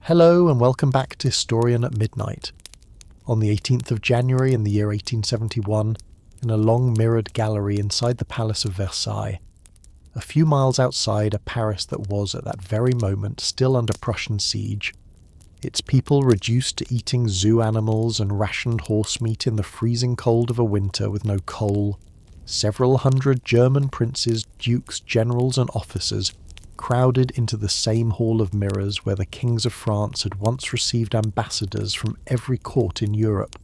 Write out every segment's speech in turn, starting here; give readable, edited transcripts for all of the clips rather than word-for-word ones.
Hello and welcome back to Historian at Midnight. On the 18th of January in the year 1871, in a long mirrored gallery inside the Palace of Versailles, a few miles outside a Paris that was at that very moment still under Prussian siege, its people reduced to eating zoo animals and rationed horse meat in the freezing cold of a winter with no coal, several hundred German princes, dukes, generals and officers crowded into the same hall of mirrors where the kings of France had once received ambassadors from every court in Europe,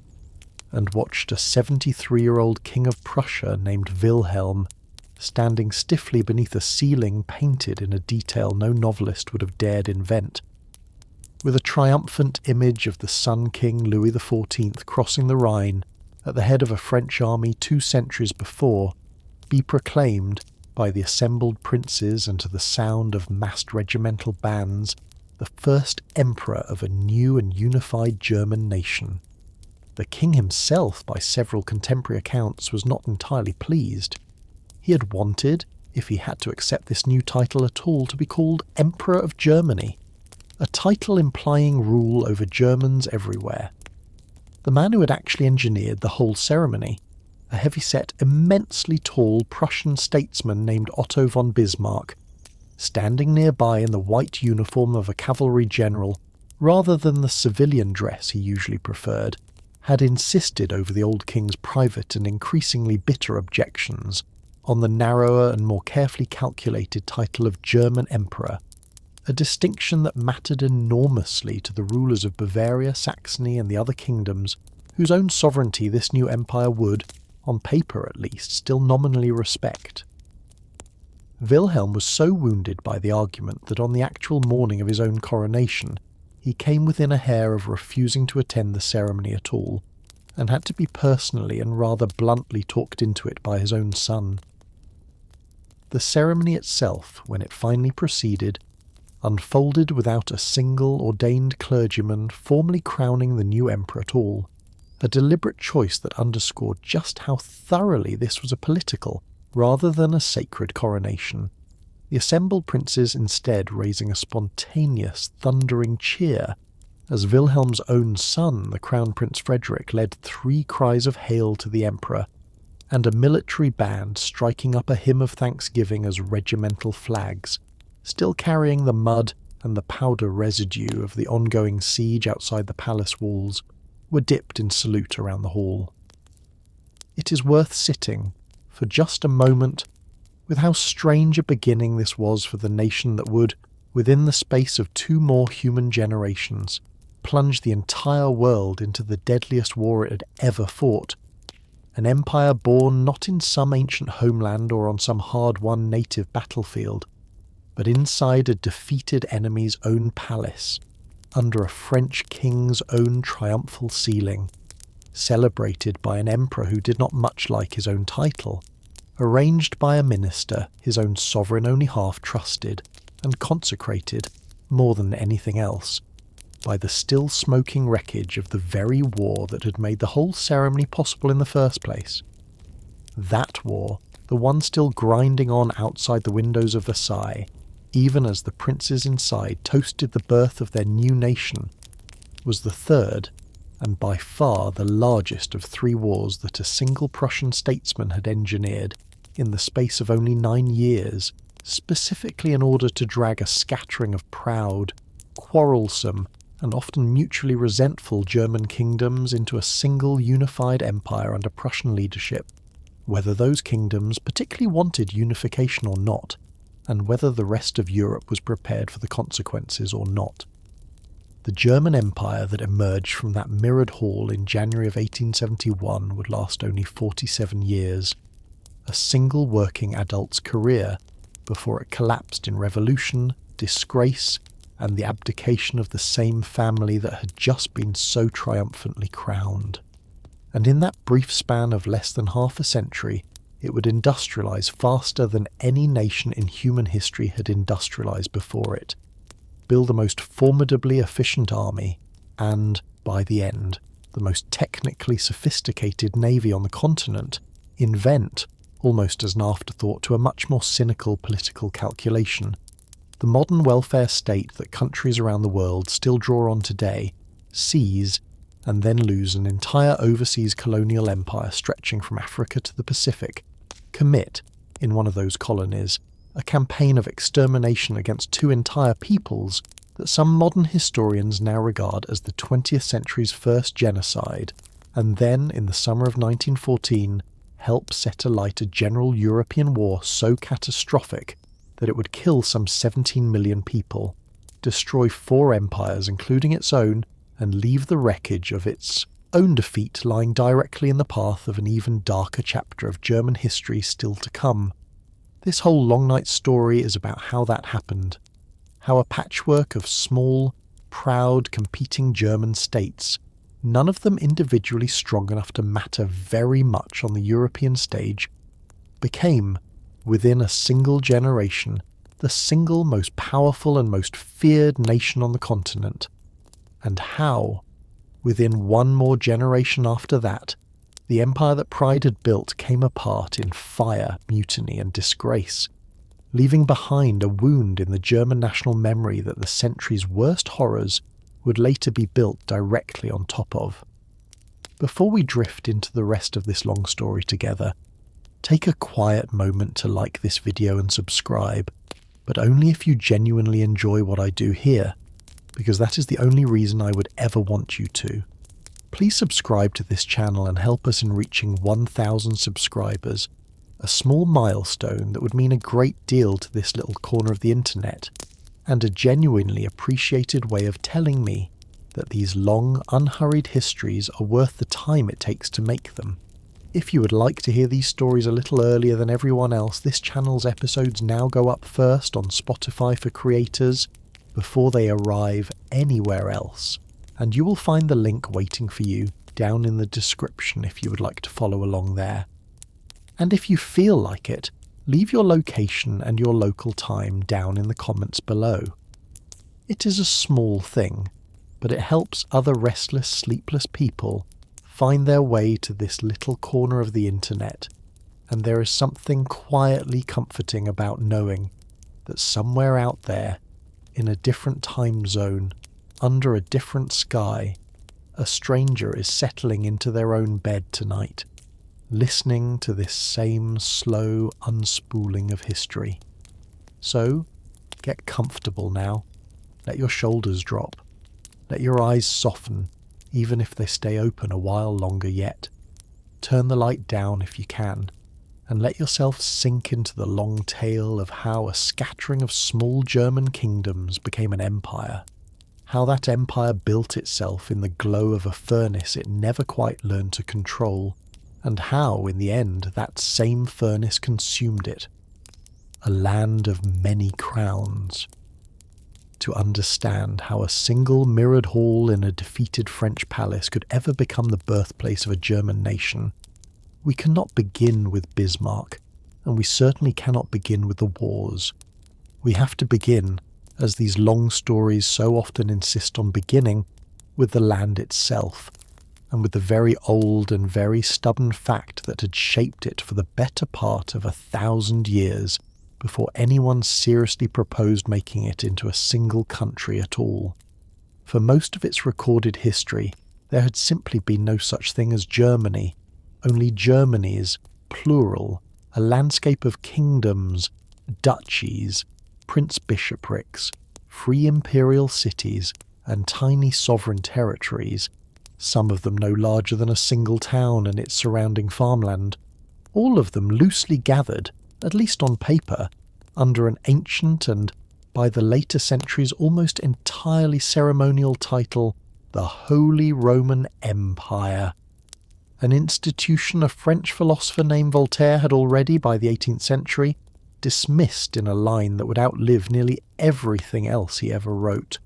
and watched a 73-year-old king of Prussia named Wilhelm standing stiffly beneath a ceiling painted in a detail no novelist would have dared invent, with a triumphant image of the Sun King Louis XIV crossing the Rhine at the head of a French army 2 centuries before, be proclaimed by the assembled princes and to the sound of massed regimental bands, the first emperor of a new and unified German nation. The king himself, by several contemporary accounts, was not entirely pleased. He had wanted, if he had to accept this new title at all, to be called Emperor of Germany, a title implying rule over Germans everywhere. The man who had actually engineered the whole ceremony, a heavy-set, immensely tall Prussian statesman named Otto von Bismarck, standing nearby in the white uniform of a cavalry general, rather than the civilian dress he usually preferred, had insisted over the old king's private and increasingly bitter objections on the narrower and more carefully calculated title of German Emperor, a distinction that mattered enormously to the rulers of Bavaria, Saxony and the other kingdoms, whose own sovereignty this new empire would, on paper at least, still nominally respect. Wilhelm was so wounded by the argument that on the actual morning of his own coronation he came within a hair of refusing to attend the ceremony at all, and had to be personally and rather bluntly talked into it by his own son. The ceremony itself, when it finally proceeded, unfolded without a single ordained clergyman formally crowning the new emperor at all, a deliberate choice that underscored just how thoroughly this was a political rather than a sacred coronation, the assembled princes instead raising a spontaneous, thundering cheer as Wilhelm's own son, the Crown Prince Frederick, led 3 cries of hail to the emperor, and a military band striking up a hymn of thanksgiving as regimental flags, still carrying the mud and the powder residue of the ongoing siege outside the palace walls, were dipped in salute around the hall. It is worth sitting, for just a moment, with how strange a beginning this was for the nation that would, within the space of 2 more human generations, plunge the entire world into the deadliest war it had ever fought, an empire born not in some ancient homeland or on some hard-won native battlefield, but inside a defeated enemy's own palace, under a French king's own triumphal ceiling, celebrated by an emperor who did not much like his own title, arranged by a minister his own sovereign only half trusted, and consecrated, more than anything else, by the still smoking wreckage of the very war that had made the whole ceremony possible in the first place. That war, the one still grinding on outside the windows of Versailles, even as the princes inside toasted the birth of their new nation, was the third, and by far the largest of 3 wars that a single Prussian statesman had engineered in the space of only 9 years, specifically in order to drag a scattering of proud, quarrelsome, and often mutually resentful German kingdoms into a single unified empire under Prussian leadership, whether those kingdoms particularly wanted unification or not, and whether the rest of Europe was prepared for the consequences or not. The German Empire that emerged from that mirrored hall in January of 1871 would last only 47 years, a single working adult's career, before it collapsed in revolution, disgrace, and the abdication of the same family that had just been so triumphantly crowned. And in that brief span of less than half a century, it would industrialize faster than any nation in human history had industrialized before it, build the most formidably efficient army, and, by the end, the most technically sophisticated navy on the continent, invent, almost as an afterthought to a much more cynical political calculation, the modern welfare state that countries around the world still draw on today, seize and then lose an entire overseas colonial empire stretching from Africa to the Pacific, commit, in one of those colonies, a campaign of extermination against two entire peoples that some modern historians now regard as the 20th century's first genocide, and then, in the summer of 1914, help set alight a general European war so catastrophic that it would kill some 17 million people, destroy 4 empires including its own, and leave the wreckage of its own defeat lying directly in the path of an even darker chapter of German history still to come. This whole long night story is about how that happened, how a patchwork of small, proud, competing German states, none of them individually strong enough to matter very much on the European stage, became, within a single generation, the single most powerful and most feared nation on the continent, and how, within one more generation after that, the empire that pride had built came apart in fire, mutiny and disgrace, leaving behind a wound in the German national memory that the century's worst horrors would later be built directly on top of. Before we drift into the rest of this long story together, take a quiet moment to like this video and subscribe, but only if you genuinely enjoy what I do here, because that is the only reason I would ever want you to. Please subscribe to this channel and help us in reaching 1,000 subscribers, a small milestone that would mean a great deal to this little corner of the internet, and a genuinely appreciated way of telling me that these long, unhurried histories are worth the time it takes to make them. If you would like to hear these stories a little earlier than everyone else, this channel's episodes now go up first on Spotify for creators, before they arrive anywhere else, and you will find the link waiting for you down in the description if you would like to follow along there. And if you feel like it, leave your location and your local time down in the comments below. It is a small thing, but it helps other restless, sleepless people find their way to this little corner of the internet, and there is something quietly comforting about knowing that somewhere out there, in a different time zone, under a different sky, a stranger is settling into their own bed tonight, listening to this same slow unspooling of history. So, get comfortable now. Let your shoulders drop. Let your eyes soften, even if they stay open a while longer yet. Turn the light down if you can, and let yourself sink into the long tale of how a scattering of small German kingdoms became an empire, how that empire built itself in the glow of a furnace it never quite learned to control, and how, in the end, that same furnace consumed it. A land of many crowns. To understand how a single mirrored hall in a defeated French palace could ever become the birthplace of a German nation, we cannot begin with Bismarck, and we certainly cannot begin with the wars. We have to begin, as these long stories so often insist on beginning, with the land itself, and with the very old and very stubborn fact that had shaped it for the better part of 1,000 years before anyone seriously proposed making it into a single country at all. For most of its recorded history, there had simply been no such thing as Germany, only Germanies, plural, a landscape of kingdoms, duchies, prince-bishoprics, free imperial cities, and tiny sovereign territories, some of them no larger than a single town and its surrounding farmland, all of them loosely gathered, at least on paper, under an ancient and, by the later centuries, almost entirely ceremonial title, the Holy Roman Empire. An institution a French philosopher named Voltaire had already, by the 18th century, dismissed in a line that would outlive nearly everything else he ever wrote,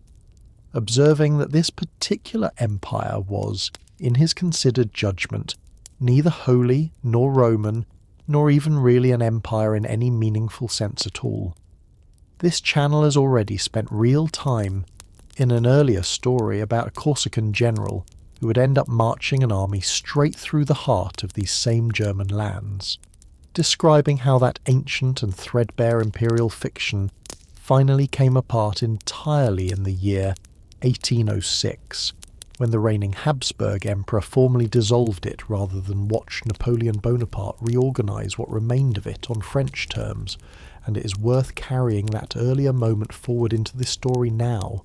observing that this particular empire was, in his considered judgment, neither holy nor Roman, nor even really an empire in any meaningful sense at all. This channel has already spent real time in an earlier story about a Corsican general who would end up marching an army straight through the heart of these same German lands, describing how that ancient and threadbare imperial fiction finally came apart entirely in the year 1806, when the reigning Habsburg emperor formally dissolved it rather than watch Napoleon Bonaparte reorganise what remained of it on French terms, and it is worth carrying that earlier moment forward into this story now,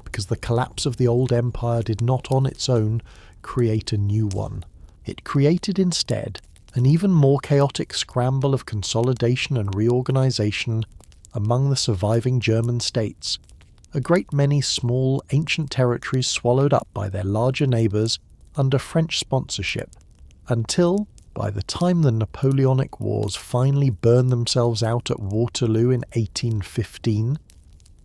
because the collapse of the old empire did not on its own create a new one. It created instead an even more chaotic scramble of consolidation and reorganisation among the surviving German states, a great many small ancient territories swallowed up by their larger neighbours under French sponsorship, until, by the time the Napoleonic Wars finally burned themselves out at Waterloo in 1815,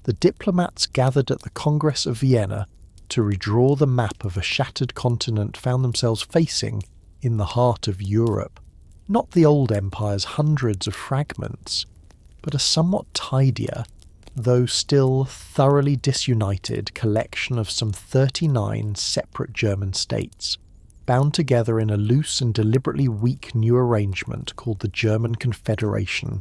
the diplomats gathered at the Congress of Vienna to redraw the map of a shattered continent found themselves facing in the heart of Europe, not the old empire's hundreds of fragments, but a somewhat tidier, though still thoroughly disunited collection of some 39 separate German states, bound together in a loose and deliberately weak new arrangement called the German Confederation,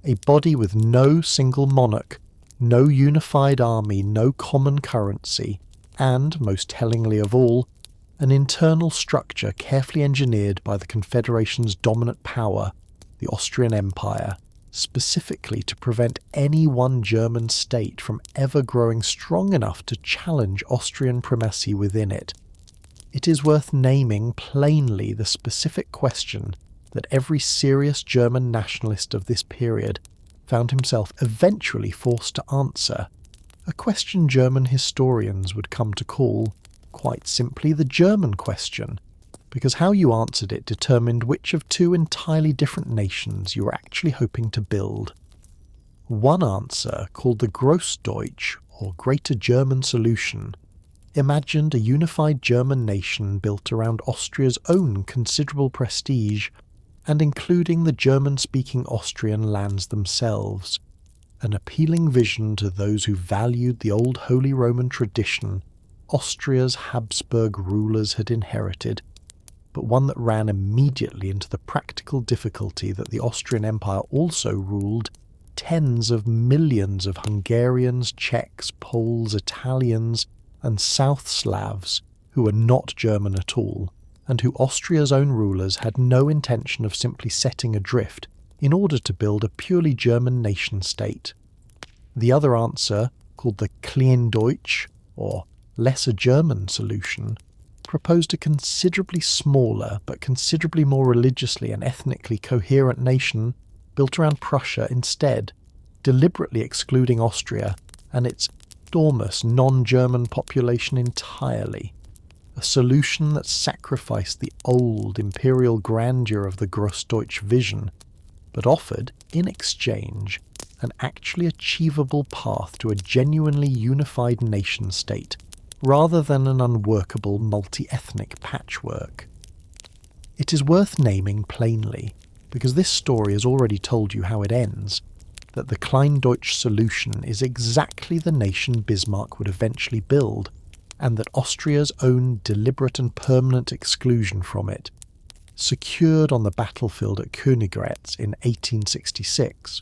a body with no single monarch, no unified army, no common currency, and, most tellingly of all, an internal structure carefully engineered by the Confederation's dominant power, the Austrian Empire, specifically to prevent any one German state from ever growing strong enough to challenge Austrian primacy within it. It is worth naming plainly the specific question that every serious German nationalist of this period found himself eventually forced to answer, a question German historians would come to call, quite simply, the German question, because how you answered it determined which of two entirely different nations you were actually hoping to build. One answer, called the Grossdeutsch, or Greater German Solution, imagined a unified German nation built around Austria's own considerable prestige and including the German-speaking Austrian lands themselves, an appealing vision to those who valued the old Holy Roman tradition Austria's Habsburg rulers had inherited, but one that ran immediately into the practical difficulty that the Austrian Empire also ruled tens of millions of Hungarians, Czechs, Poles, Italians, and South Slavs who were not German at all, and who Austria's own rulers had no intention of simply setting adrift in order to build a purely German nation-state. The other answer, called the Kleindeutsch, or Lesser German Solution, proposed a considerably smaller but considerably more religiously and ethnically coherent nation built around Prussia instead, deliberately excluding Austria and its enormous non-German population entirely, a solution that sacrificed the old imperial grandeur of the Grossdeutsch vision, but offered, in exchange, an actually achievable path to a genuinely unified nation-state, rather than an unworkable multi-ethnic patchwork. It is worth naming plainly, because this story has already told you how it ends, that the Kleindeutsch solution is exactly the nation Bismarck would eventually build, and that Austria's own deliberate and permanent exclusion from it, secured on the battlefield at Königgrätz in 1866,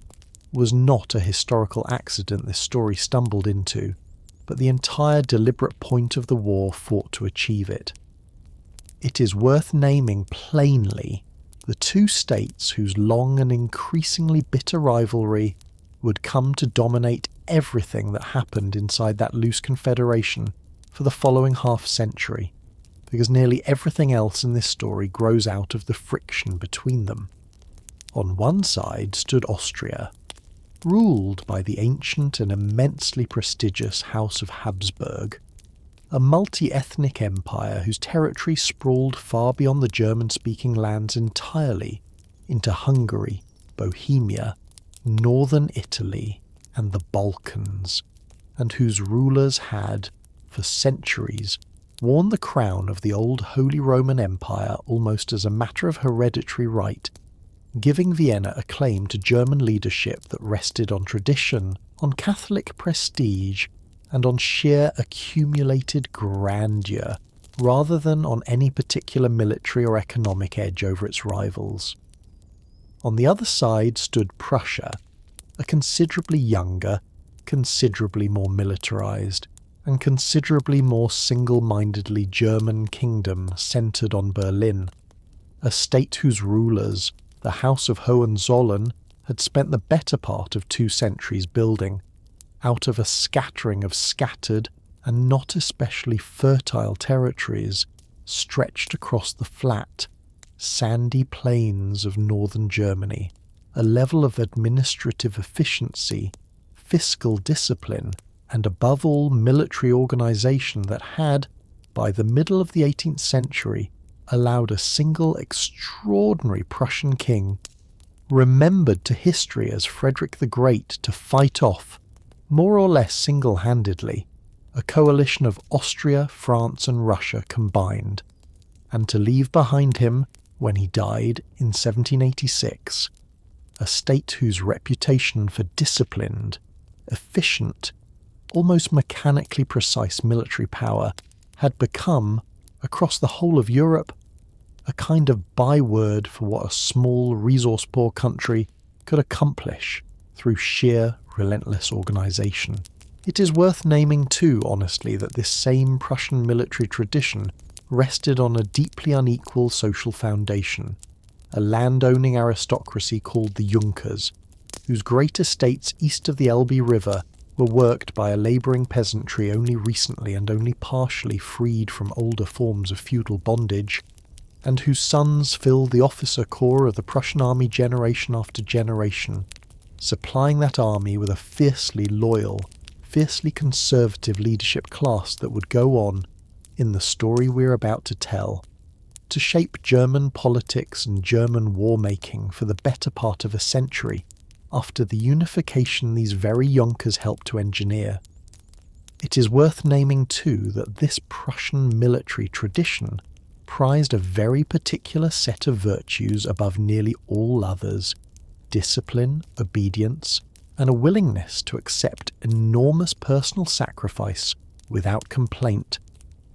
was not a historical accident this story stumbled into, but the entire deliberate point of the war fought to achieve it. It is worth naming plainly the two states whose long and increasingly bitter rivalry would come to dominate everything that happened inside that loose confederation for the following half-century, because nearly everything else in this story grows out of the friction between them. On one side stood Austria, ruled by the ancient and immensely prestigious House of Habsburg, a multi-ethnic empire whose territory sprawled far beyond the German-speaking lands entirely into Hungary, Bohemia, northern Italy, and the Balkans, and whose rulers had, for centuries, worn the crown of the old Holy Roman Empire almost as a matter of hereditary right, giving Vienna a claim to German leadership that rested on tradition, on Catholic prestige, and on sheer accumulated grandeur, rather than on any particular military or economic edge over its rivals. On the other side stood Prussia, a considerably younger, considerably more militarized, and considerably more single-mindedly German kingdom centered on Berlin, a state whose rulers, the House of Hohenzollern, had spent the better part of 2 centuries building, out of a scattering of scattered and not especially fertile territories stretched across the flat, sandy plains of northern Germany, a level of administrative efficiency, fiscal discipline, and above all military organization that had, by the middle of the 18th century, allowed a single extraordinary Prussian king, remembered to history as Frederick the Great, to fight off, more or less single-handedly, a coalition of Austria, France and Russia combined, and to leave behind him, when he died in 1786, a state whose reputation for disciplined, efficient, almost mechanically precise military power had become, across the whole of Europe, a kind of byword for what a small, resource-poor country could accomplish through sheer, relentless organization. It is worth naming too, honestly, that this same Prussian military tradition rested on a deeply unequal social foundation, a land-owning aristocracy called the Junkers, whose great estates east of the Elbe River were worked by a labouring peasantry only recently and only partially freed from older forms of feudal bondage, and whose sons filled the officer corps of the Prussian army generation after generation, supplying that army with a fiercely loyal, fiercely conservative leadership class that would go on, in the story we're about to tell, to shape German politics and German war-making for the better part of a century after the unification these very Junkers helped to engineer. It is worth naming too that this Prussian military tradition prized a very particular set of virtues above nearly all others: discipline, obedience, and a willingness to accept enormous personal sacrifice without complaint,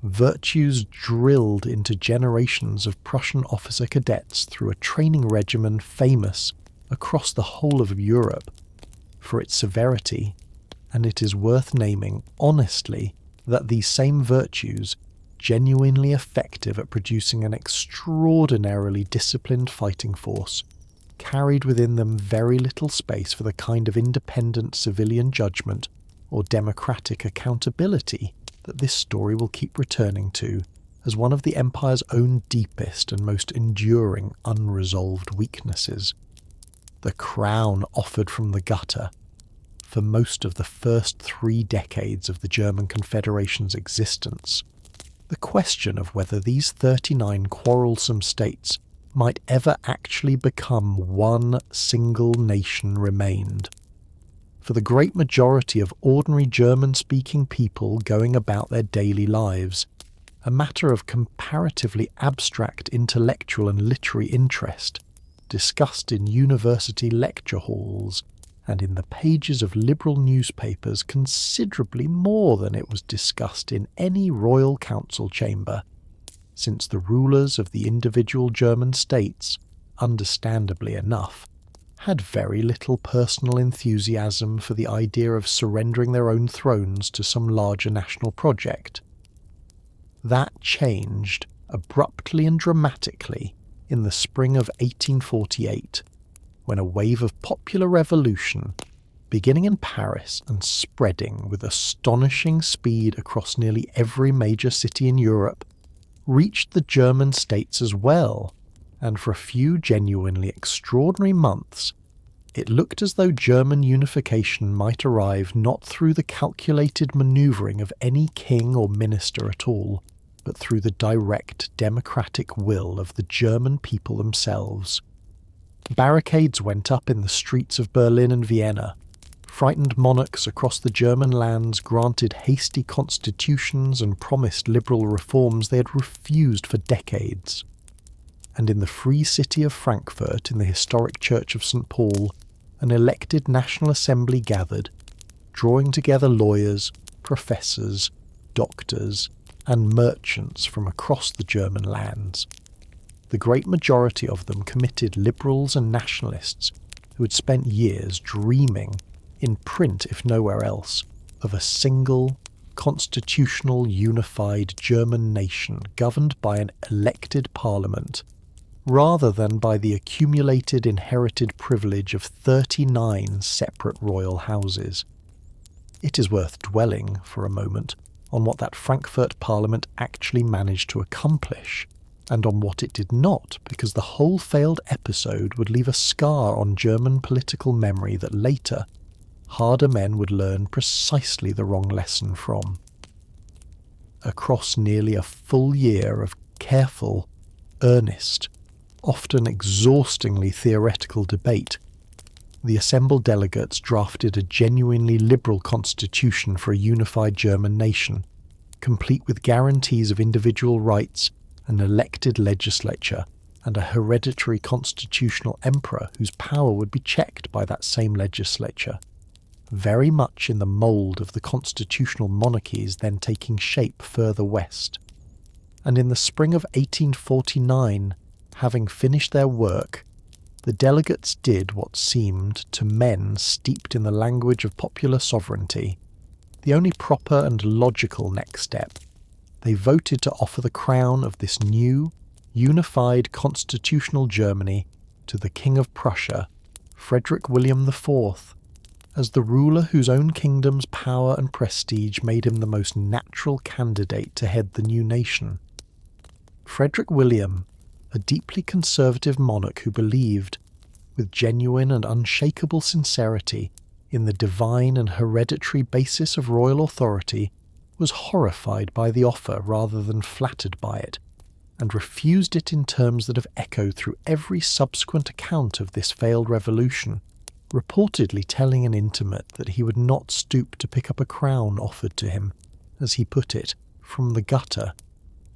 virtues drilled into generations of Prussian officer cadets through a training regimen famous across the whole of Europe for its severity, and it is worth naming honestly that these same virtues, genuinely effective at producing an extraordinarily disciplined fighting force, carried within them very little space for the kind of independent civilian judgment or democratic accountability that this story will keep returning to as one of the empire's own deepest and most enduring unresolved weaknesses. The crown offered from the gutter. For most of the first 3 decades of the German Confederation's existence, the question of whether these 39 quarrelsome states might ever actually become one single nation remained. For the great majority of ordinary German-speaking people going about their daily lives, a matter of comparatively abstract intellectual and literary interest, discussed in university lecture halls and in the pages of liberal newspapers considerably more than it was discussed in any royal council chamber, since the rulers of the individual German states, understandably enough, had very little personal enthusiasm for the idea of surrendering their own thrones to some larger national project. That changed abruptly and dramatically in the spring of 1848, when a wave of popular revolution, beginning in Paris and spreading with astonishing speed across nearly every major city in Europe, reached the German states as well, and for a few genuinely extraordinary months, it looked as though German unification might arrive not through the calculated manoeuvring of any king or minister at all, but through the direct democratic will of the German people themselves. Barricades went up in the streets of Berlin and Vienna. Frightened monarchs across the German lands granted hasty constitutions and promised liberal reforms they had refused for decades. And in the free city of Frankfurt, in the historic church of St. Paul, an elected National Assembly gathered, drawing together lawyers, professors, doctors, and merchants from across the German lands. The great majority of them committed liberals and nationalists who had spent years dreaming, in print if nowhere else, of a single, constitutional, unified German nation governed by an elected parliament, rather than by the accumulated inherited privilege of 39 separate royal houses. It is worth dwelling, for a moment, on what that Frankfurt Parliament actually managed to accomplish, and on what it did not, because the whole failed episode would leave a scar on German political memory that later, harder men would learn precisely the wrong lesson from. Across nearly a full year of careful, earnest, often exhaustingly theoretical debate, the assembled delegates drafted a genuinely liberal constitution for a unified German nation, complete with guarantees of individual rights, an elected legislature, and a hereditary constitutional emperor whose power would be checked by that same legislature, very much in the mould of the constitutional monarchies then taking shape further west. And in the spring of 1849, having finished their work, the delegates did what seemed, to men steeped in the language of popular sovereignty, the only proper and logical next step. They voted to offer the crown of this new, unified constitutional Germany to the King of Prussia, Frederick William IV, as the ruler whose own kingdom's power and prestige made him the most natural candidate to head the new nation. Frederick William, a deeply conservative monarch who believed, with genuine and unshakable sincerity, in the divine and hereditary basis of royal authority, was horrified by the offer rather than flattered by it, and refused it in terms that have echoed through every subsequent account of this failed revolution, reportedly telling an intimate that he would not stoop to pick up a crown offered to him, as he put it, from the gutter,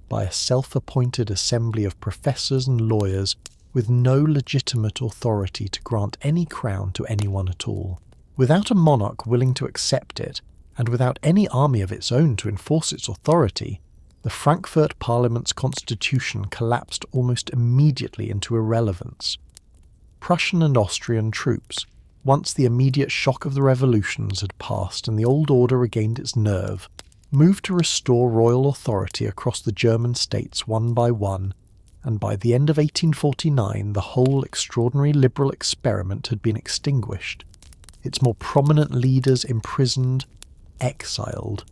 by a self-appointed assembly of professors and lawyers with no legitimate authority to grant any crown to anyone at all. Without a monarch willing to accept it, and without any army of its own to enforce its authority, the Frankfurt Parliament's constitution collapsed almost immediately into irrelevance. Prussian and Austrian troops, once the immediate shock of the revolutions had passed and the old order regained its nerve, moved to restore royal authority across the German states one by one, and by the end of 1849 the whole extraordinary liberal experiment had been extinguished, its more prominent leaders imprisoned, exiled,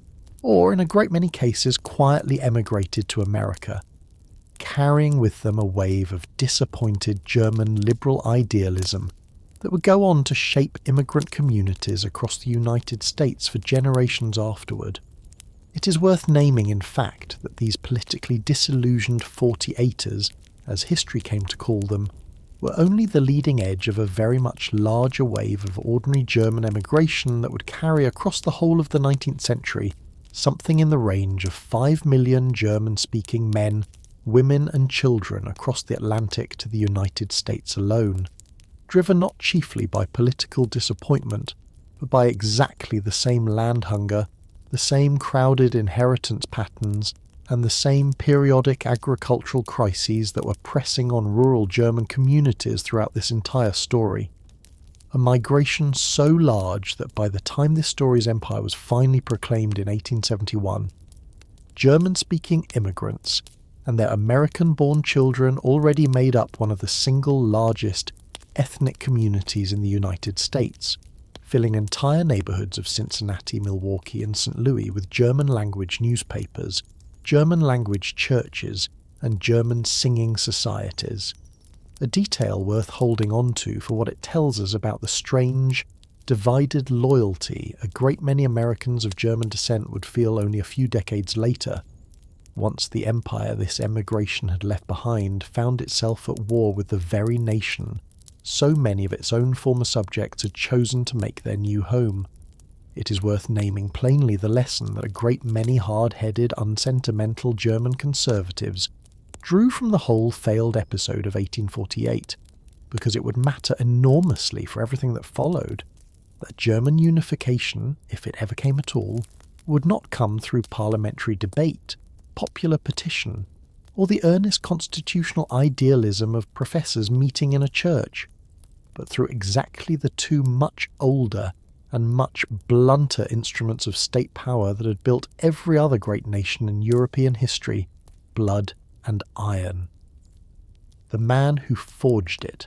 or in a great many cases quietly emigrated to America, carrying with them a wave of disappointed German liberal idealism that would go on to shape immigrant communities across the United States for generations afterward. It is worth naming, in fact, that these politically disillusioned 48ers, as history came to call them, were only the leading edge of a very much larger wave of ordinary German emigration that would carry across the whole of the 19th century something in the range of 5 million German-speaking men, women and children across the Atlantic to the United States alone, driven not chiefly by political disappointment, but by exactly the same land hunger, the same crowded inheritance patterns, and the same periodic agricultural crises that were pressing on rural German communities throughout this entire story. A migration so large that by the time this story's empire was finally proclaimed in 1871, German-speaking immigrants and their American-born children already made up one of the single largest ethnic communities in the United States, filling entire neighborhoods of Cincinnati, Milwaukee, and St. Louis with German-language newspapers, German-language churches, and German singing societies. A detail worth holding on to for what it tells us about the strange, divided loyalty a great many Americans of German descent would feel only a few decades later, once the empire this emigration had left behind found itself at war with the very nation so many of its own former subjects had chosen to make their new home. It is worth naming plainly the lesson that a great many hard-headed, unsentimental German conservatives drew from the whole failed episode of 1848, because it would matter enormously for everything that followed, that German unification, if it ever came at all, would not come through parliamentary debate, popular petition, or the earnest constitutional idealism of professors meeting in a church. but through exactly the two much older and much blunter instruments of state power that had built every other great nation in European history, blood and iron. The man who forged it.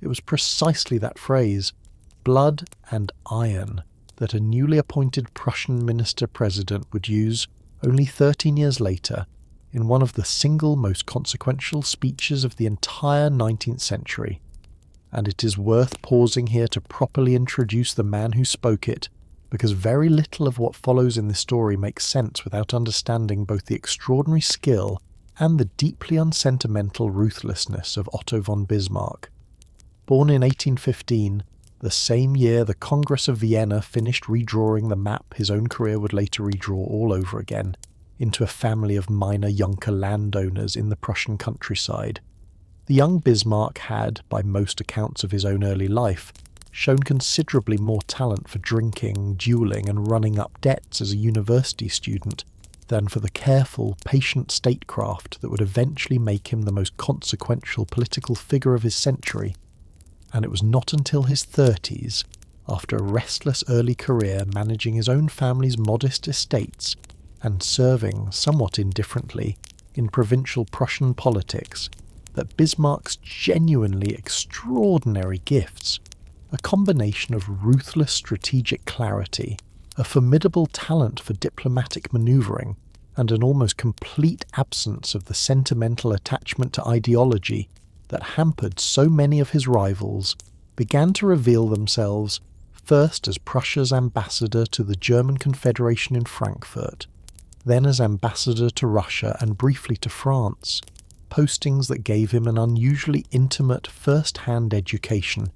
It was precisely that phrase, blood and iron, that a newly appointed Prussian minister-president would use only 13 years later in one of the single most consequential speeches of the entire 19th century. And it is worth pausing here to properly introduce the man who spoke it, because very little of what follows in this story makes sense without understanding both the extraordinary skill and the deeply unsentimental ruthlessness of Otto von Bismarck. Born in 1815, the same year the Congress of Vienna finished redrawing the map his own career would later redraw all over again, into a family of minor Junker landowners in the Prussian countryside. The young Bismarck had, by most accounts of his own early life, shown considerably more talent for drinking, duelling, and running up debts as a university student than for the careful, patient statecraft that would eventually make him the most consequential political figure of his century. And it was not until his 30s, after a restless early career managing his own family's modest estates and serving, somewhat indifferently, in provincial Prussian politics, that Bismarck's genuinely extraordinary gifts, a combination of ruthless strategic clarity, a formidable talent for diplomatic manoeuvring, and an almost complete absence of the sentimental attachment to ideology that hampered so many of his rivals, began to reveal themselves first as Prussia's ambassador to the German Confederation in Frankfurt, then as ambassador to Russia and briefly to France, postings that gave him an unusually intimate first-hand education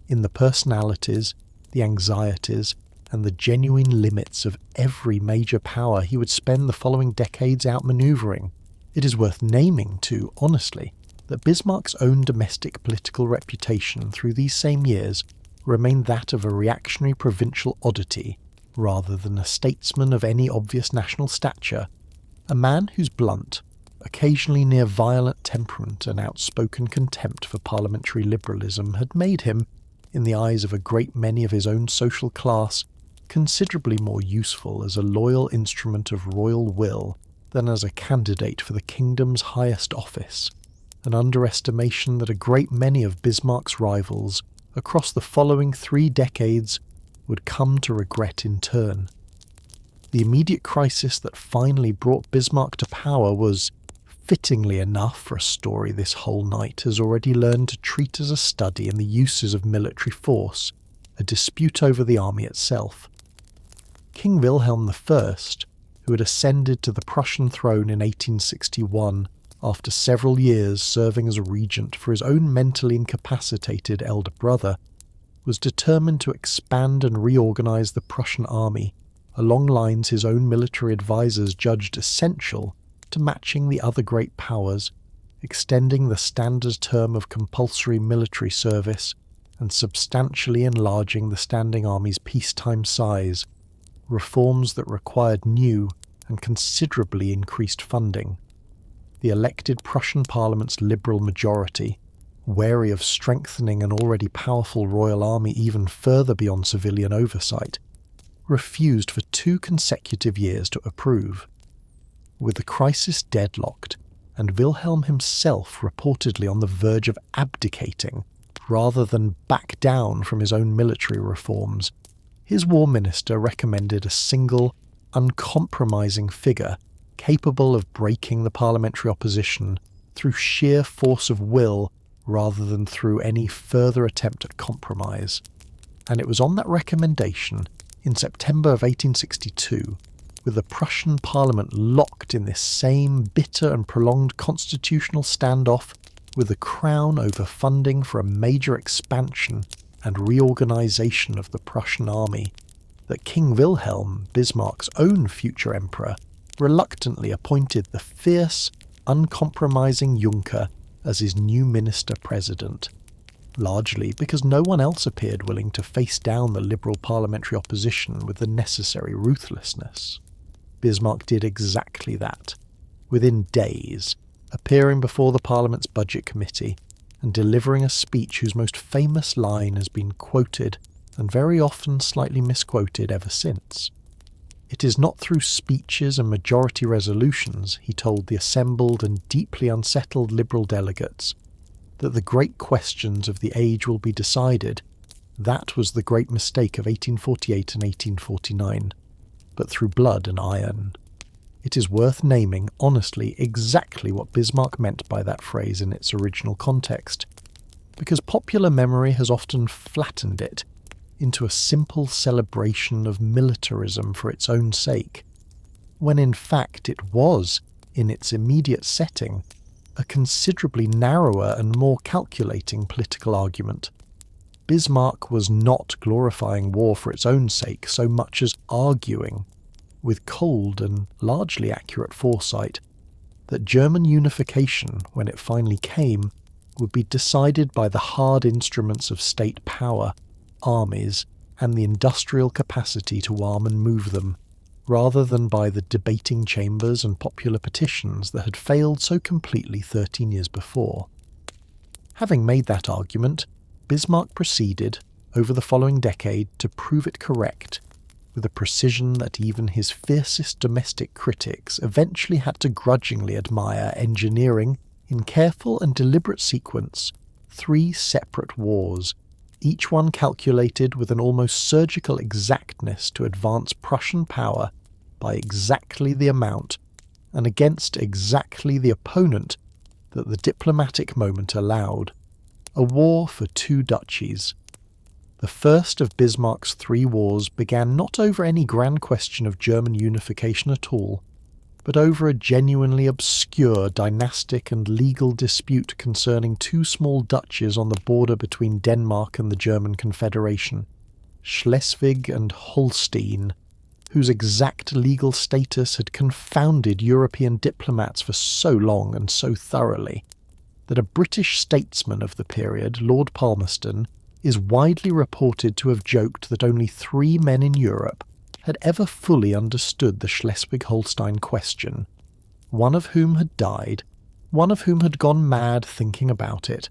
in the personalities, the anxieties, and the genuine limits of every major power he would spend the following decades outmanoeuvring. It is worth naming, too, honestly, that Bismarck's own domestic political reputation through these same years remained that of a reactionary provincial oddity, rather than a statesman of any obvious national stature, a man whose blunt, occasionally near violent temperament and outspoken contempt for parliamentary liberalism had made him, in the eyes of a great many of his own social class, considerably more useful as a loyal instrument of royal will than as a candidate for the kingdom's highest office, an underestimation that a great many of Bismarck's rivals across the following 3 decades would come to regret in turn. The immediate crisis that finally brought Bismarck to power was, fittingly enough for a story this whole night has already learned to treat as a study in the uses of military force, a dispute over the army itself. King Wilhelm I, who had ascended to the Prussian throne in 1861 after several years serving as a regent for his own mentally incapacitated elder brother, was determined to expand and reorganize the Prussian army along lines his own military advisers judged essential to matching the other great powers, extending the standard term of compulsory military service and substantially enlarging the standing army's peacetime size, reforms that required new and considerably increased funding. The elected Prussian parliament's liberal majority, wary of strengthening an already powerful royal army even further beyond civilian oversight, refused for 2 consecutive years to approve. With the crisis deadlocked, and Wilhelm himself reportedly on the verge of abdicating rather than back down from his own military reforms, his war minister recommended a single, uncompromising figure capable of breaking the parliamentary opposition through sheer force of will rather than through any further attempt at compromise. And it was on that recommendation, in September of 1862, with the Prussian parliament locked in this same bitter and prolonged constitutional standoff with the crown over funding for a major expansion and reorganization of the Prussian army, that King Wilhelm, Bismarck's own future emperor, reluctantly appointed the fierce, uncompromising Junker as his new minister-president, largely because no one else appeared willing to face down the liberal parliamentary opposition with the necessary ruthlessness. Bismarck did exactly that, within days, appearing before the Parliament's Budget Committee and delivering a speech whose most famous line has been quoted and very often slightly misquoted ever since. It is not through speeches and majority resolutions, he told the assembled and deeply unsettled Liberal delegates, that the great questions of the age will be decided. That was the great mistake of 1848 and 1849, but through blood and iron. It is worth naming, honestly, exactly what Bismarck meant by that phrase in its original context, because popular memory has often flattened it into a simple celebration of militarism for its own sake, when in fact it was, in its immediate setting, a considerably narrower and more calculating political argument. Bismarck was not glorifying war for its own sake so much as arguing, with cold and largely accurate foresight, that German unification, when it finally came, would be decided by the hard instruments of state power, armies, and the industrial capacity to arm and move them, rather than by the debating chambers and popular petitions that had failed so completely 13 years before. Having made that argument, Bismarck proceeded, over the following decade, to prove it correct, with a precision that even his fiercest domestic critics eventually had to grudgingly admire, engineering, in careful and deliberate sequence, 3 separate wars, each one calculated with an almost surgical exactness to advance Prussian power by exactly the amount and against exactly the opponent that the diplomatic moment allowed. A war for 2 duchies. The first of Bismarck's 3 wars began not over any grand question of German unification at all, but over a genuinely obscure dynastic and legal dispute concerning 2 small duchies on the border between Denmark and the German Confederation, Schleswig and Holstein, whose exact legal status had confounded European diplomats for so long and so thoroughly, that a British statesman of the period, Lord Palmerston, is widely reported to have joked that only 3 men in Europe had ever fully understood the Schleswig-Holstein question, one of whom had died, one of whom had gone mad thinking about it,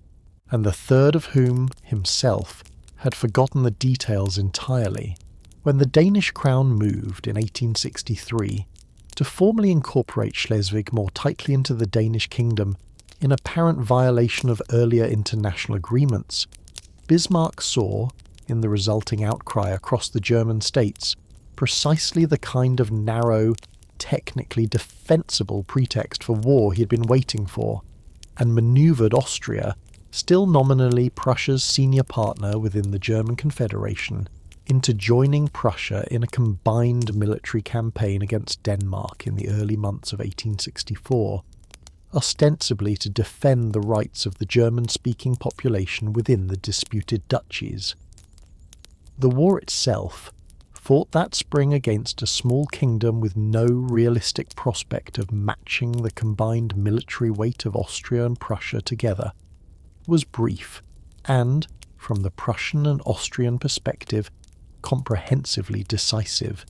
and the third of whom, himself, had forgotten the details entirely. When the Danish crown moved in 1863 to formally incorporate Schleswig more tightly into the Danish kingdom in apparent violation of earlier international agreements, Bismarck saw, in the resulting outcry across the German states, precisely the kind of narrow, technically defensible pretext for war he had been waiting for, and manoeuvred Austria, still nominally Prussia's senior partner within the German Confederation, into joining Prussia in a combined military campaign against Denmark in the early months of 1864, ostensibly to defend the rights of the German-speaking population within the disputed duchies. The war itself, fought that spring against a small kingdom with no realistic prospect of matching the combined military weight of Austria and Prussia together, was brief and, from the Prussian and Austrian perspective, comprehensively decisive,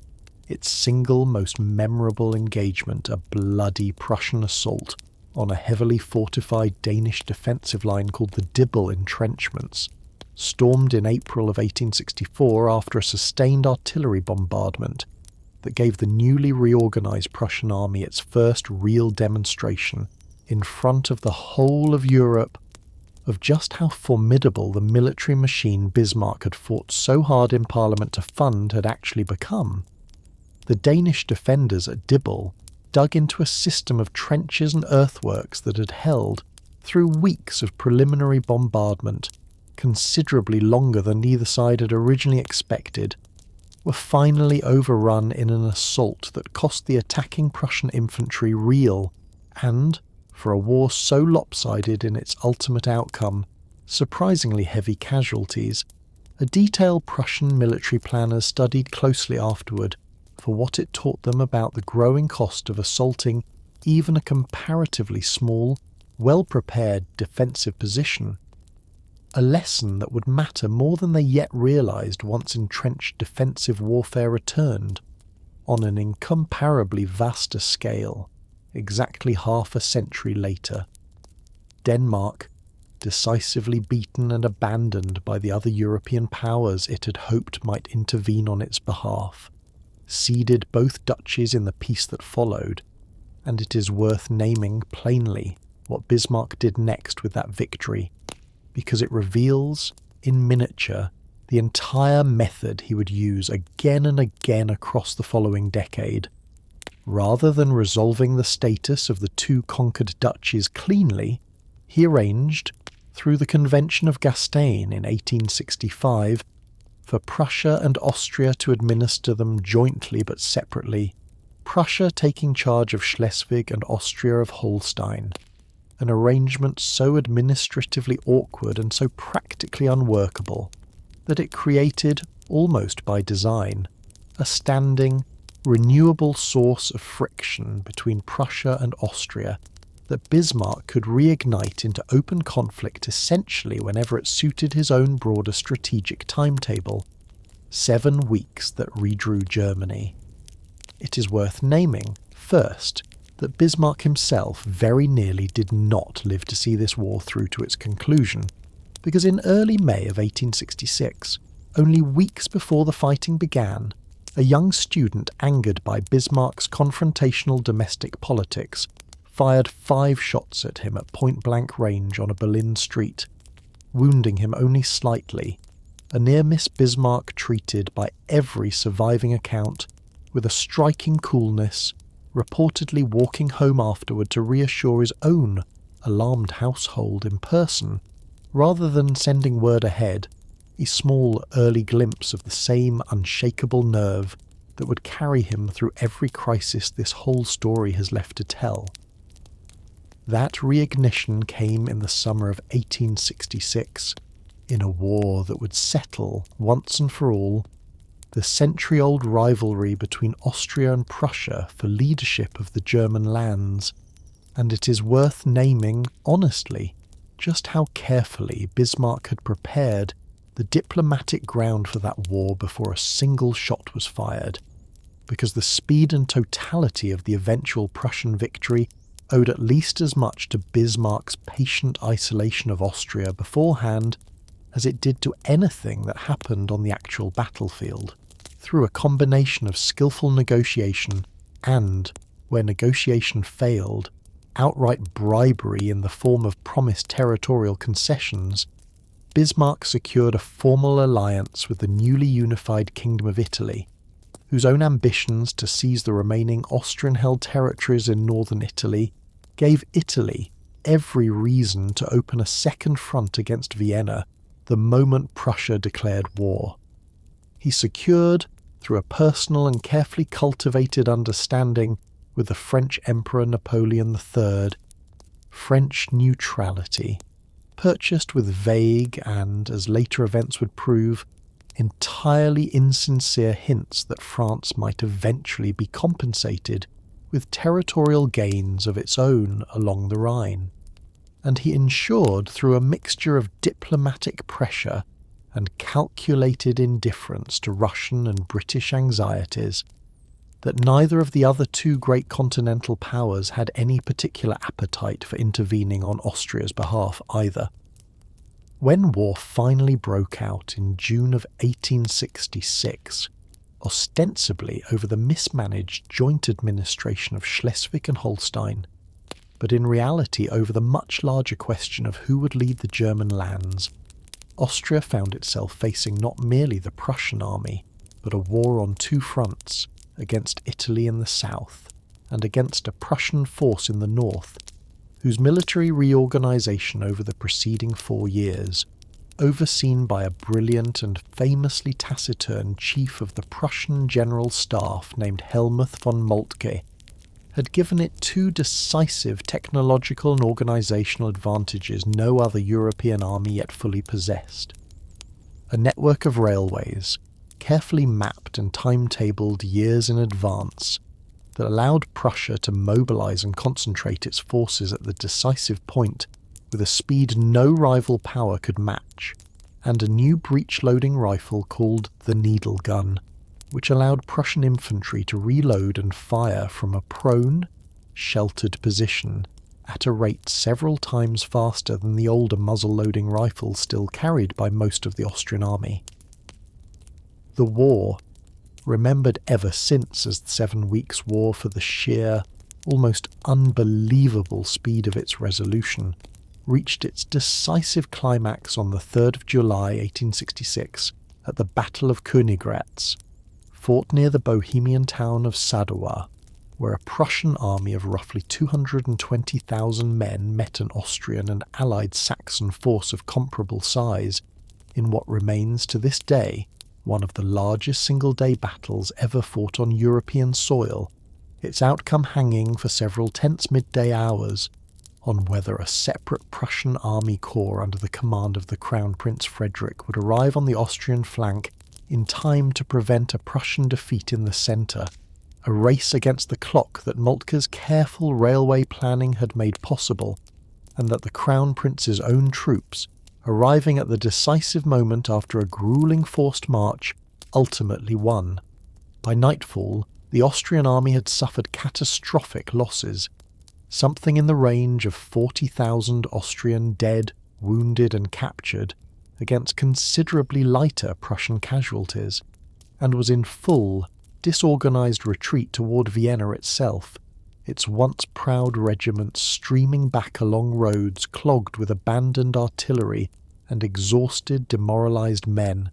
its single most memorable engagement a bloody Prussian assault on a heavily fortified Danish defensive line called the Dibble entrenchments, stormed in April of 1864 after a sustained artillery bombardment that gave the newly reorganised Prussian army its first real demonstration in front of the whole of Europe of just how formidable the military machine Bismarck had fought so hard in Parliament to fund had actually become. The Danish defenders at Dibble dug into a system of trenches and earthworks that had held, through weeks of preliminary bombardment, considerably longer than neither side had originally expected, were finally overrun in an assault that cost the attacking Prussian infantry real and, for a war so lopsided in its ultimate outcome, surprisingly heavy casualties, a detailed Prussian military planners studied closely afterward for what it taught them about the growing cost of assaulting even a comparatively small, well-prepared defensive position. A lesson that would matter more than they yet realised once entrenched defensive warfare returned, on an incomparably vaster scale, exactly half a century later. Denmark, decisively beaten and abandoned by the other European powers it had hoped might intervene on its behalf, ceded both duchies in the peace that followed, and it is worth naming plainly what Bismarck did next with that victory, because it reveals, in miniature, the entire method he would use again and again across the following decade. Rather than resolving the status of the two conquered duchies cleanly, he arranged, through the Convention of Gastein in 1865, for Prussia and Austria to administer them jointly but separately, Prussia taking charge of Schleswig and Austria of Holstein, an arrangement so administratively awkward and so practically unworkable that it created, almost by design, a standing, renewable source of friction between Prussia and Austria that Bismarck could reignite into open conflict essentially whenever it suited his own broader strategic timetable, 7 weeks that redrew Germany. It is worth naming, first, that Bismarck himself very nearly did not live to see this war through to its conclusion, because in early May of 1866, only weeks before the fighting began, a young student angered by Bismarck's confrontational domestic politics fired 5 shots at him at point-blank range on a Berlin street, wounding him only slightly, a near-miss Bismarck treated by every surviving account with a striking coolness, reportedly walking home afterward to reassure his own alarmed household in person, rather than sending word ahead, a small early glimpse of the same unshakable nerve that would carry him through every crisis this whole story has left to tell. That reignition came in the summer of 1866, in a war that would settle, once and for all, the century-old rivalry between Austria and Prussia for leadership of the German lands, and it is worth naming, honestly, just how carefully Bismarck had prepared the diplomatic ground for that war before a single shot was fired, because the speed and totality of the eventual Prussian victory owed at least as much to Bismarck's patient isolation of Austria beforehand as it did to anything that happened on the actual battlefield, through a combination of skillful negotiation and, where negotiation failed, outright bribery in the form of promised territorial concessions. Bismarck secured a formal alliance with the newly unified Kingdom of Italy, whose own ambitions to seize the remaining Austrian-held territories in northern Italy gave Italy every reason to open a second front against Vienna the moment Prussia declared war. He secured, through a personal and carefully cultivated understanding with the French Emperor Napoleon III, French neutrality, purchased with vague and, as later events would prove, entirely insincere hints that France might eventually be compensated with territorial gains of its own along the Rhine. And he ensured, through a mixture of diplomatic pressure and calculated indifference to Russian and British anxieties, that neither of the other two great continental powers had any particular appetite for intervening on Austria's behalf either. When war finally broke out in June of 1866, ostensibly over the mismanaged joint administration of Schleswig and Holstein, but in reality over the much larger question of who would lead the German lands, Austria found itself facing not merely the Prussian army, but a war on 2 fronts, against Italy in the south, and against a Prussian force in the north, whose military reorganization over the preceding 4 years, overseen by a brilliant and famously taciturn chief of the Prussian General Staff named Helmuth von Moltke, had given it 2 decisive technological and organizational advantages no other European army yet fully possessed. A network of railways, carefully mapped and timetabled years in advance, that allowed Prussia to mobilize and concentrate its forces at the decisive point with a speed no rival power could match, and a new breech-loading rifle called the needle gun, which allowed Prussian infantry to reload and fire from a prone, sheltered position at a rate several times faster than the older muzzle-loading rifles still carried by most of the Austrian army. The war, remembered ever since as the 7 Weeks' War for the sheer, almost unbelievable speed of its resolution, reached its decisive climax on the 3rd of July 1866 at the Battle of Königgrätz, fought near the Bohemian town of Sadowa, where a Prussian army of roughly 220,000 men met an Austrian and Allied Saxon force of comparable size in what remains to this day one of the largest single-day battles ever fought on European soil, its outcome hanging for several tense midday hours on whether a separate Prussian army corps under the command of the Crown Prince Frederick would arrive on the Austrian flank in time to prevent a Prussian defeat in the centre, a race against the clock that Moltke's careful railway planning had made possible, and that the Crown Prince's own troops, arriving at the decisive moment after a gruelling forced march, ultimately won. By nightfall, the Austrian army had suffered catastrophic losses, something in the range of 40,000 Austrian dead, wounded and captured, against considerably lighter Prussian casualties, and was in full, disorganised retreat toward Vienna itself, its once proud regiments streaming back along roads clogged with abandoned artillery and exhausted, demoralised men,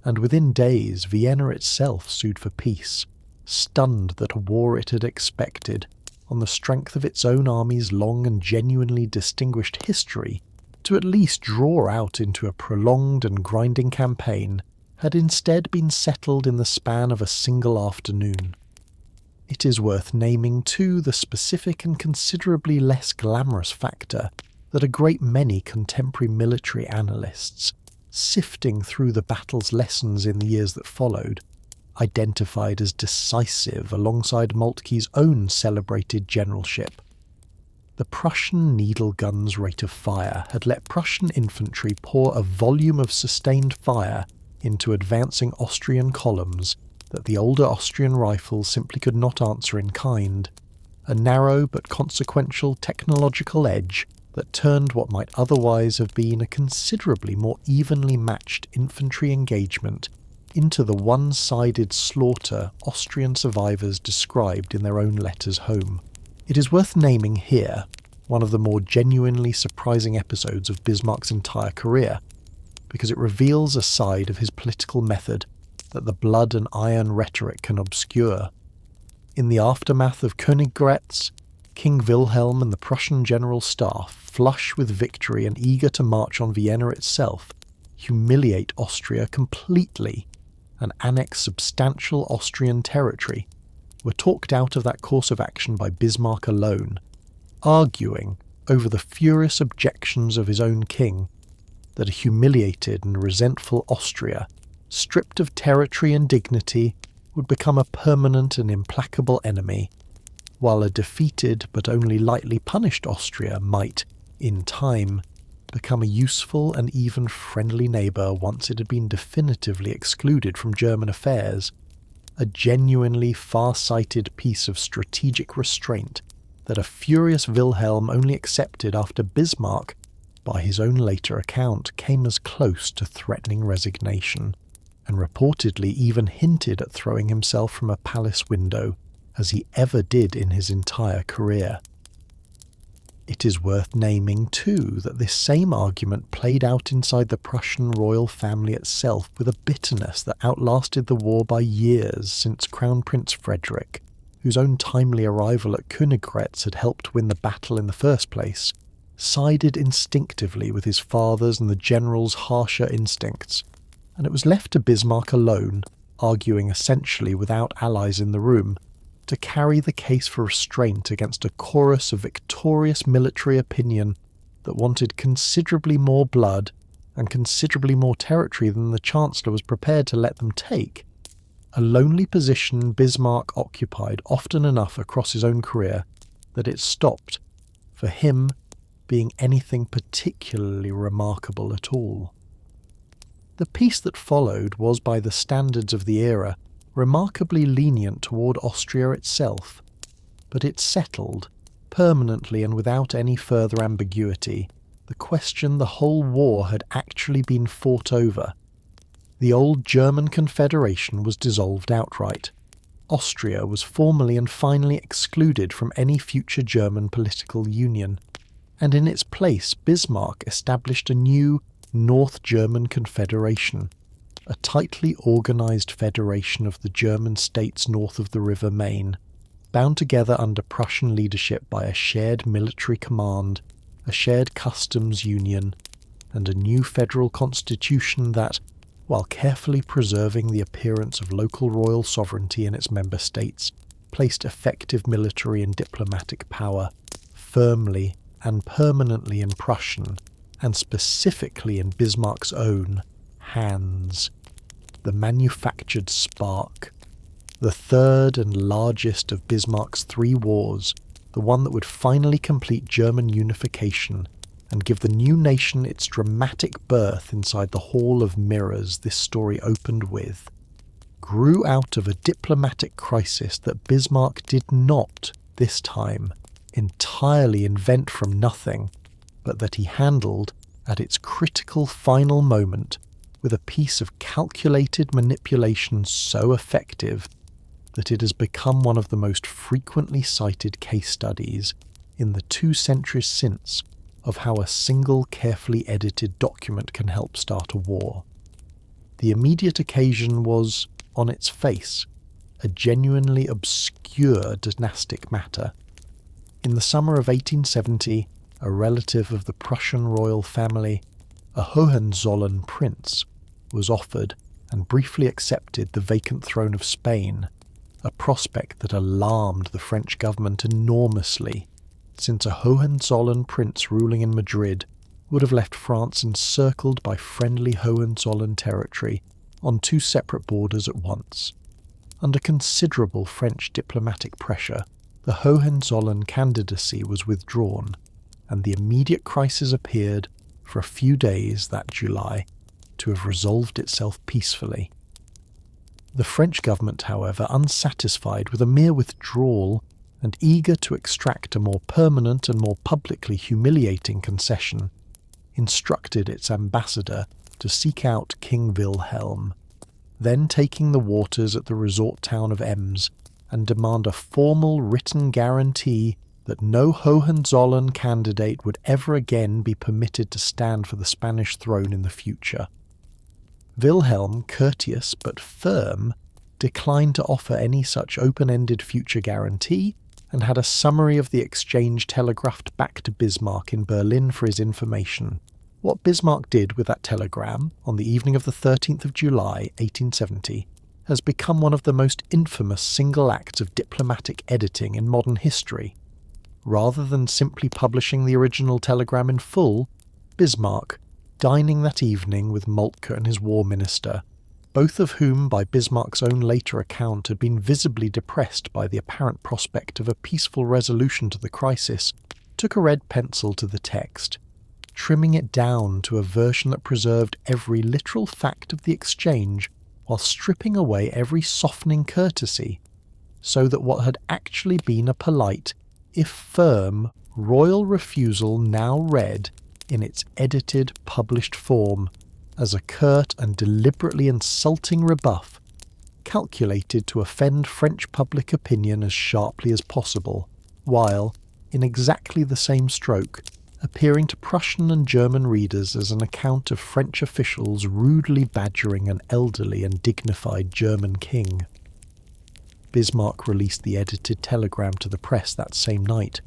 and within days Vienna itself sued for peace, stunned that a war it had expected, on the strength of its own army's long and genuinely distinguished history, to at least draw out into a prolonged and grinding campaign, had instead been settled in the span of a single afternoon. It is worth naming, too, the specific and considerably less glamorous factor that a great many contemporary military analysts, sifting through the battle's lessons in the years that followed, identified as decisive alongside Moltke's own celebrated generalship. The Prussian needle gun's rate of fire had let Prussian infantry pour a volume of sustained fire into advancing Austrian columns that the older Austrian rifles simply could not answer in kind, a narrow but consequential technological edge that turned what might otherwise have been a considerably more evenly matched infantry engagement into the one-sided slaughter Austrian survivors described in their own letters home. It is worth naming here one of the more genuinely surprising episodes of Bismarck's entire career, because it reveals a side of his political method that the blood and iron rhetoric can obscure. In the aftermath of Königgrätz, King Wilhelm and the Prussian General Staff, flush with victory and eager to march on Vienna itself, humiliate Austria completely and annex substantial Austrian territory, were talked out of that course of action by Bismarck alone, arguing over the furious objections of his own king that a humiliated and resentful Austria, stripped of territory and dignity, would become a permanent and implacable enemy, while a defeated but only lightly punished Austria might, in time, become a useful and even friendly neighbour once it had been definitively excluded from German affairs, a genuinely far-sighted piece of strategic restraint that a furious Wilhelm only accepted after Bismarck, by his own later account, came as close to threatening resignation, and reportedly even hinted at throwing himself from a palace window, as he ever did in his entire career. It is worth naming, too, that this same argument played out inside the Prussian royal family itself with a bitterness that outlasted the war by years, since Crown Prince Frederick, whose own timely arrival at Königgrätz had helped win the battle in the first place, sided instinctively with his father's and the general's harsher instincts, and it was left to Bismarck alone, arguing essentially without allies in the room, to carry the case for restraint against a chorus of victorious military opinion that wanted considerably more blood and considerably more territory than the Chancellor was prepared to let them take, a lonely position Bismarck occupied often enough across his own career that it stopped, for him, being anything particularly remarkable at all. The peace that followed was, by the standards of the era, remarkably lenient toward Austria itself, but it settled, permanently and without any further ambiguity, the question the whole war had actually been fought over. The old German Confederation was dissolved outright. Austria was formally and finally excluded from any future German political union, and in its place Bismarck established a new North German Confederation, a tightly organised federation of the German states north of the River Main, bound together under Prussian leadership by a shared military command, a shared customs union, and a new federal constitution that, while carefully preserving the appearance of local royal sovereignty in its member states, placed effective military and diplomatic power firmly and permanently in Prussian, and specifically in Bismarck's own, hands. The manufactured spark. The third and largest of Bismarck's three wars, the one that would finally complete German unification and give the new nation its dramatic birth inside the Hall of Mirrors this story opened with, grew out of a diplomatic crisis that Bismarck did not, this time, entirely invent from nothing, but that he handled, at its critical final moment, with a piece of calculated manipulation so effective that it has become one of the most frequently cited case studies in the 2 centuries since of how a single carefully edited document can help start a war. The immediate occasion was, on its face, a genuinely obscure dynastic matter. In the summer of 1870, a relative of the Prussian royal family, a Hohenzollern prince, was offered and briefly accepted the vacant throne of Spain, a prospect that alarmed the French government enormously, since a Hohenzollern prince ruling in Madrid would have left France encircled by friendly Hohenzollern territory on 2 separate borders at once. Under considerable French diplomatic pressure, the Hohenzollern candidacy was withdrawn, and the immediate crisis appeared, for a few days that July, to have resolved itself peacefully. The French government, however, unsatisfied with a mere withdrawal and eager to extract a more permanent and more publicly humiliating concession, instructed its ambassador to seek out King Wilhelm, then taking the waters at the resort town of Ems, and demand a formal written guarantee that no Hohenzollern candidate would ever again be permitted to stand for the Spanish throne in the future. Wilhelm, courteous but firm, declined to offer any such open-ended future guarantee, and had a summary of the exchange telegraphed back to Bismarck in Berlin for his information. What Bismarck did with that telegram on the evening of the 13th of July, 1870, has become one of the most infamous single acts of diplomatic editing in modern history. Rather than simply publishing the original telegram in full, Bismarck, dining that evening with Moltke and his war minister, both of whom by Bismarck's own later account had been visibly depressed by the apparent prospect of a peaceful resolution to the crisis, took a red pencil to the text, trimming it down to a version that preserved every literal fact of the exchange while stripping away every softening courtesy, so that what had actually been a polite, if firm, royal refusal now read, in its edited, published form, as a curt and deliberately insulting rebuff, calculated to offend French public opinion as sharply as possible, while, in exactly the same stroke, appearing to Prussian and German readers as an account of French officials rudely badgering an elderly and dignified German king. Bismarck released the edited telegram to the press that same night,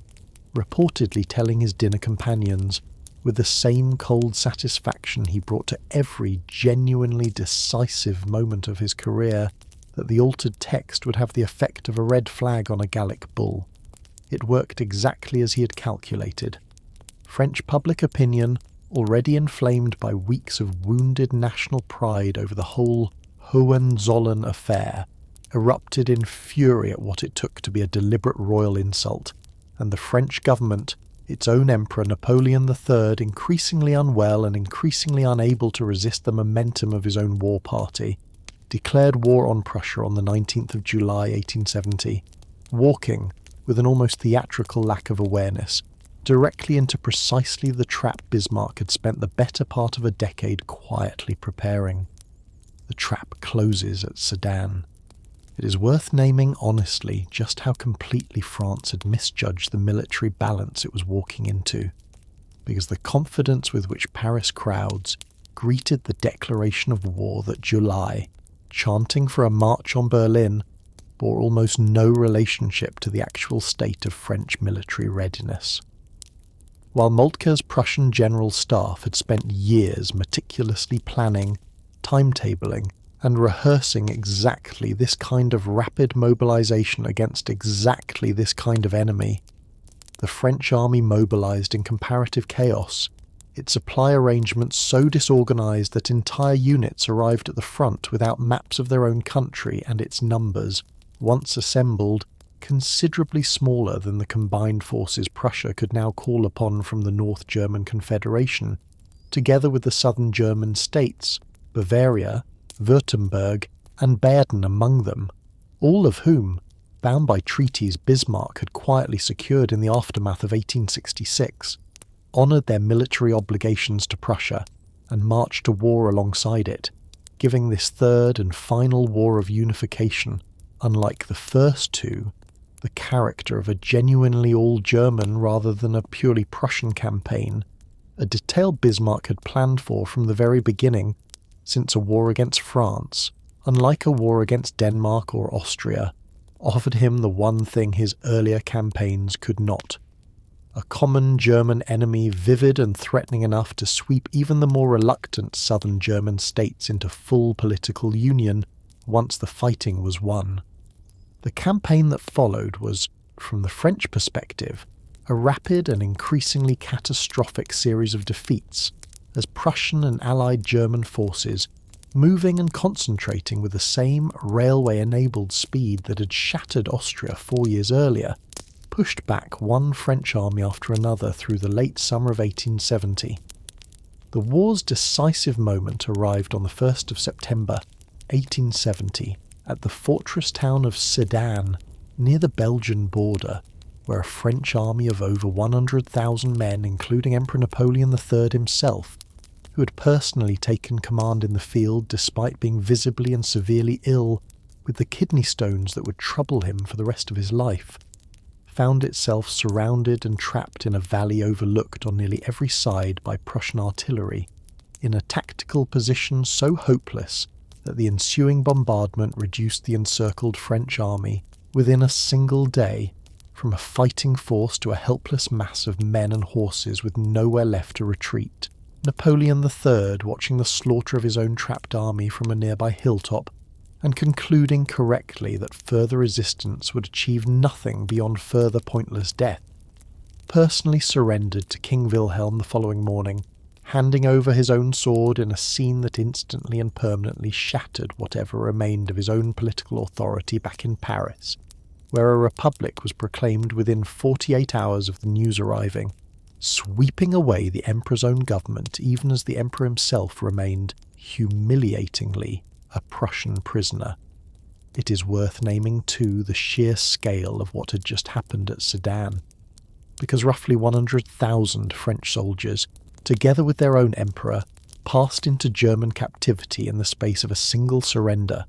reportedly telling his dinner companions, with the same cold satisfaction he brought to every genuinely decisive moment of his career, that the altered text would have the effect of a red flag on a Gallic bull. It worked exactly as he had calculated. French public opinion, already inflamed by weeks of wounded national pride over the whole Hohenzollern affair, erupted in fury at what it took to be a deliberate royal insult, and the French government, its own Emperor Napoleon III, increasingly unwell and increasingly unable to resist the momentum of his own war party, declared war on Prussia on the 19th of July 1870, walking, with an almost theatrical lack of awareness, directly into precisely the trap Bismarck had spent the better part of a decade quietly preparing. The trap closes at Sedan. It is worth naming honestly just how completely France had misjudged the military balance it was walking into, because the confidence with which Paris crowds greeted the declaration of war that July, chanting for a march on Berlin, bore almost no relationship to the actual state of French military readiness. While Moltke's Prussian general staff had spent years meticulously planning, timetabling, and rehearsing exactly this kind of rapid mobilization against exactly this kind of enemy, the French army mobilized in comparative chaos, its supply arrangements so disorganized that entire units arrived at the front without maps of their own country, and its numbers, once assembled, considerably smaller than the combined forces Prussia could now call upon from the North German Confederation, together with the southern German states, Bavaria, Württemberg, and Baden among them, all of whom, bound by treaties Bismarck had quietly secured in the aftermath of 1866, honoured their military obligations to Prussia and marched to war alongside it, giving this third and final war of unification, unlike the first two, the character of a genuinely all-German rather than a purely Prussian campaign, a detail Bismarck had planned for from the very beginning, since a war against France, unlike a war against Denmark or Austria, offered him the one thing his earlier campaigns could not: a common German enemy vivid and threatening enough to sweep even the more reluctant southern German states into full political union once the fighting was won. The campaign that followed was, from the French perspective, a rapid and increasingly catastrophic series of defeats, as Prussian and Allied German forces, moving and concentrating with the same railway-enabled speed that had shattered Austria 4 years earlier, pushed back one French army after another through the late summer of 1870. The war's decisive moment arrived on the 1st of September, 1870, at the fortress town of Sedan, near the Belgian border, where a French army of over 100,000 men, including Emperor Napoleon III himself, who had personally taken command in the field despite being visibly and severely ill with the kidney stones that would trouble him for the rest of his life, found itself surrounded and trapped in a valley overlooked on nearly every side by Prussian artillery, in a tactical position so hopeless that the ensuing bombardment reduced the encircled French army, within a single day, from a fighting force to a helpless mass of men and horses with nowhere left to retreat. Napoleon III watching the slaughter of his own trapped army from a nearby hilltop, and concluding correctly that further resistance would achieve nothing beyond further pointless death, personally surrendered to King Wilhelm the following morning, handing over his own sword in a scene that instantly and permanently shattered whatever remained of his own political authority back in Paris, where a republic was proclaimed within 48 hours of the news arriving, sweeping away the emperor's own government even as the emperor himself remained, humiliatingly, a Prussian prisoner. It is worth naming too the sheer scale of what had just happened at Sedan, because roughly 100,000 French soldiers, together with their own emperor, passed into German captivity in the space of a single surrender,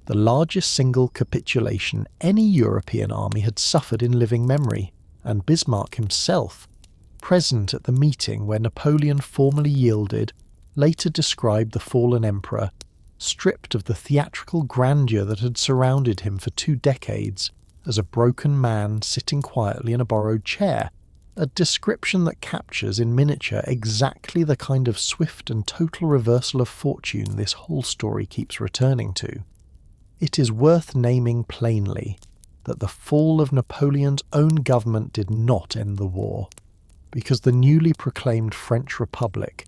the largest single capitulation any European army had suffered in living memory, and Bismarck himself, present at the meeting where Napoleon formally yielded, later described the fallen emperor, stripped of the theatrical grandeur that had surrounded him for 2 decades, as a broken man sitting quietly in a borrowed chair, a description that captures in miniature exactly the kind of swift and total reversal of fortune this whole story keeps returning to. It is worth naming plainly that the fall of Napoleon's own government did not end the war, because the newly proclaimed French Republic,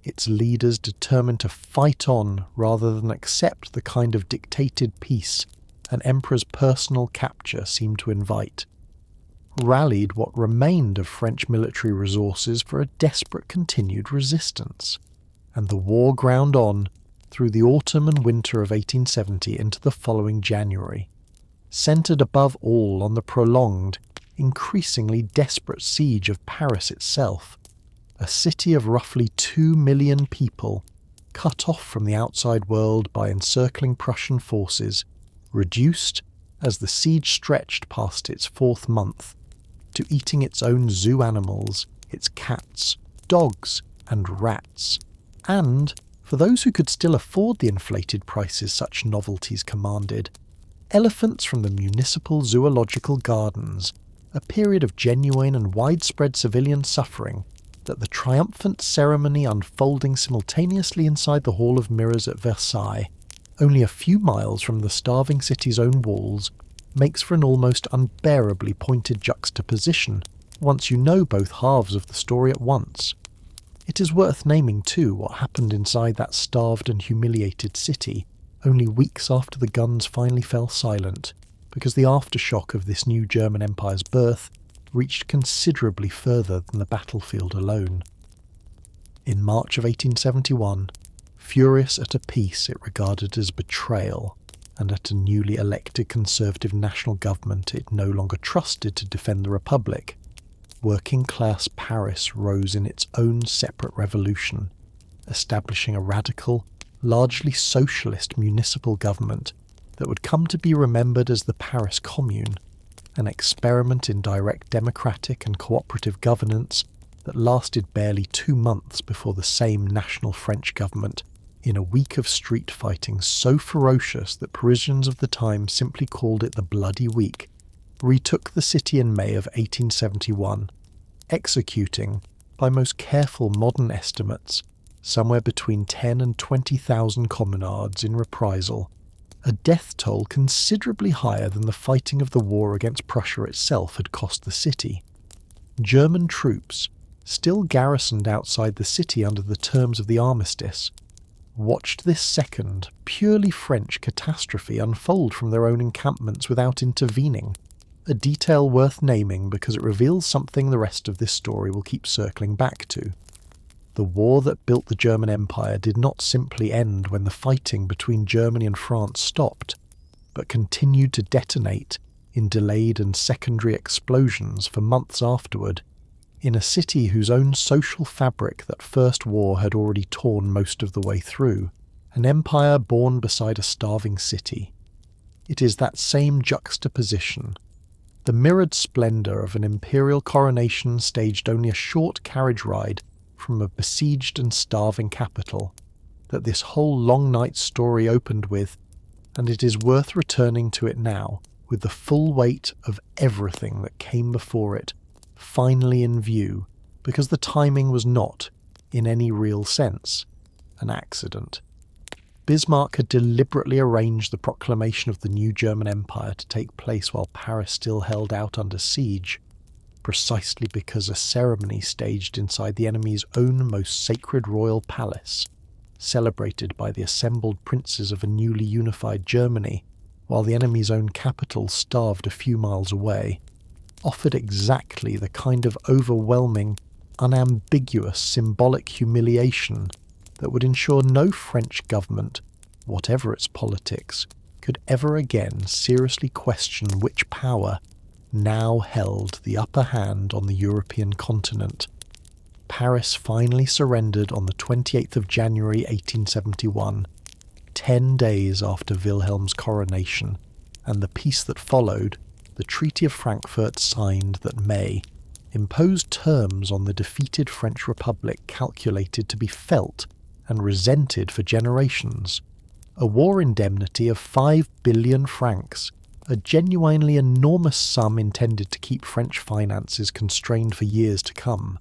its leaders determined to fight on rather than accept the kind of dictated peace an emperor's personal capture seemed to invite, rallied what remained of French military resources for a desperate continued resistance, and the war ground on through the autumn and winter of 1870 into the following January, centred above all on the prolonged, increasingly desperate siege of Paris itself, a city of roughly 2 million people, cut off from the outside world by encircling Prussian forces, reduced, as the siege stretched past its 4th month, to eating its own zoo animals, its cats, dogs, and rats, and, for those who could still afford the inflated prices such novelties commanded, elephants from the municipal zoological gardens, a period of genuine and widespread civilian suffering that the triumphant ceremony unfolding simultaneously inside the Hall of Mirrors at Versailles, only a few miles from the starving city's own walls, makes for an almost unbearably pointed juxtaposition once you know both halves of the story at once. It is worth naming too what happened inside that starved and humiliated city only weeks after the guns finally fell silent, because the aftershock of this new German Empire's birth reached considerably further than the battlefield alone. In March of 1871, furious at a peace it regarded as betrayal, and at a newly elected conservative national government it no longer trusted to defend the Republic, working-class Paris rose in its own separate revolution, establishing a radical, largely socialist municipal government that would come to be remembered as the Paris Commune, an experiment in direct democratic and cooperative governance that lasted barely 2 months before the same national French government, in a week of street fighting so ferocious that Parisians of the time simply called it the Bloody Week, retook the city in May of 1871, executing, by most careful modern estimates, somewhere between 10 and 20,000 communards in reprisal, a death toll considerably higher than the fighting of the war against Prussia itself had cost the city. German troops, still garrisoned outside the city under the terms of the armistice, watched this second, purely French catastrophe unfold from their own encampments without intervening, a detail worth naming because it reveals something the rest of this story will keep circling back to. The war that built the German Empire did not simply end when the fighting between Germany and France stopped, but continued to detonate in delayed and secondary explosions for months afterward, in a city whose own social fabric that first war had already torn most of the way through, an empire born beside a starving city. It is that same juxtaposition, the mirrored splendour of an imperial coronation staged only a short carriage ride from a besieged and starving capital, that this whole long night story opened with, and it is worth returning to it now, with the full weight of everything that came before it, finally in view, because the timing was not, in any real sense, an accident. Bismarck had deliberately arranged the proclamation of the new German Empire to take place while Paris still held out under siege, precisely because a ceremony staged inside the enemy's own most sacred royal palace, celebrated by the assembled princes of a newly unified Germany, while the enemy's own capital starved a few miles away, offered exactly the kind of overwhelming, unambiguous symbolic humiliation that would ensure no French government, whatever its politics, could ever again seriously question which power now held the upper hand on the European continent. Paris finally surrendered on the 28th of January 1871, 10 days after Wilhelm's coronation, and the peace that followed, the Treaty of Frankfurt signed that May, imposed terms on the defeated French Republic calculated to be felt and resented for generations. A war indemnity of 5 billion francs, a genuinely enormous sum intended to keep French finances constrained for years to come,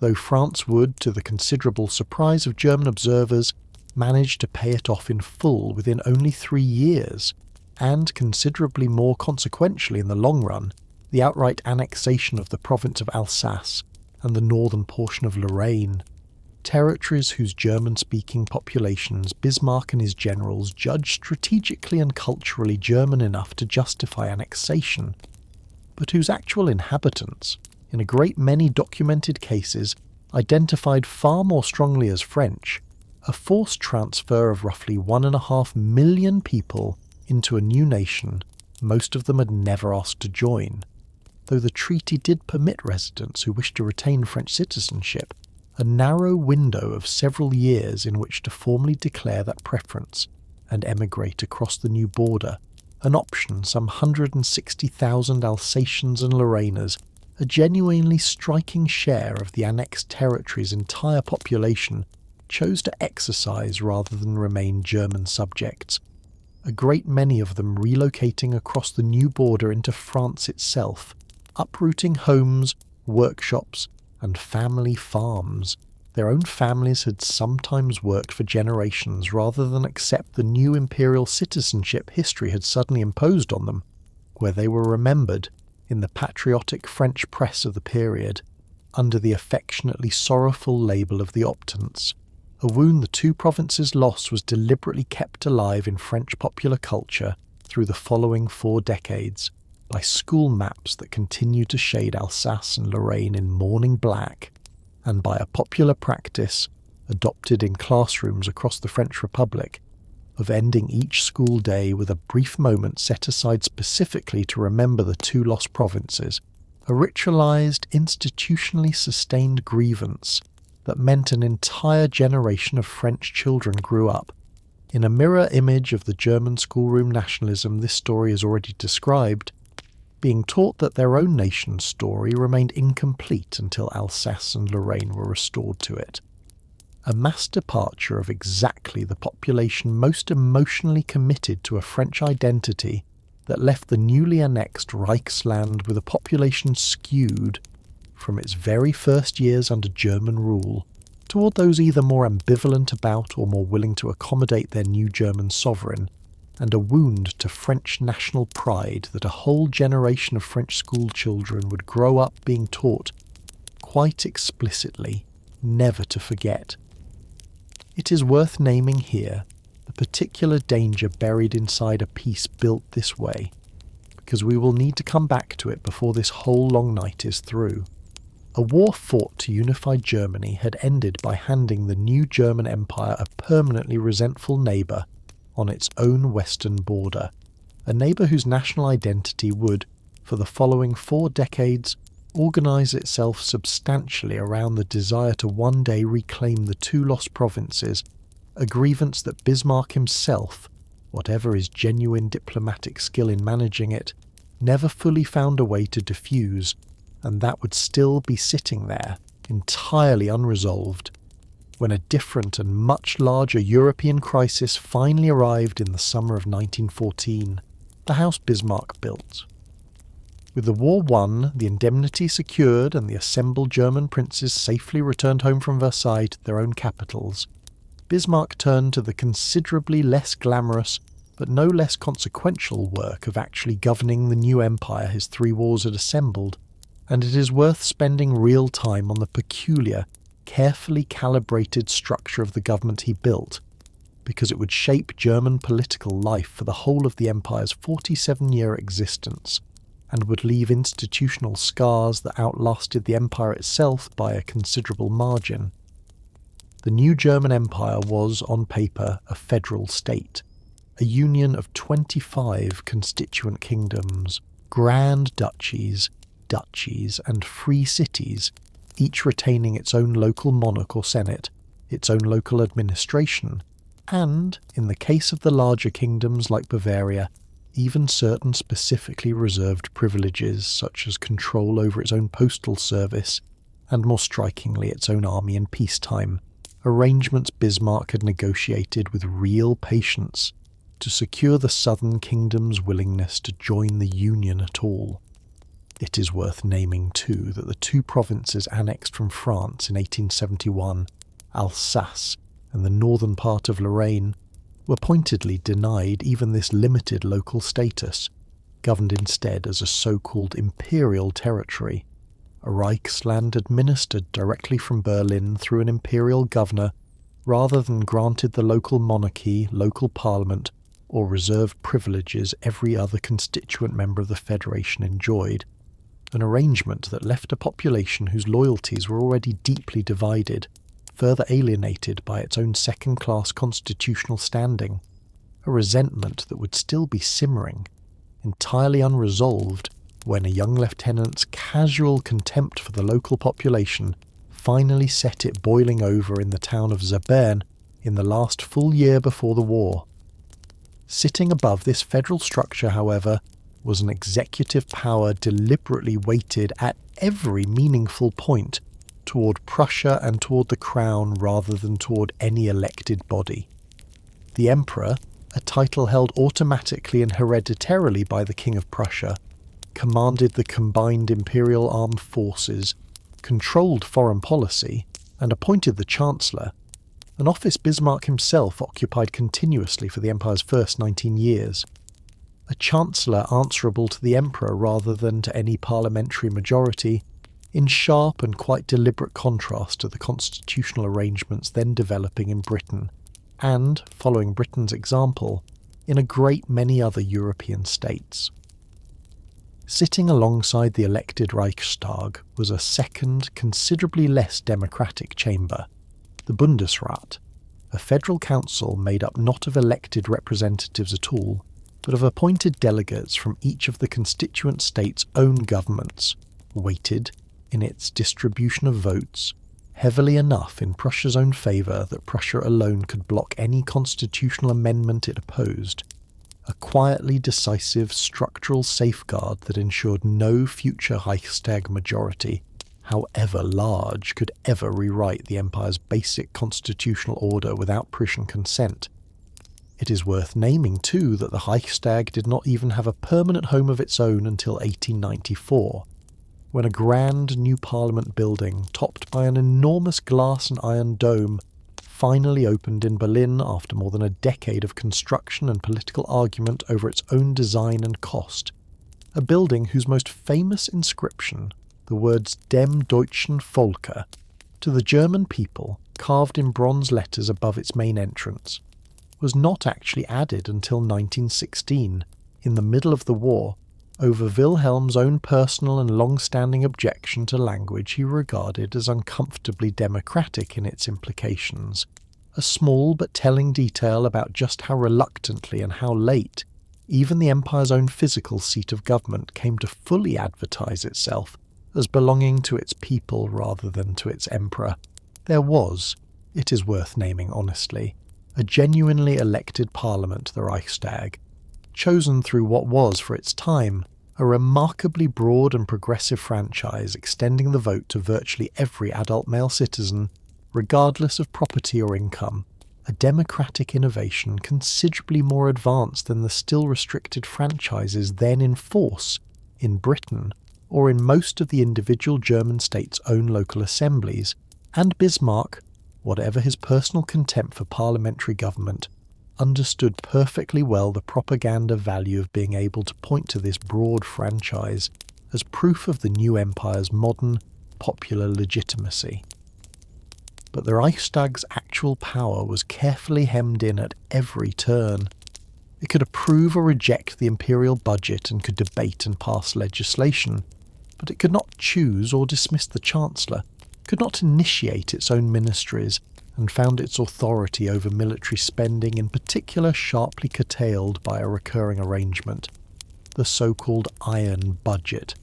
though France would, to the considerable surprise of German observers, manage to pay it off in full within only 3 years, and considerably more consequentially in the long run, the outright annexation of the province of Alsace and the northern portion of Lorraine, territories whose German-speaking populations Bismarck and his generals judged strategically and culturally German enough to justify annexation, but whose actual inhabitants, in a great many documented cases, identified far more strongly as French, a forced transfer of roughly 1.5 million people into a new nation most of them had never asked to join, though the treaty did permit residents who wished to retain French citizenship a narrow window of several years in which to formally declare that preference and emigrate across the new border, an option some 160,000 Alsatians and Lorrainers, a genuinely striking share of the annexed territory's entire population, chose to exercise rather than remain German subjects, a great many of them relocating across the new border into France itself, uprooting homes, workshops, and family farms. Their own families had sometimes worked for generations rather than accept the new imperial citizenship history had suddenly imposed on them, where they were remembered, in the patriotic French press of the period, under the affectionately sorrowful label of the optants. A wound the two provinces lost was deliberately kept alive in French popular culture through the following 4 decades, by school maps that continue to shade Alsace and Lorraine in mourning black, and by a popular practice, adopted in classrooms across the French Republic, of ending each school day with a brief moment set aside specifically to remember the 2 lost provinces, a ritualized, institutionally sustained grievance that meant an entire generation of French children grew up. In a mirror image of the German schoolroom nationalism this story is already described, being taught that their own nation's story remained incomplete until Alsace and Lorraine were restored to it. A mass departure of exactly the population most emotionally committed to a French identity that left the newly annexed Reichsland with a population skewed, from its very first years under German rule, toward those either more ambivalent about or more willing to accommodate their new German sovereign, and a wound to French national pride that a whole generation of French school children would grow up being taught, quite explicitly, never to forget. It is worth naming here the particular danger buried inside a peace built this way, because we will need to come back to it before this whole long night is through. A war fought to unify Germany had ended by handing the new German Empire a permanently resentful neighbour on its own western border, a neighbour whose national identity would, for the following 4 decades, organise itself substantially around the desire to one day reclaim the 2 lost provinces, a grievance that Bismarck himself, whatever his genuine diplomatic skill in managing it, never fully found a way to diffuse, and that would still be sitting there, entirely unresolved, when a different and much larger European crisis finally arrived in the summer of 1914, the house Bismarck built. With the war won, the indemnity secured, and the assembled German princes safely returned home from Versailles to their own capitals, Bismarck turned to the considerably less glamorous but no less consequential work of actually governing the new empire his 3 wars had assembled, and it is worth spending real time on the peculiar, carefully calibrated structure of the government he built, because it would shape German political life for the whole of the empire's 47-year existence, and would leave institutional scars that outlasted the empire itself by a considerable margin. The new German Empire was, on paper, a federal state, a union of 25 constituent kingdoms, grand duchies, and free cities, each retaining its own local monarch or senate, its own local administration, and, in the case of the larger kingdoms like Bavaria, even certain specifically reserved privileges such as control over its own postal service, and more strikingly its own army in peacetime, arrangements Bismarck had negotiated with real patience to secure the southern kingdom's willingness to join the Union at all. It is worth naming, too, that the 2 provinces annexed from France in 1871, Alsace and the northern part of Lorraine, were pointedly denied even this limited local status, governed instead as a so-called imperial territory, a Reichsland administered directly from Berlin through an imperial governor, rather than granted the local monarchy, local parliament, or reserved privileges every other constituent member of the Federation enjoyed, an arrangement that left a population whose loyalties were already deeply divided, further alienated by its own second-class constitutional standing, a resentment that would still be simmering, entirely unresolved when a young lieutenant's casual contempt for the local population finally set it boiling over in the town of Zabern in the last full year before the war. Sitting above this federal structure, however, was an executive power deliberately weighted at every meaningful point toward Prussia and toward the crown rather than toward any elected body. The Emperor, a title held automatically and hereditarily by the King of Prussia, commanded the combined imperial armed forces, controlled foreign policy, and appointed the Chancellor, an office Bismarck himself occupied continuously for the Empire's first 19 years. A Chancellor answerable to the Emperor rather than to any parliamentary majority, in sharp and quite deliberate contrast to the constitutional arrangements then developing in Britain, and, following Britain's example, in a great many other European states. Sitting alongside the elected Reichstag was a second, considerably less democratic chamber, the Bundesrat, a federal council made up not of elected representatives at all, but of appointed delegates from each of the constituent states' own governments, weighted, in its distribution of votes, heavily enough in Prussia's own favour that Prussia alone could block any constitutional amendment it opposed, a quietly decisive structural safeguard that ensured no future Reichstag majority, however large, could ever rewrite the Empire's basic constitutional order without Prussian consent. It is worth naming, too, that the Reichstag did not even have a permanent home of its own until 1894, when a grand new parliament building, topped by an enormous glass and iron dome, finally opened in Berlin after more than a decade of construction and political argument over its own design and cost, a building whose most famous inscription, the words Dem Deutschen Volke, to the German people, carved in bronze letters above its main entrance, was not actually added until 1916, in the middle of the war, over Wilhelm's own personal and long-standing objection to language he regarded as uncomfortably democratic in its implications, a small but telling detail about just how reluctantly and how late even the Empire's own physical seat of government came to fully advertise itself as belonging to its people rather than to its emperor. There was, it is worth naming honestly, a genuinely elected parliament, the Reichstag, chosen through what was, for its time, a remarkably broad and progressive franchise extending the vote to virtually every adult male citizen, regardless of property or income, a democratic innovation considerably more advanced than the still restricted franchises then in force in Britain or in most of the individual German states' own local assemblies, and Bismarck, whatever his personal contempt for parliamentary government, understood perfectly well the propaganda value of being able to point to this broad franchise as proof of the new empire's modern, popular legitimacy. But the Reichstag's actual power was carefully hemmed in at every turn. It could approve or reject the imperial budget and could debate and pass legislation, but it could not choose or dismiss the Chancellor, could not initiate its own ministries, and found its authority over military spending in particular sharply curtailed by a recurring arrangement, the so-called Iron Budget,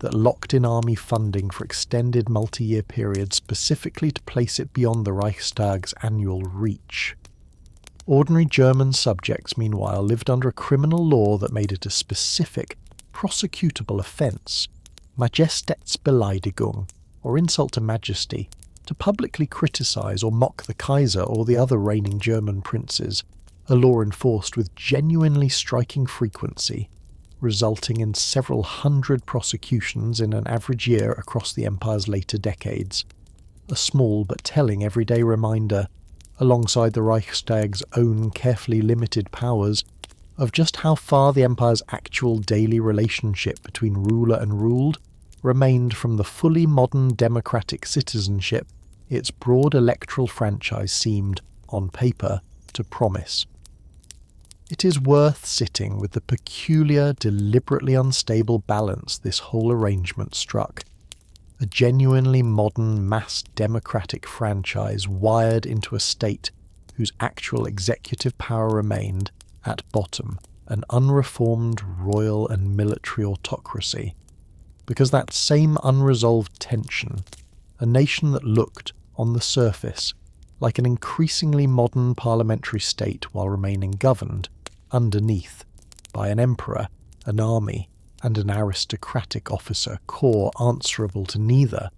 that locked in army funding for extended multi-year periods specifically to place it beyond the Reichstag's annual reach. Ordinary German subjects, meanwhile, lived under a criminal law that made it a specific, prosecutable offence, Majestätsbeleidigung, or insult to majesty, to publicly criticise or mock the Kaiser or the other reigning German princes, a law enforced with genuinely striking frequency, resulting in several hundred prosecutions in an average year across the Empire's later decades. A small but telling everyday reminder, alongside the Reichstag's own carefully limited powers, of just how far the Empire's actual daily relationship between ruler and ruled remained from the fully modern democratic citizenship its broad electoral franchise seemed, on paper, to promise. It is worth sitting with the peculiar, deliberately unstable balance this whole arrangement struck. A genuinely modern, mass democratic franchise wired into a state whose actual executive power remained, at bottom, an unreformed royal and military autocracy, because that same unresolved tension, a nation that looked, on the surface, like an increasingly modern parliamentary state while remaining governed, underneath, by an emperor, an army, and an aristocratic officer corps answerable to neither,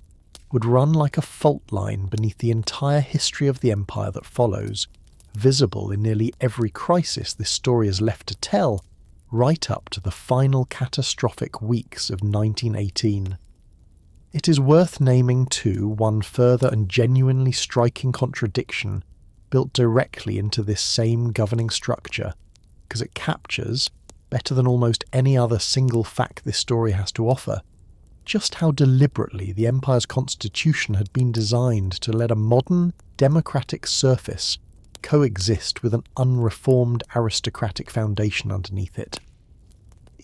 would run like a fault line beneath the entire history of the empire that follows, visible in nearly every crisis this story is left to tell, right up to the final catastrophic weeks of 1918. It is worth naming, too, one further and genuinely striking contradiction built directly into this same governing structure, because it captures, better than almost any other single fact this story has to offer, just how deliberately the empire's constitution had been designed to let a modern, democratic surface coexist with an unreformed aristocratic foundation underneath it.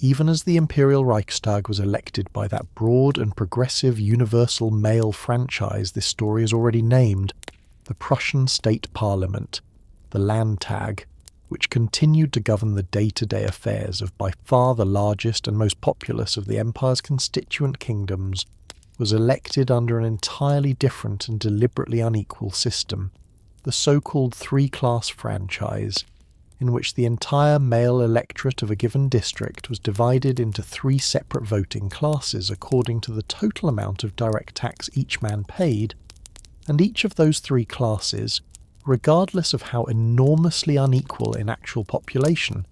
Even as the Imperial Reichstag was elected by that broad and progressive universal male franchise this story has already named, the Prussian state parliament, the Landtag, which continued to govern the day-to-day affairs of by far the largest and most populous of the empire's constituent kingdoms, was elected under an entirely different and deliberately unequal system, the so-called three-class franchise, in which the entire male electorate of a given district was divided into three separate voting classes according to the total amount of direct tax each man paid, and each of those three classes, regardless of how enormously unequal in actual population,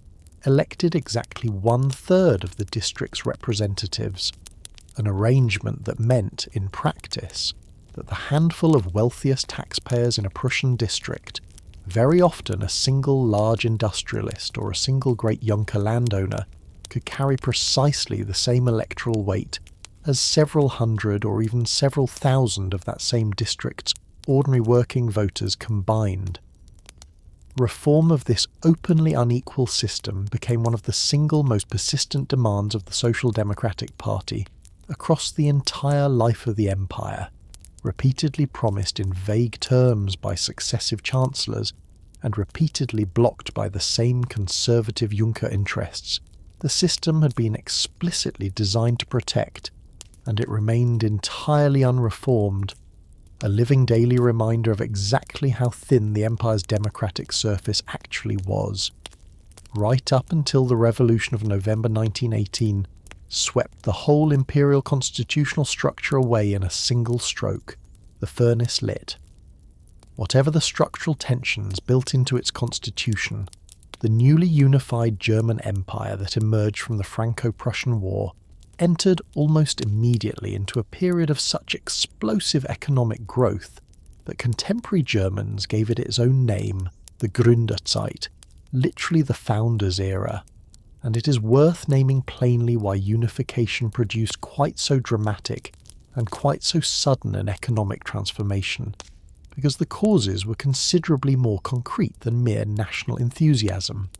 elected exactly 1/3 of the district's representatives, an arrangement that meant, in practice, that the handful of wealthiest taxpayers in a Prussian district, very often a single large industrialist or a single great Junker landowner, could carry precisely the same electoral weight as several hundred or even several thousand of that same district's ordinary working voters combined. Reform of this openly unequal system became one of the single most persistent demands of the Social Democratic Party across the entire life of the empire, repeatedly promised in vague terms by successive chancellors and repeatedly blocked by the same conservative Junker interests. The system had been explicitly designed to protect, and it remained entirely unreformed, a living daily reminder of exactly how thin the empire's democratic surface actually was, right up until the revolution of November 1918 swept the whole imperial constitutional structure away in a single stroke, the furnace lit. Whatever the structural tensions built into its constitution, the newly unified German Empire that emerged from the Franco-Prussian War entered almost immediately into a period of such explosive economic growth that contemporary Germans gave it its own name, the Gründerzeit, literally the Founders' Era. And it is worth naming plainly why unification produced quite so dramatic and quite so sudden an economic transformation, because the causes were considerably more concrete than mere national enthusiasm.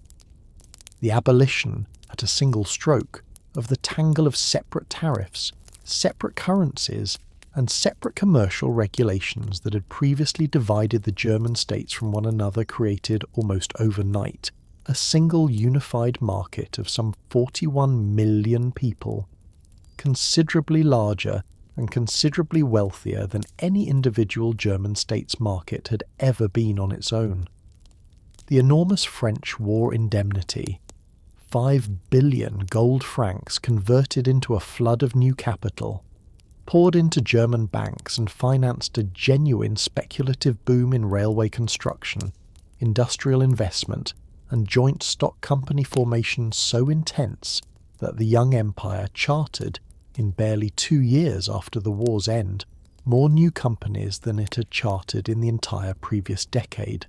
The abolition, at a single stroke, of the tangle of separate tariffs, separate currencies, and separate commercial regulations that had previously divided the German states from one another created, almost overnight, a single unified market of some 41 million people, considerably larger and considerably wealthier than any individual German state's market had ever been on its own. The enormous French war indemnity, 5 billion gold francs converted into a flood of new capital, poured into German banks and financed a genuine speculative boom in railway construction, industrial investment, and joint stock company formation so intense that the young empire chartered, in barely 2 years after the war's end, more new companies than it had chartered in the entire previous decade.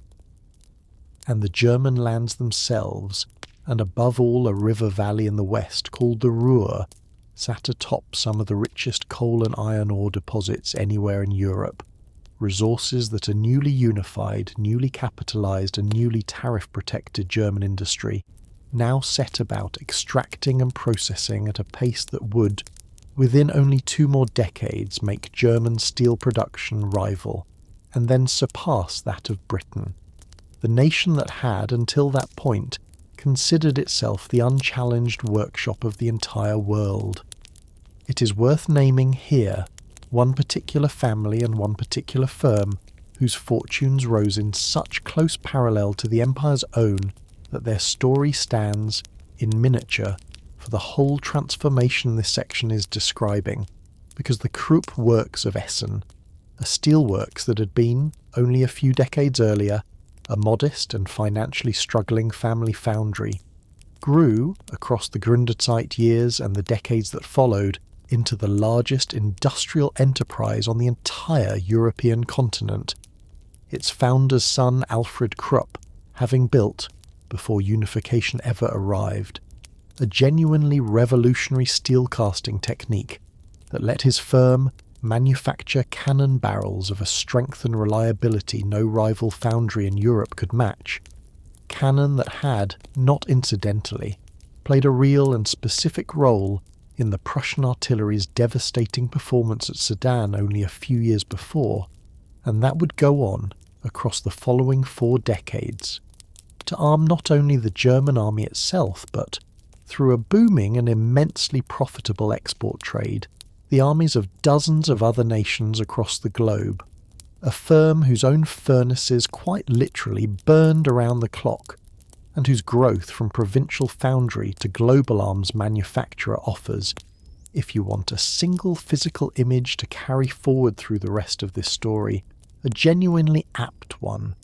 And the German lands themselves, and above all a river valley in the west called the Ruhr, sat atop some of the richest coal and iron ore deposits anywhere in Europe, resources that a newly unified, newly capitalized and newly tariff-protected German industry now set about extracting and processing at a pace that would, within only 2 more decades, make German steel production rival, and then surpass that of Britain, the nation that had, until that point, considered itself the unchallenged workshop of the entire world. It is worth naming here one particular family and one particular firm whose fortunes rose in such close parallel to the empire's own that their story stands, in miniature, for the whole transformation this section is describing, because the Krupp Works of Essen, a steelworks that had been, only a few decades earlier, a modest and financially struggling family foundry, grew, across the Gründerzeit years and the decades that followed, into the largest industrial enterprise on the entire European continent, its founder's son Alfred Krupp having built, before unification ever arrived, a genuinely revolutionary steel casting technique that let his firm manufacture cannon barrels of a strength and reliability no rival foundry in Europe could match, cannon that had, not incidentally, played a real and specific role in the Prussian artillery's devastating performance at Sedan only a few years before, and that would go on across the following 4 decades, to arm not only the German army itself, but, through a booming and immensely profitable export trade, the armies of dozens of other nations across the globe, a firm whose own furnaces quite literally burned around the clock, and whose growth from provincial foundry to global arms manufacturer offers, if you want a single physical image to carry forward through the rest of this story, a genuinely apt one,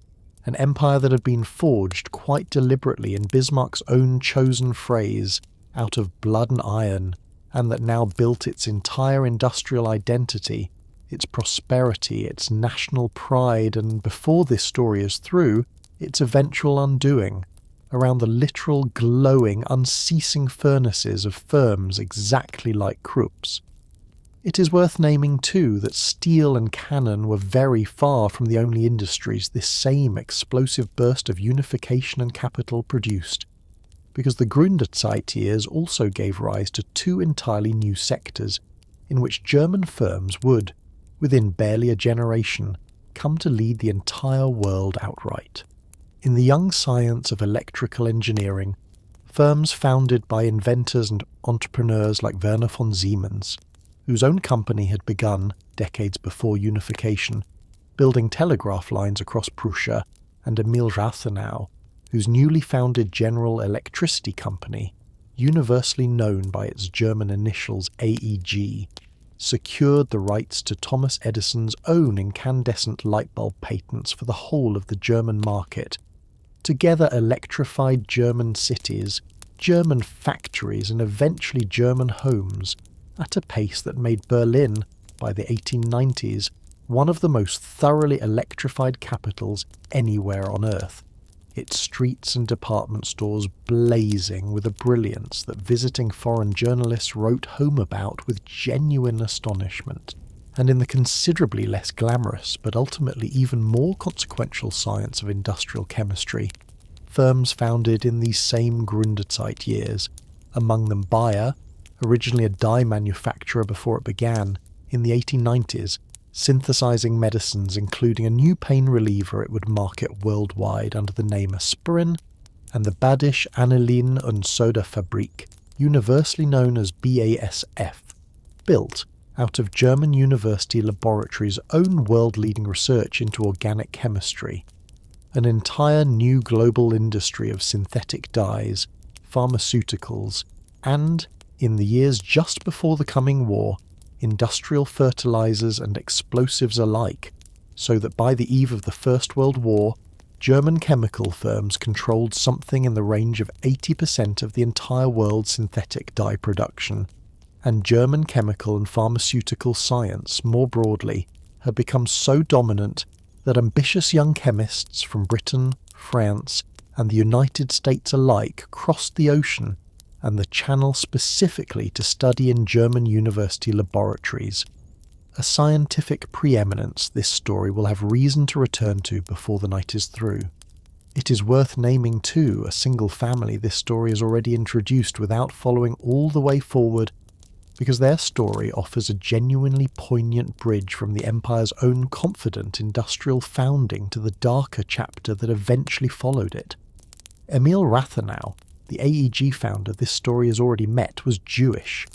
an empire that had been forged quite deliberately in Bismarck's own chosen phrase, out of blood and iron, and that now built its entire industrial identity, its prosperity, its national pride, and before this story is through, its eventual undoing, around the literal glowing, unceasing furnaces of firms exactly like Krupp's. It is worth naming too that steel and cannon were very far from the only industries this same explosive burst of unification and capital produced, because the Gründerzeit years also gave rise to 2 entirely new sectors in which German firms would, within barely a generation, come to lead the entire world outright. In the young science of electrical engineering, firms founded by inventors and entrepreneurs like Werner von Siemens, whose own company had begun, decades before unification, building telegraph lines across Prussia, and Emil Rathenau, whose newly founded General Electricity Company, universally known by its German initials AEG, secured the rights to Thomas Edison's own incandescent light bulb patents for the whole of the German market, together electrified German cities, German factories, and eventually German homes, at a pace that made Berlin, by the 1890s, one of the most thoroughly electrified capitals anywhere on Earth, its streets and department stores blazing with a brilliance that visiting foreign journalists wrote home about with genuine astonishment. And in the considerably less glamorous, but ultimately even more consequential science of industrial chemistry, firms founded in these same Gründerzeit years, among them Bayer, originally a dye manufacturer before it began, in the 1890s, synthesizing medicines including a new pain reliever it would market worldwide under the name Aspirin, and the Badische Anilin- und Soda-Fabrik, universally known as BASF, built out of German university laboratories' own world-leading research into organic chemistry, an entire new global industry of synthetic dyes, pharmaceuticals, and, in the years just before the coming war, industrial fertilizers and explosives alike, so that by the eve of the First World War, German chemical firms controlled something in the range of 80% of the entire world's synthetic dye production, and German chemical and pharmaceutical science, more broadly, had become so dominant that ambitious young chemists from Britain, France, and the United States alike crossed the ocean and the Channel specifically to study in German university laboratories, a scientific preeminence this story will have reason to return to before the night is through. It is worth naming too a single family this story has already introduced without following all the way forward, because their story offers a genuinely poignant bridge from the empire's own confident industrial founding to the darker chapter that eventually followed it. Emil Rathenau, the AEG founder this story has already met, was Jewish,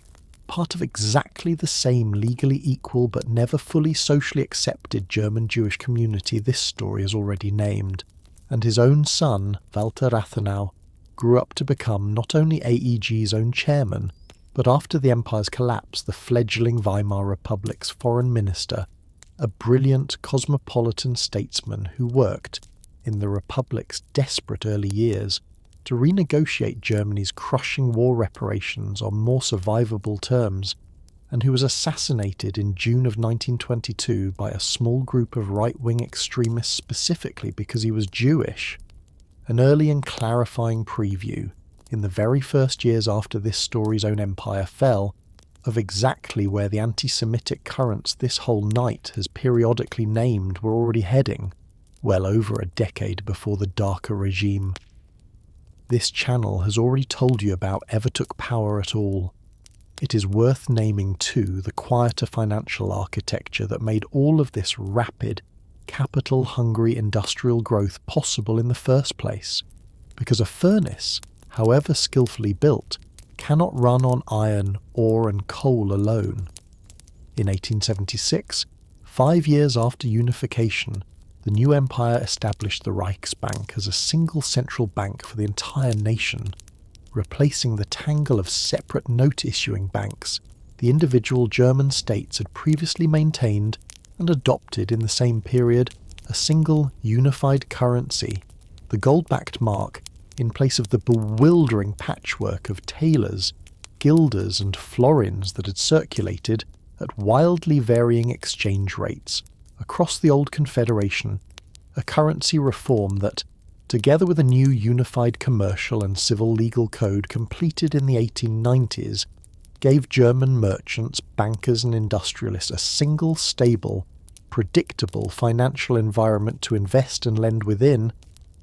part of exactly the same legally equal but never fully socially accepted German Jewish community this story has already named, and his own son, Walter Rathenau, grew up to become not only AEG's own chairman, but after the empire's collapse, the fledgling Weimar Republic's foreign minister, a brilliant cosmopolitan statesman who worked, in the Republic's desperate early years, to renegotiate Germany's crushing war reparations on more survivable terms, and who was assassinated in June of 1922 by a small group of right-wing extremists specifically because he was Jewish. An early and clarifying preview, in the very first years after this story's own empire fell, of exactly where the anti-Semitic currents this whole night has periodically named were already heading, well over a decade before the darker regime. This channel has already told you about ever took power at all. It is worth naming too the quieter financial architecture that made all of this rapid, capital-hungry industrial growth possible in the first place, because a furnace, however skillfully built, cannot run on iron, ore and coal alone. In 1876, 5 years after unification, the new empire established the Reichsbank as a single central bank for the entire nation, replacing the tangle of separate note-issuing banks the individual German states had previously maintained and adopted in the same period a single unified currency, the gold-backed mark, in place of the bewildering patchwork of thalers, guilders and florins that had circulated at wildly varying exchange rates across the old Confederation, a currency reform that, together with a new unified commercial and civil legal code completed in the 1890s, gave German merchants, bankers and industrialists a single, stable, predictable financial environment to invest and lend within,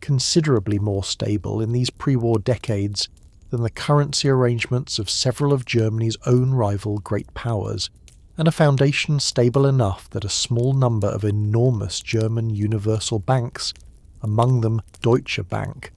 considerably more stable in these pre-war decades than the currency arrangements of several of Germany's own rival great powers, and a foundation stable enough that a small number of enormous German universal banks, among them Deutsche Bank,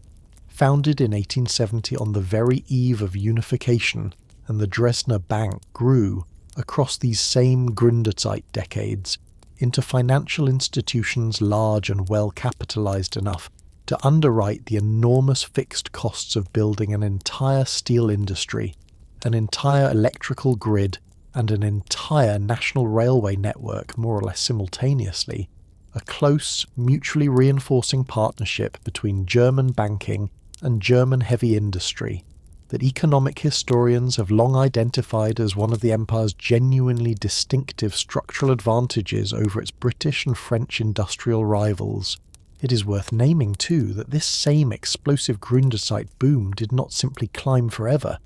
founded in 1870 on the very eve of unification, and the Dresdner Bank grew, across these same Gründerzeit decades, into financial institutions large and well capitalized enough to underwrite the enormous fixed costs of building an entire steel industry, an entire electrical grid, and an entire national railway network more or less simultaneously, a close, mutually reinforcing partnership between German banking and German heavy industry that economic historians have long identified as one of the empire's genuinely distinctive structural advantages over its British and French industrial rivals. It is worth naming, too, that this same explosive Gründerzeit boom did not simply climb forever,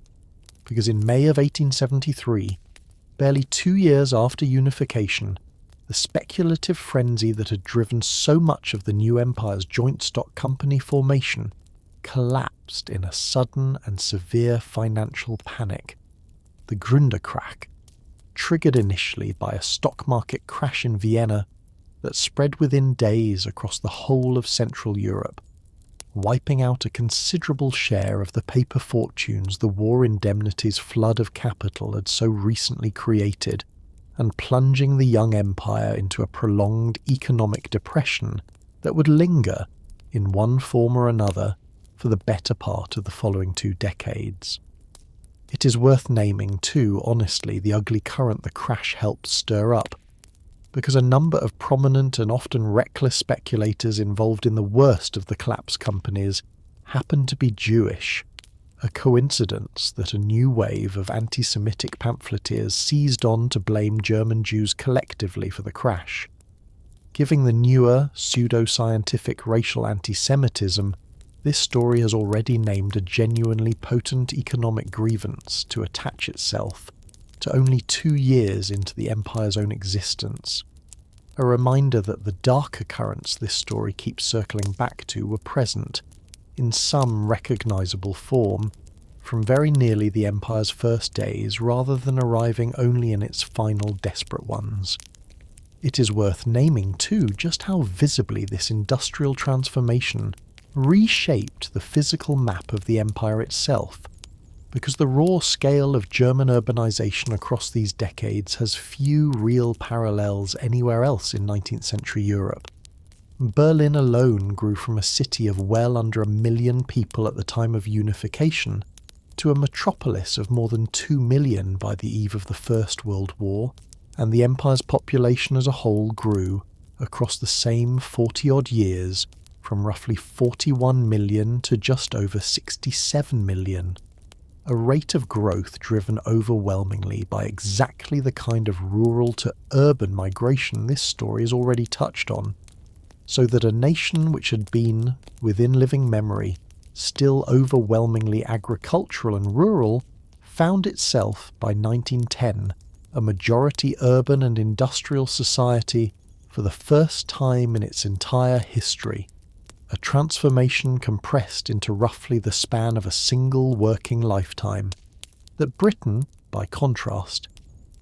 because in May of 1873, barely 2 years after unification, the speculative frenzy that had driven so much of the new empire's joint stock company formation collapsed in a sudden and severe financial panic. The Gründerkrach, triggered initially by a stock market crash in Vienna that spread within days across the whole of Central Europe, wiping out a considerable share of the paper fortunes the war indemnity's flood of capital had so recently created, and plunging the young empire into a prolonged economic depression that would linger, in one form or another, for the better part of the following 2 decades. It is worth naming, too, honestly, the ugly current the crash helped stir up, because a number of prominent and often reckless speculators involved in the worst of the collapsed companies happened to be Jewish, a coincidence that a new wave of anti-Semitic pamphleteers seized on to blame German Jews collectively for the crash, giving the newer, pseudo-scientific racial anti-Semitism. This story has already named a genuinely potent economic grievance to attach itself to only 2 years into the empire's own existence, a reminder that the darker currents this story keeps circling back to were present, in some recognisable form, from very nearly the empire's first days rather than arriving only in its final desperate ones. It is worth naming, too, just how visibly this industrial transformation reshaped the physical map of the empire itself, because the raw scale of German urbanization across these decades has few real parallels anywhere else in 19th century Europe. Berlin alone grew from a city of well under 1 million people at the time of unification to a metropolis of more than 2 million by the eve of the First World War, and the empire's population as a whole grew, across the same 40-odd years, from roughly 41 million to just over 67 million. A rate of growth driven overwhelmingly by exactly the kind of rural to urban migration this story has already touched on, so that a nation which had been, within living memory, still overwhelmingly agricultural and rural, found itself, by 1910, a majority urban and industrial society for the first time in its entire history, a transformation compressed into roughly the span of a single working lifetime, that Britain, by contrast,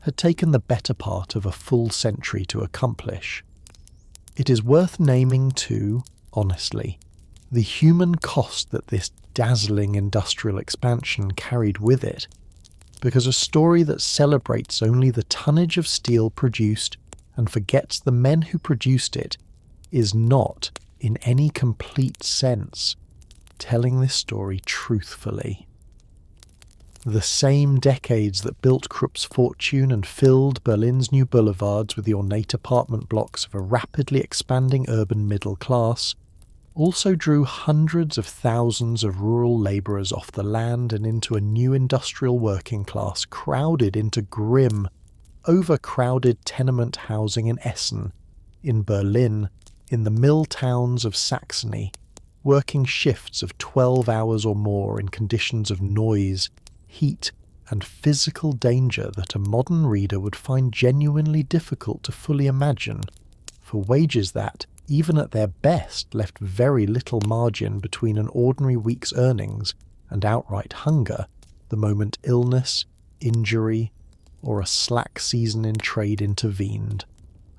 had taken the better part of a full century to accomplish. It is worth naming too, honestly, the human cost that this dazzling industrial expansion carried with it, because a story that celebrates only the tonnage of steel produced and forgets the men who produced it is not, in any complete sense, telling this story truthfully. The same decades that built Krupp's fortune and filled Berlin's new boulevards with the ornate apartment blocks of a rapidly expanding urban middle class also drew hundreds of thousands of rural labourers off the land and into a new industrial working class crowded into grim, overcrowded tenement housing in Essen, in Berlin, in the mill towns of Saxony, working shifts of 12 hours or more in conditions of noise, heat, and physical danger that a modern reader would find genuinely difficult to fully imagine, for wages that, even at their best, left very little margin between an ordinary week's earnings and outright hunger the moment illness, injury, or a slack season in trade intervened.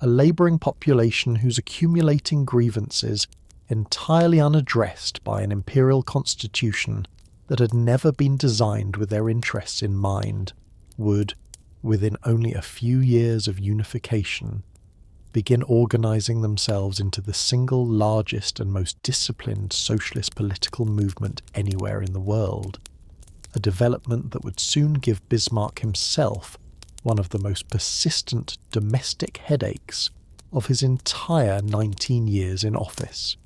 A labouring population whose accumulating grievances, entirely unaddressed by an imperial constitution that had never been designed with their interests in mind, would, within only a few years of unification, begin organising themselves into the single largest and most disciplined socialist political movement anywhere in the world, a development that would soon give Bismarck himself one of the most persistent domestic headaches of his entire 19 years in office.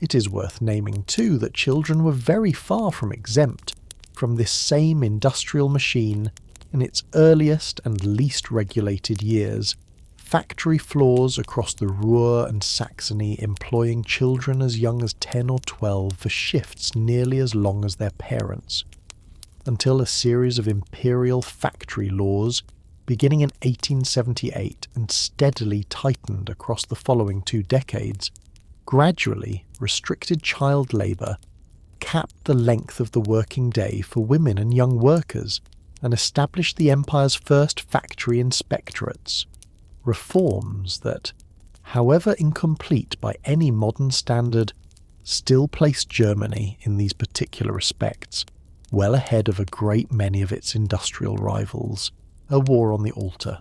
It is worth naming too that children were very far from exempt from this same industrial machine in its earliest and least regulated years, factory floors across the Ruhr and Saxony employing children as young as 10 or 12 for shifts nearly as long as their parents, until a series of imperial factory laws, beginning in 1878 and steadily tightened across the following 2 decades, gradually restricted child labour, capped the length of the working day for women and young workers, and established the empire's first factory inspectorates. Reforms that, however incomplete by any modern standard, still placed Germany in these particular respects well ahead of a great many of its industrial rivals, a war on the altar.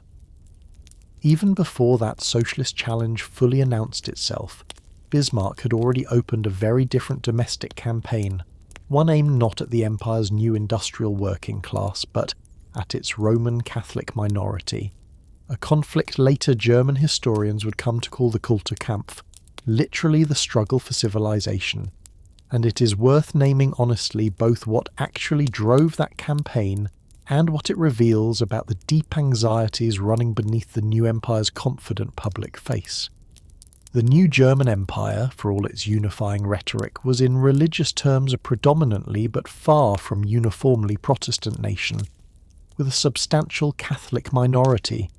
Even before that socialist challenge fully announced itself, Bismarck had already opened a very different domestic campaign, one aimed not at the empire's new industrial working class, but at its Roman Catholic minority, a conflict later German historians would come to call the Kulturkampf, literally the struggle for civilization, and it is worth naming honestly both what actually drove that campaign and what it reveals about the deep anxieties running beneath the new empire's confident public face. The new German Empire, for all its unifying rhetoric, was in religious terms a predominantly but far from uniformly Protestant nation, with a substantial Catholic minority,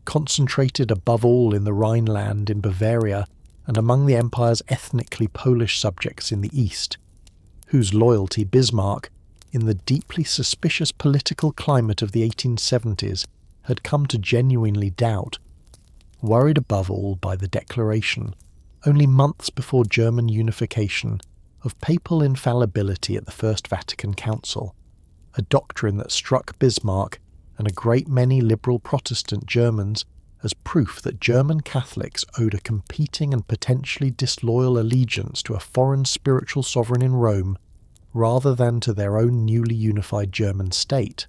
concentrated above all in the Rhineland in Bavaria and among the empire's ethnically Polish subjects in the east, whose loyalty Bismarck, in the deeply suspicious political climate of the 1870s, had come to genuinely doubt, worried above all by the declaration, only months before German unification, of papal infallibility at the First Vatican Council, a doctrine that struck Bismarck and a great many liberal Protestant Germans as proof that German Catholics owed a competing and potentially disloyal allegiance to a foreign spiritual sovereign in Rome rather than to their own newly unified German state.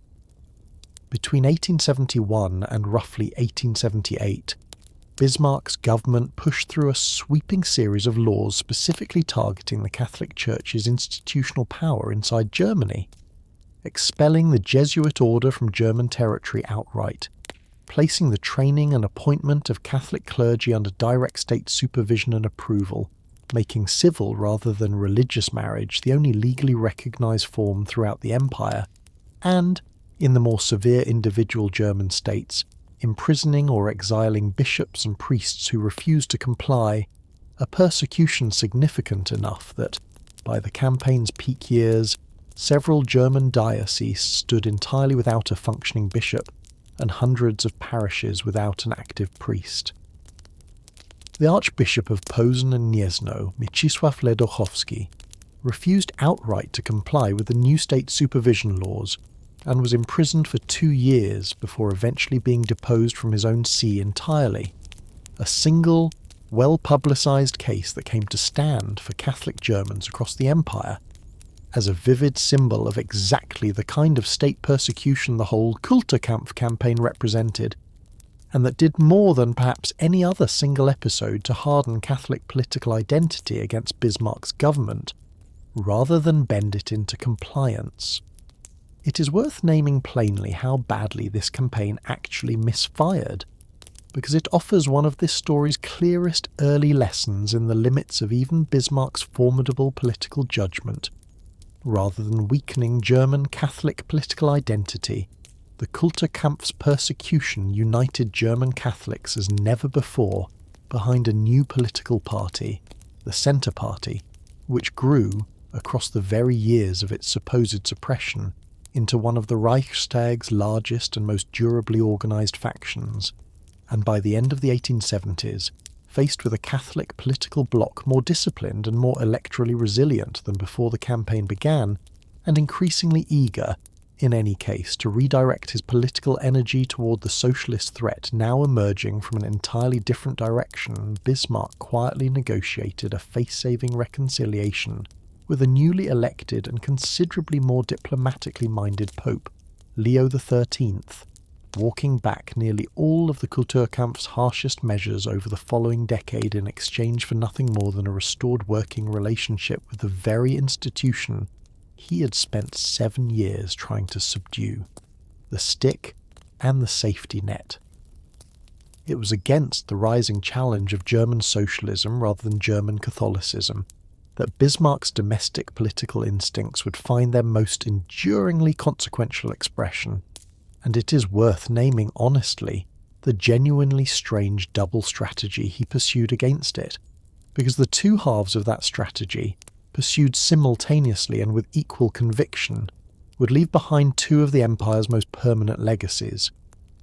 Between 1871 and roughly 1878, Bismarck's government pushed through a sweeping series of laws specifically targeting the Catholic Church's institutional power inside Germany, expelling the Jesuit order from German territory outright, placing the training and appointment of Catholic clergy under direct state supervision and approval, making civil rather than religious marriage the only legally recognised form throughout the empire, and, in the more severe individual German states, imprisoning or exiling bishops and priests who refused to comply, a persecution significant enough that, by the campaign's peak years, several German dioceses stood entirely without a functioning bishop and hundreds of parishes without an active priest. The Archbishop of Posen and Gniezno, Mieczysław Ledochowski, refused outright to comply with the new state supervision laws and was imprisoned for 2 years before eventually being deposed from his own see entirely, a single, well-publicised case that came to stand for Catholic Germans across the empire as a vivid symbol of exactly the kind of state persecution the whole Kulturkampf campaign represented, and that did more than perhaps any other single episode to harden Catholic political identity against Bismarck's government, rather than bend it into compliance. It is worth naming plainly how badly this campaign actually misfired, because it offers one of this story's clearest early lessons in the limits of even Bismarck's formidable political judgment. Rather than weakening German Catholic political identity, the Kulturkampf's persecution united German Catholics as never before behind a new political party, the Centre Party, which grew, across the very years of its supposed suppression, into one of the Reichstag's largest and most durably organised factions, and by the end of the 1870s, faced with a Catholic political bloc more disciplined and more electorally resilient than before the campaign began, and increasingly eager, in any case, to redirect his political energy toward the socialist threat now emerging from an entirely different direction, Bismarck quietly negotiated a face-saving reconciliation with a newly elected and considerably more diplomatically minded Pope, Leo XIII, walking back nearly all of the Kulturkampf's harshest measures over the following decade in exchange for nothing more than a restored working relationship with the very institution he had spent 7 years trying to subdue, the stick and the safety net. It was against the rising challenge of German socialism rather than German Catholicism that Bismarck's domestic political instincts would find their most enduringly consequential expression, and it is worth naming honestly the genuinely strange double strategy he pursued against it, because the two halves of that strategy, pursued simultaneously and with equal conviction, would leave behind two of the empire's most permanent legacies,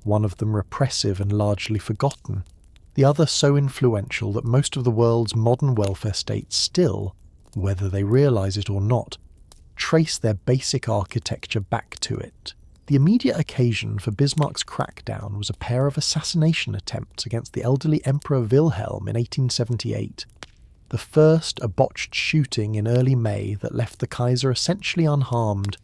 one of them repressive and largely forgotten, the other so influential that most of the world's modern welfare states still, whether they realise it or not, trace their basic architecture back to it. The immediate occasion for Bismarck's crackdown was a pair of assassination attempts against the elderly Emperor Wilhelm in 1878. The first, a botched shooting in early May that left the Kaiser essentially unharmed.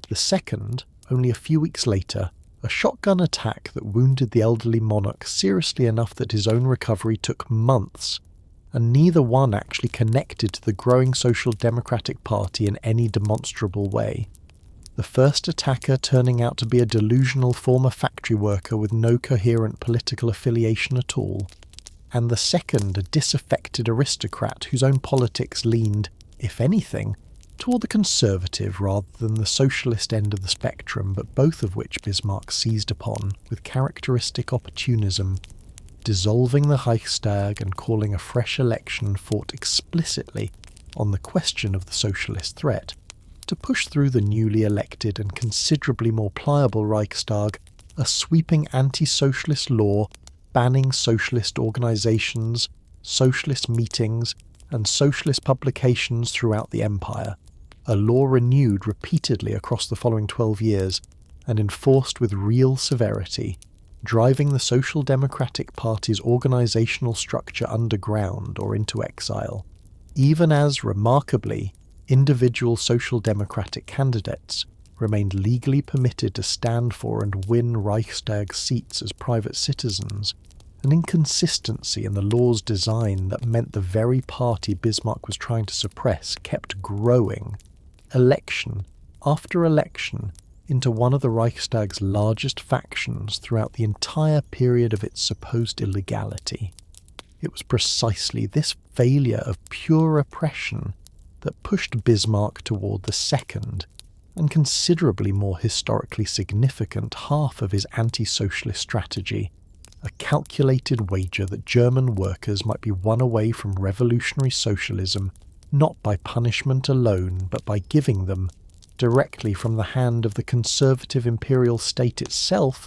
The second, only a few weeks later, a shotgun attack that wounded the elderly monarch seriously enough that his own recovery took months, and neither one actually connected to the growing Social Democratic Party in any demonstrable way. The first attacker turning out to be a delusional former factory worker with no coherent political affiliation at all, and the second a disaffected aristocrat whose own politics leaned, if anything, toward the conservative rather than the socialist end of the spectrum, but both of which Bismarck seized upon with characteristic opportunism, dissolving the Reichstag and calling a fresh election fought explicitly on the question of the socialist threat, to push through the newly elected and considerably more pliable Reichstag a sweeping anti-socialist law banning socialist organisations, socialist meetings, and socialist publications throughout the empire, a law renewed repeatedly across the following 12 years and enforced with real severity, driving the Social Democratic Party's organisational structure underground or into exile, even as, remarkably, individual Social Democratic candidates remained legally permitted to stand for and win Reichstag seats as private citizens, an inconsistency in the law's design that meant the very party Bismarck was trying to suppress kept growing, election after election, into one of the Reichstag's largest factions throughout the entire period of its supposed illegality. It was precisely this failure of pure repression that pushed Bismarck toward the second, and considerably more historically significant half of his anti-socialist strategy, a calculated wager that German workers might be won away from revolutionary socialism not by punishment alone, but by giving them, directly from the hand of the conservative imperial state itself,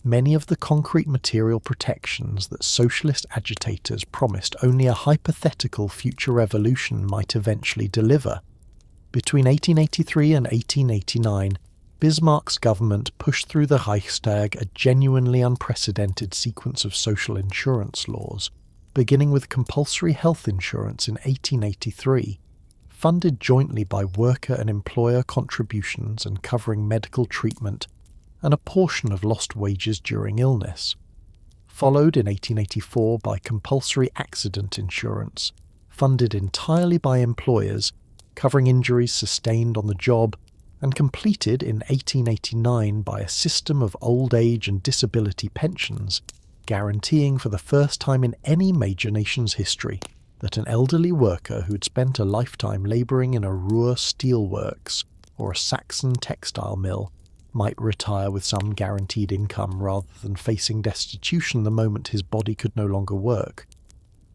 many of the concrete material protections that socialist agitators promised only a hypothetical future revolution might eventually deliver. Between 1883 and 1889, Bismarck's government pushed through the Reichstag a genuinely unprecedented sequence of social insurance laws, beginning with compulsory health insurance in 1883, funded jointly by worker and employer contributions and covering medical treatment and a portion of lost wages during illness, followed in 1884 by compulsory accident insurance, funded entirely by employers, covering injuries sustained on the job, and completed in 1889 by a system of old age and disability pensions, guaranteeing for the first time in any major nation's history that an elderly worker who had spent a lifetime labouring in a Ruhr steelworks or a Saxon textile mill might retire with some guaranteed income rather than facing destitution the moment his body could no longer work.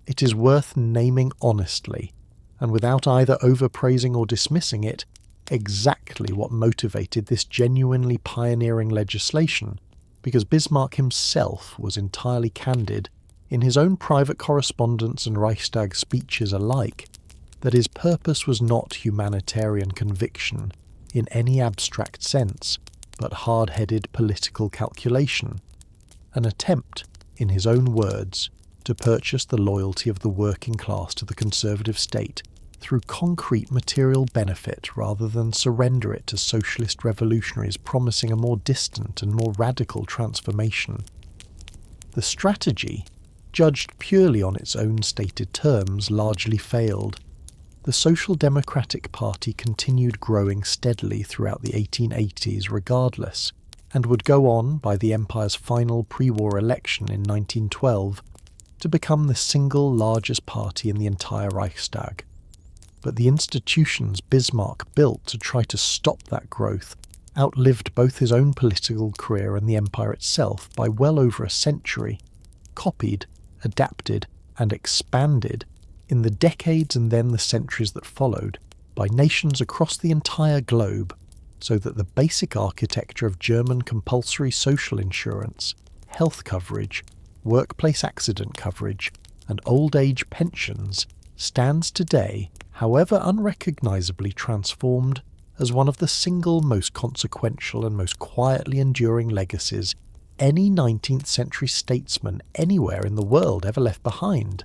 It is worth naming honestly, and without either overpraising or dismissing it, exactly what motivated this genuinely pioneering legislation, because Bismarck himself was entirely candid, in his own private correspondence and Reichstag speeches alike, that his purpose was not humanitarian conviction in any abstract sense, but hard-headed political calculation, an attempt, in his own words, to purchase the loyalty of the working class to the conservative state through concrete material benefit rather than surrender it to socialist revolutionaries promising a more distant and more radical transformation. The strategy, judged purely on its own stated terms, largely failed. The Social Democratic Party continued growing steadily throughout the 1880s regardless, and would go on, by the empire's final pre-war election in 1912, to become the single largest party in the entire Reichstag. But the institutions Bismarck built to try to stop that growth outlived both his own political career and the empire itself by well over a century, copied, adapted, and expanded in the decades and then the centuries that followed by nations across the entire globe, so that the basic architecture of German compulsory social insurance, health coverage, workplace accident coverage, and old age pensions stands today, however unrecognisably transformed, as one of the single most consequential and most quietly enduring legacies any 19th century statesman anywhere in the world ever left behind.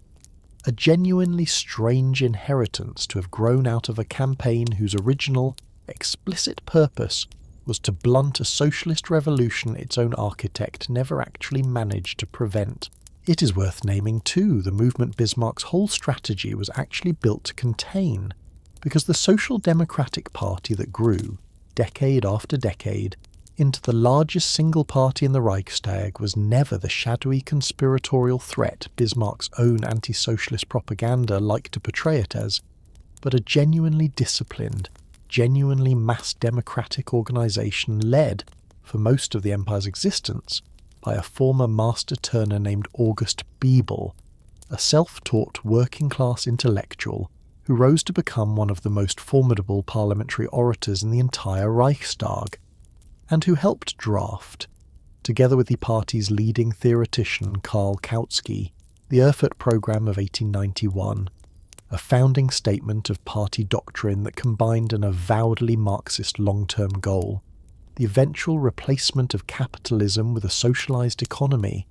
A genuinely strange inheritance to have grown out of a campaign whose original, explicit purpose was to blunt a socialist revolution its own architect never actually managed to prevent. It is worth naming, too, the movement Bismarck's whole strategy was actually built to contain, because the Social Democratic Party that grew, decade after decade, into the largest single party in the Reichstag was never the shadowy conspiratorial threat Bismarck's own anti-socialist propaganda liked to portray it as, but a genuinely disciplined, genuinely mass democratic organisation led, for most of the empire's existence, by a former master turner named August Bebel, a self-taught working-class intellectual who rose to become one of the most formidable parliamentary orators in the entire Reichstag, and who helped draft, together with the party's leading theoretician Karl Kautsky, the Erfurt Programme of 1891, a founding statement of party doctrine that combined an avowedly Marxist long-term goal, the eventual replacement of capitalism with a socialized economy,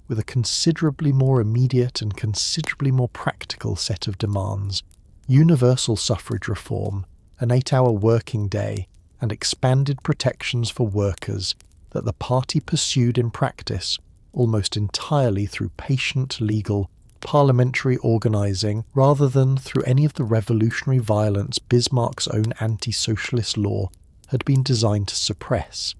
with a considerably more immediate and considerably more practical set of demands: universal suffrage reform, an 8-hour working day, and expanded protections for workers that the party pursued in practice almost entirely through patient legal parliamentary organising rather than through any of the revolutionary violence Bismarck's own anti-socialist law had been designed to suppress.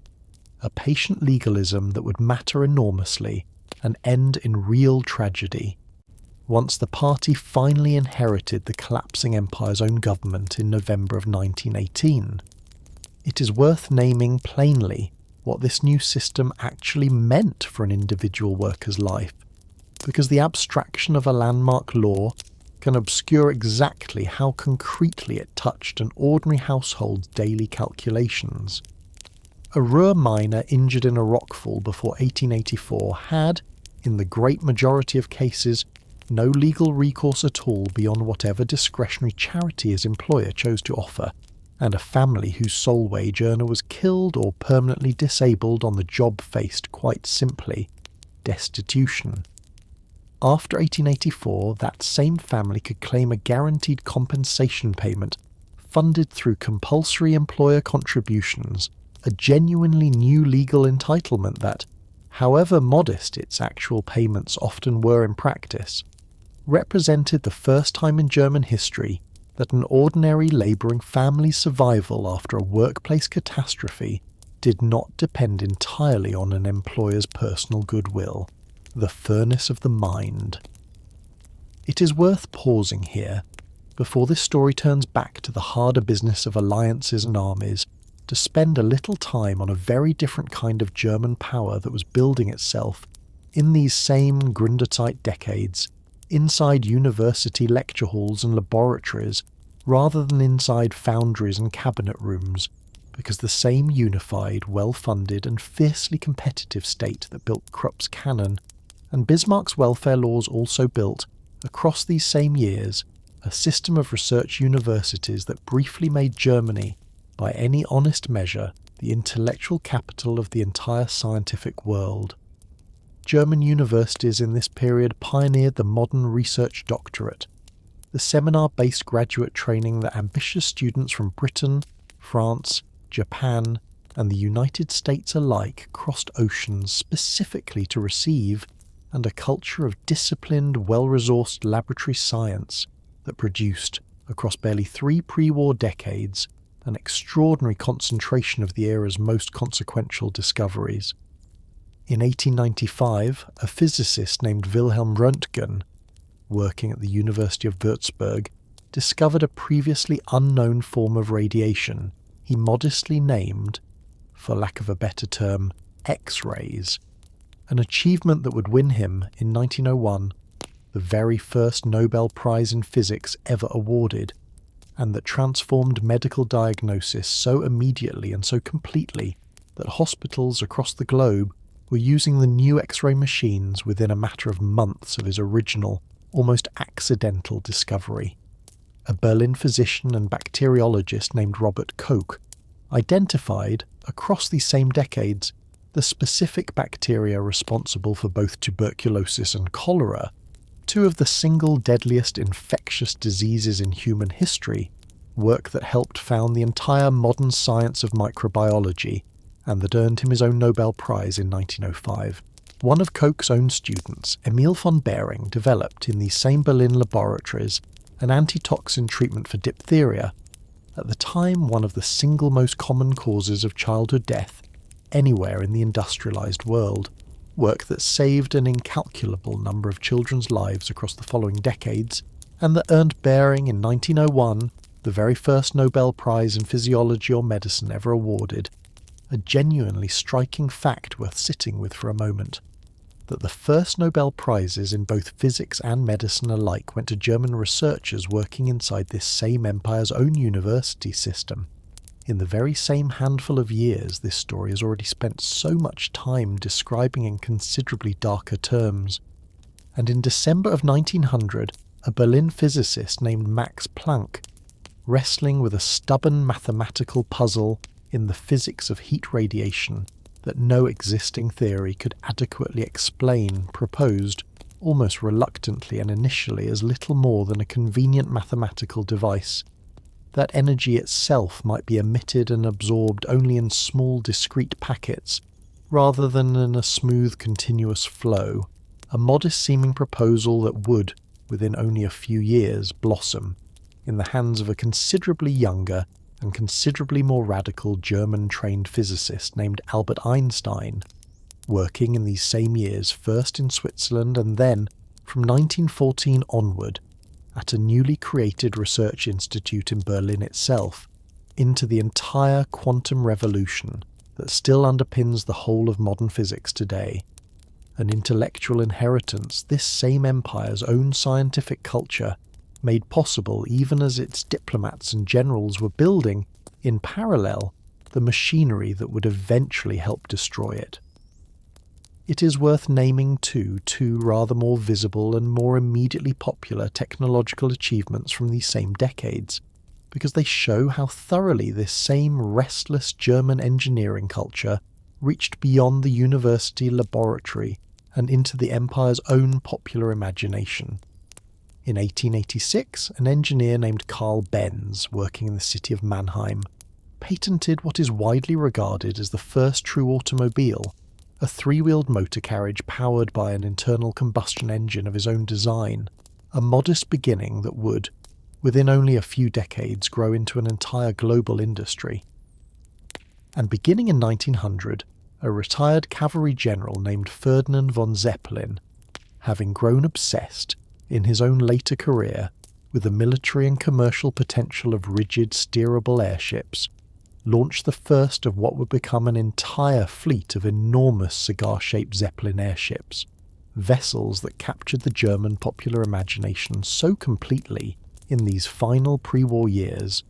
A patient legalism that would matter enormously and end in real tragedy once the party finally inherited the collapsing empire's own government in November of 1918. It is worth naming plainly what this new system actually meant for an individual worker's life, because the abstraction of a landmark law can obscure exactly how concretely it touched an ordinary household's daily calculations. A Ruhr miner injured in a rockfall before 1884 had, in the great majority of cases, no legal recourse at all beyond whatever discretionary charity his employer chose to offer, and a family whose sole wage earner was killed or permanently disabled on the job faced quite simply destitution. After 1884, that same family could claim a guaranteed compensation payment funded through compulsory employer contributions, a genuinely new legal entitlement that, however modest its actual payments often were in practice, represented the first time in German history that an ordinary labouring family's survival after a workplace catastrophe did not depend entirely on an employer's personal goodwill. The furnace of the mind. It is worth pausing here, before this story turns back to the harder business of alliances and armies, to spend a little time on a very different kind of German power that was building itself in these same Gründerzeit decades, inside university lecture halls and laboratories, rather than inside foundries and cabinet rooms, because the same unified, well-funded and fiercely competitive state that built Krupp's cannon and Bismarck's welfare laws also built, across these same years, a system of research universities that briefly made Germany, by any honest measure, the intellectual capital of the entire scientific world. German universities in this period pioneered the modern research doctorate, the seminar-based graduate training that ambitious students from Britain, France, Japan, and the United States alike crossed oceans specifically to receive, and a culture of disciplined, well-resourced laboratory science that produced, across barely 3 pre-war decades, an extraordinary concentration of the era's most consequential discoveries. In 1895, a physicist named Wilhelm Röntgen, working at the University of Würzburg, discovered a previously unknown form of radiation he modestly named, for lack of a better term, X-rays. An achievement that would win him, in 1901, the very first Nobel Prize in Physics ever awarded, and that transformed medical diagnosis so immediately and so completely that hospitals across the globe were using the new X-ray machines within a matter of months of his original, almost accidental discovery. A Berlin physician and bacteriologist named Robert Koch identified, across these same decades, the specific bacteria responsible for both tuberculosis and cholera, 2 of the single deadliest infectious diseases in human history, work that helped found the entire modern science of microbiology, and that earned him his own Nobel Prize in 1905. One of Koch's own students, Emil von Behring, developed in these same Berlin laboratories an antitoxin treatment for diphtheria, at the time one of the single most common causes of childhood death anywhere in the industrialized world, work that saved an incalculable number of children's lives across the following decades, and that earned Behring in 1901 the very first Nobel Prize in Physiology or Medicine ever awarded, a genuinely striking fact worth sitting with for a moment, that the first Nobel Prizes in both physics and medicine alike went to German researchers working inside this same empire's own university system. In the very same handful of years this story has already spent so much time describing in considerably darker terms, and in December of 1900 a Berlin physicist named Max Planck, wrestling with a stubborn mathematical puzzle in the physics of heat radiation that no existing theory could adequately explain, proposed, almost reluctantly and initially, as little more than a convenient mathematical device, that energy itself might be emitted and absorbed only in small discrete packets, rather than in a smooth continuous flow, a modest-seeming proposal that would, within only a few years, blossom in the hands of a considerably younger and considerably more radical German-trained physicist named Albert Einstein, working in these same years first in Switzerland and then, from 1914 onward, at a newly created research institute in Berlin itself, into the entire quantum revolution that still underpins the whole of modern physics today. An intellectual inheritance this same empire's own scientific culture made possible even as its diplomats and generals were building, in parallel, the machinery that would eventually help destroy it. It is worth naming too two rather more visible and more immediately popular technological achievements from these same decades, because they show how thoroughly this same restless German engineering culture reached beyond the university laboratory and into the empire's own popular imagination. In 1886, an engineer named Carl Benz, working in the city of Mannheim, patented what is widely regarded as the first true automobile, a three-wheeled motor carriage powered by an internal combustion engine of his own design, a modest beginning that would, within only a few decades, grow into an entire global industry. And beginning in 1900, a retired cavalry general named Ferdinand von Zeppelin, having grown obsessed, in his own later career, with the military and commercial potential of rigid, steerable airships, launched the first of what would become an entire fleet of enormous cigar-shaped Zeppelin airships, vessels that captured the German popular imagination so completely in these final pre-war years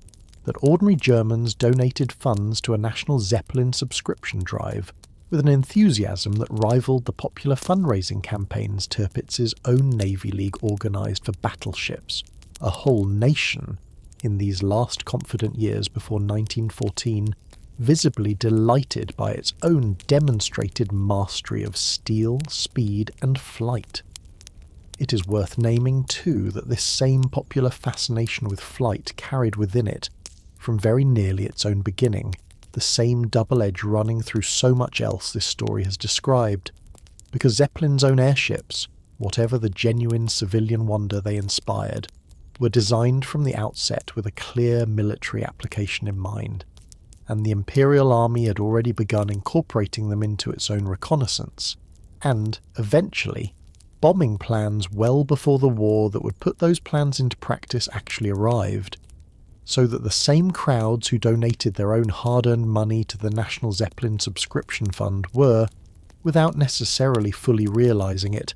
that ordinary Germans donated funds to a national Zeppelin subscription drive with an enthusiasm that rivaled the popular fundraising campaigns Tirpitz's own Navy League organised for battleships, a whole nation, in these last confident years before 1914, visibly delighted by its own demonstrated mastery of steel, speed and flight. It is worth naming too that this same popular fascination with flight carried within it, from very nearly its own beginning, the same double edge running through so much else this story has described, because Zeppelin's own airships, whatever the genuine civilian wonder they inspired, were designed from the outset with a clear military application in mind, and the Imperial Army had already begun incorporating them into its own reconnaissance, and, eventually, bombing plans well before the war that would put those plans into practice actually arrived, so that the same crowds who donated their own hard-earned money to the National Zeppelin Subscription Fund were, without necessarily fully realising it,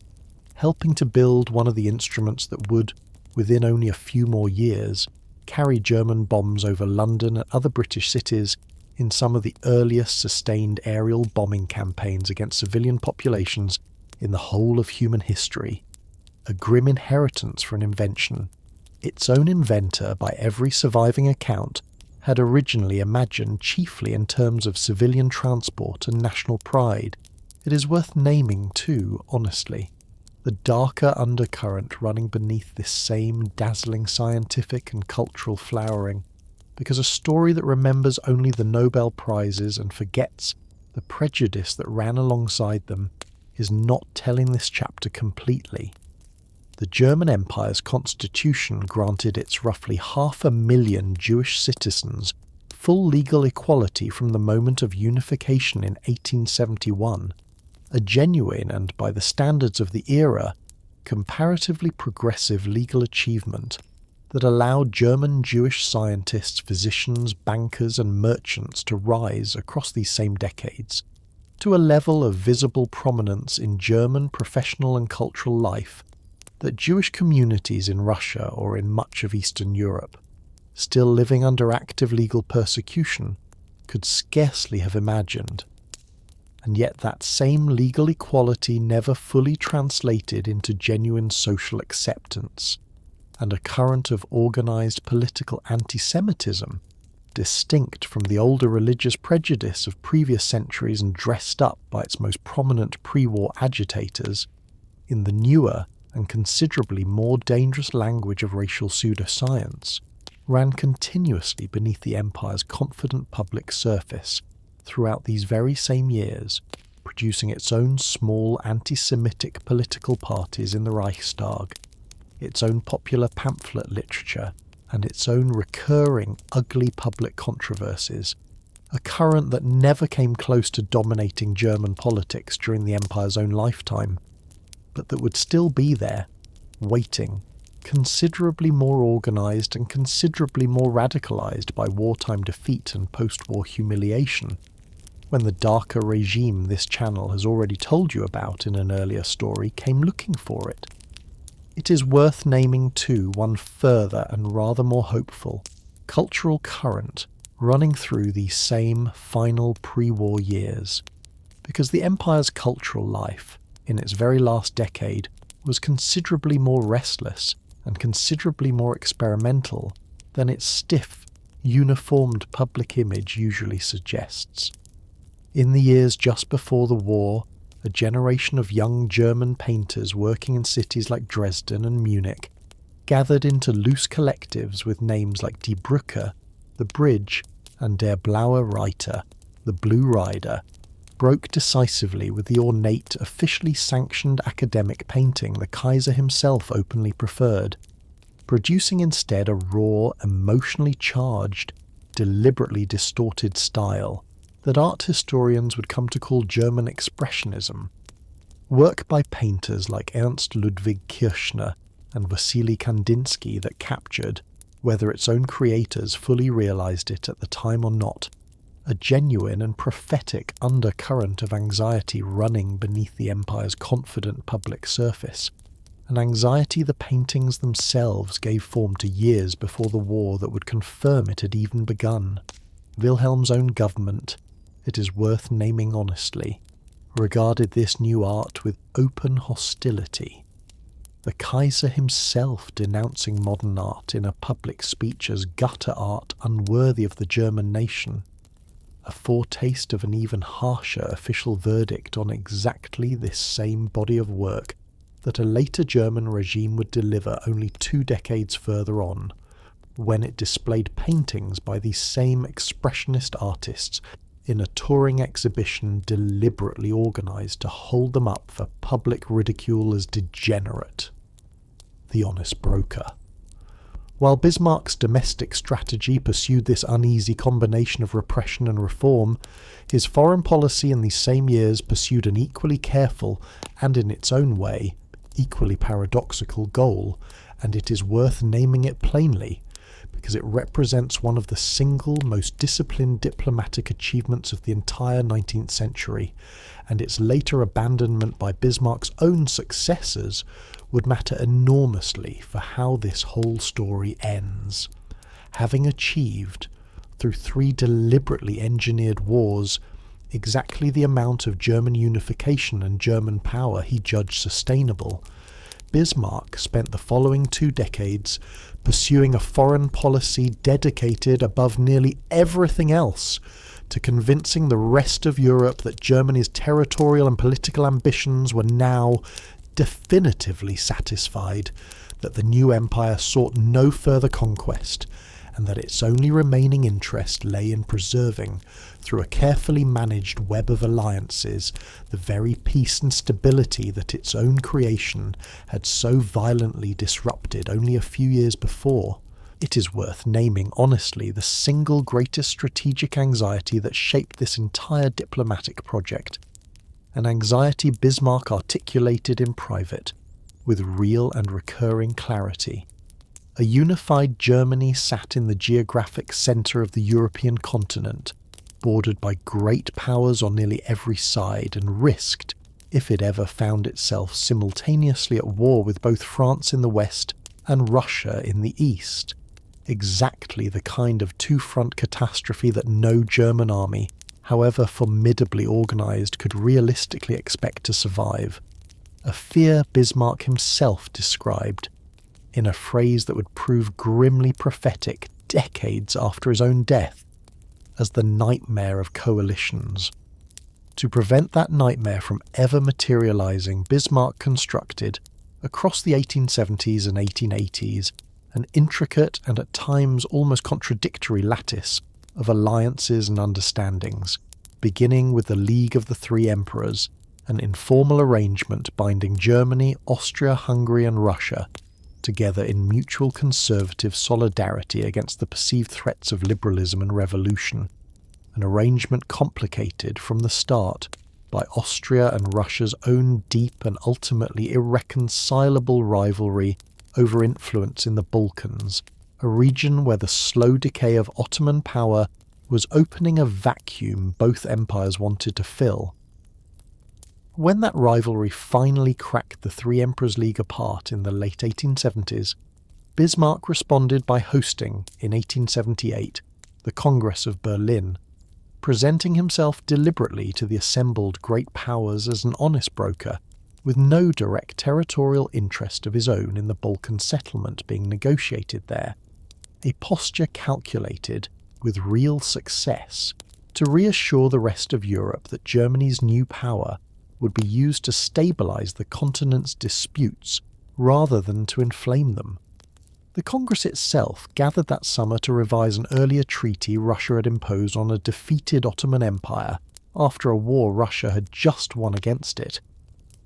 helping to build one of the instruments that would, within only a few more years, carry German bombs over London and other British cities in some of the earliest sustained aerial bombing campaigns against civilian populations in the whole of human history. A grim inheritance for an invention its own inventor, by every surviving account, had originally imagined chiefly in terms of civilian transport and national pride. It is worth naming too, honestly, the darker undercurrent running beneath this same dazzling scientific and cultural flowering, because a story that remembers only the Nobel Prizes and forgets the prejudice that ran alongside them is not telling this chapter completely. The German Empire's constitution granted its roughly 500,000 Jewish citizens full legal equality from the moment of unification in 1871, a genuine and, by the standards of the era, comparatively progressive legal achievement that allowed German Jewish scientists, physicians, bankers and merchants to rise across these same decades to a level of visible prominence in German professional and cultural life that Jewish communities in Russia or in much of Eastern Europe, still living under active legal persecution, could scarcely have imagined. And yet that same legal equality never fully translated into genuine social acceptance, and a current of organized political anti-Semitism, distinct from the older religious prejudice of previous centuries and dressed up by its most prominent pre-war agitators, in the newer and considerably more dangerous language of racial pseudoscience, ran continuously beneath the empire's confident public surface throughout these very same years, producing its own small anti-Semitic political parties in the Reichstag, its own popular pamphlet literature, and its own recurring, ugly public controversies, a current that never came close to dominating German politics during the empire's own lifetime, but that would still be there, waiting, considerably more organised and considerably more radicalised by wartime defeat and post-war humiliation, when the darker regime this channel has already told you about in an earlier story came looking for it. It is worth naming too one further and rather more hopeful cultural current running through these same final pre-war years, because the empire's cultural life, in its very last decade, was considerably more restless and considerably more experimental than its stiff, uniformed public image usually suggests. In the years just before the war, a generation of young German painters working in cities like Dresden and Munich gathered into loose collectives with names like Die Brücke, the Bridge, and Der Blaue Reiter, the Blue Rider, broke decisively with the ornate, officially sanctioned academic painting the Kaiser himself openly preferred, producing instead a raw, emotionally charged, deliberately distorted style that art historians would come to call German Expressionism. Work by painters like Ernst Ludwig Kirchner and Wassily Kandinsky that captured, whether its own creators fully realised it at the time or not, a genuine and prophetic undercurrent of anxiety running beneath the empire's confident public surface, an anxiety the paintings themselves gave form to years before the war that would confirm it had even begun. Wilhelm's own government, it is worth naming honestly, regarded this new art with open hostility. The Kaiser himself denouncing modern art in a public speech as gutter art unworthy of the German nation, a foretaste of an even harsher official verdict on exactly this same body of work that a later German regime would deliver only 2 decades further on, when it displayed paintings by these same expressionist artists in a touring exhibition deliberately organised to hold them up for public ridicule as degenerate. The honest broker. While Bismarck's domestic strategy pursued this uneasy combination of repression and reform, his foreign policy in these same years pursued an equally careful and, in its own way, equally paradoxical goal, and it is worth naming it plainly, because it represents one of the single most disciplined diplomatic achievements of the entire 19th century, and its later abandonment by Bismarck's own successors would matter enormously for how this whole story ends. Having achieved, through 3 deliberately engineered wars, exactly the amount of German unification and German power he judged sustainable, Bismarck spent the following 2 decades pursuing a foreign policy dedicated above nearly everything else to convincing the rest of Europe that Germany's territorial and political ambitions were now definitively satisfied, that the new empire sought no further conquest, and that its only remaining interest lay in preserving, through a carefully managed web of alliances, the very peace and stability that its own creation had so violently disrupted only a few years before. It is worth naming honestly the single greatest strategic anxiety that shaped this entire diplomatic project, an anxiety Bismarck articulated in private, with real and recurring clarity. A unified Germany sat in the geographic centre of the European continent, bordered by great powers on nearly every side, and risked, if it ever found itself simultaneously at war with both France in the west and Russia in the east, exactly the kind of 2-front catastrophe that no German army, however formidably organised, could realistically expect to survive. A fear Bismarck himself described, in a phrase that would prove grimly prophetic decades after his own death, as the nightmare of coalitions. To prevent that nightmare from ever materializing, Bismarck constructed, across the 1870s and 1880s, an intricate and at times almost contradictory lattice of alliances and understandings, beginning with the League of the Three Emperors, an informal arrangement binding Germany, Austria, Hungary and Russia together in mutual conservative solidarity against the perceived threats of liberalism and revolution, an arrangement complicated from the start by Austria and Russia's own deep and ultimately irreconcilable rivalry over influence in the Balkans, a region where the slow decay of Ottoman power was opening a vacuum both empires wanted to fill. When that rivalry finally cracked the Three Emperors League apart in the late 1870s, Bismarck responded by hosting, in 1878, the Congress of Berlin, presenting himself deliberately to the assembled great powers as an honest broker, with no direct territorial interest of his own in the Balkan settlement being negotiated there, a posture calculated, with real success, to reassure the rest of Europe that Germany's new power would be used to stabilise the continent's disputes rather than to inflame them. The Congress itself gathered that summer to revise an earlier treaty Russia had imposed on a defeated Ottoman Empire after a war Russia had just won against it,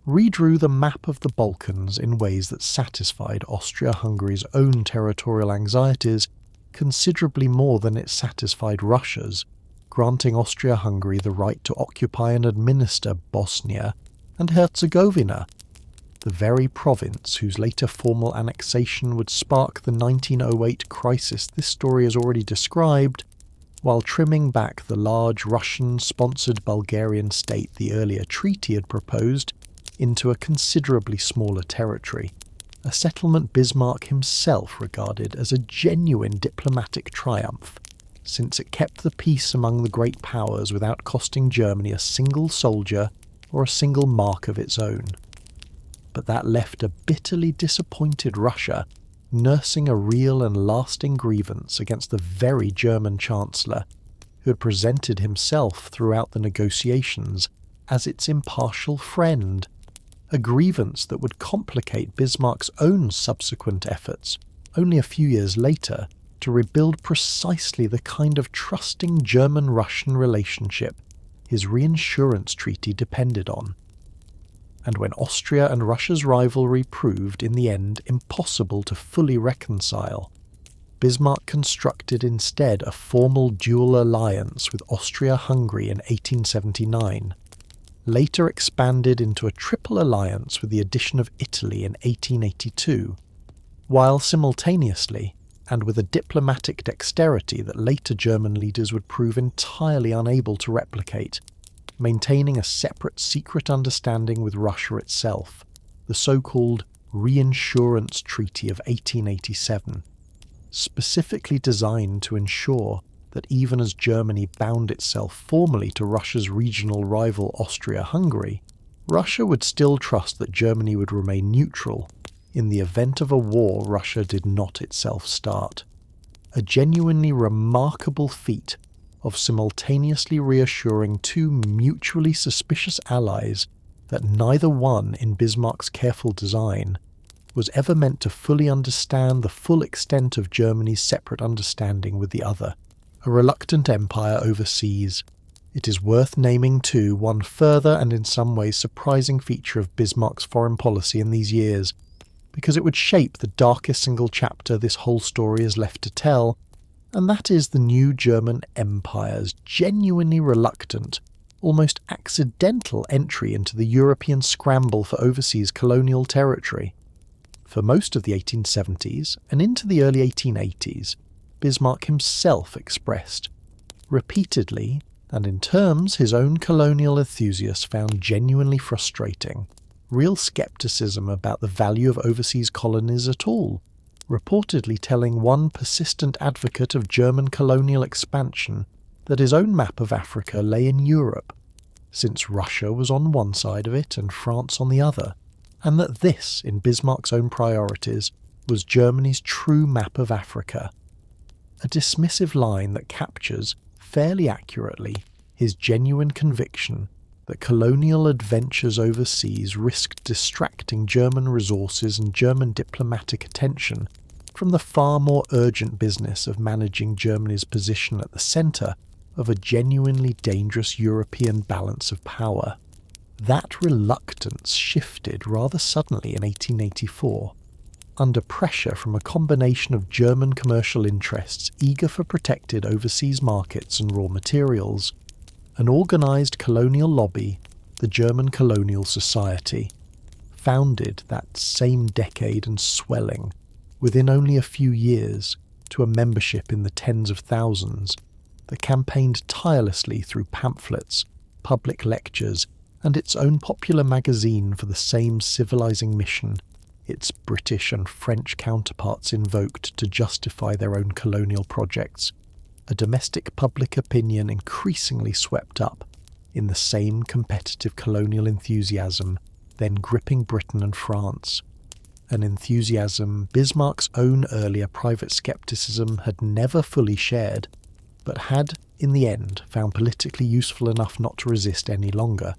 redrew the map of the Balkans in ways that satisfied Austria-Hungary's own territorial anxieties considerably more than it satisfied Russia's, granting Austria-Hungary the right to occupy and administer Bosnia and Herzegovina, the very province whose later formal annexation would spark the 1908 crisis this story has already described, while trimming back the large Russian-sponsored Bulgarian state the earlier treaty had proposed into a considerably smaller territory, a settlement Bismarck himself regarded as a genuine diplomatic triumph, since it kept the peace among the great powers without costing Germany a single soldier or a single mark of its own. But that left a bitterly disappointed Russia nursing a real and lasting grievance against the very German Chancellor, who had presented himself throughout the negotiations as its impartial friend, a grievance that would complicate Bismarck's own subsequent efforts, only a few years later, to rebuild precisely the kind of trusting German-Russian relationship his reinsurance treaty depended on. And when Austria and Russia's rivalry proved in the end impossible to fully reconcile, Bismarck constructed instead a formal dual alliance with Austria-Hungary in 1879, later expanded into a triple alliance with the addition of Italy in 1882, while simultaneously, and with a diplomatic dexterity that later German leaders would prove entirely unable to replicate, maintaining a separate secret understanding with Russia itself, the so-called Reinsurance Treaty of 1887, specifically designed to ensure that even as Germany bound itself formally to Russia's regional rival Austria-Hungary, Russia would still trust that Germany would remain neutral in the event of a war Russia did not itself start. A genuinely remarkable feat of simultaneously reassuring two mutually suspicious allies that neither one, in Bismarck's careful design, was ever meant to fully understand the full extent of Germany's separate understanding with the other. A reluctant empire overseas. It is worth naming too one further and in some ways surprising feature of Bismarck's foreign policy in these years, because it would shape the darkest single chapter this whole story is left to tell, and that is the new German Empire's genuinely reluctant, almost accidental entry into the European scramble for overseas colonial territory. For most of the 1870s and into the early 1880s, Bismarck himself expressed, repeatedly and in terms his own colonial enthusiasts found genuinely frustrating, real skepticism about the value of overseas colonies at all, reportedly telling one persistent advocate of German colonial expansion that his own map of Africa lay in Europe, since Russia was on one side of it and France on the other, and that this, in Bismarck's own priorities, was Germany's true map of Africa, a dismissive line that captures, fairly accurately, his genuine conviction that colonial adventures overseas risked distracting German resources and German diplomatic attention from the far more urgent business of managing Germany's position at the centre of a genuinely dangerous European balance of power. That reluctance shifted rather suddenly in 1884, under pressure from a combination of German commercial interests eager for protected overseas markets and raw materials, an organised colonial lobby, the German Colonial Society, founded that same decade and swelling, within only a few years, to a membership in the tens of thousands, that campaigned tirelessly through pamphlets, public lectures, and its own popular magazine for the same civilizing mission its British and French counterparts invoked to justify their own colonial projects, a domestic public opinion increasingly swept up in the same competitive colonial enthusiasm then gripping Britain and France, an enthusiasm Bismarck's own earlier private scepticism had never fully shared, but had, in the end, found politically useful enough not to resist any longer,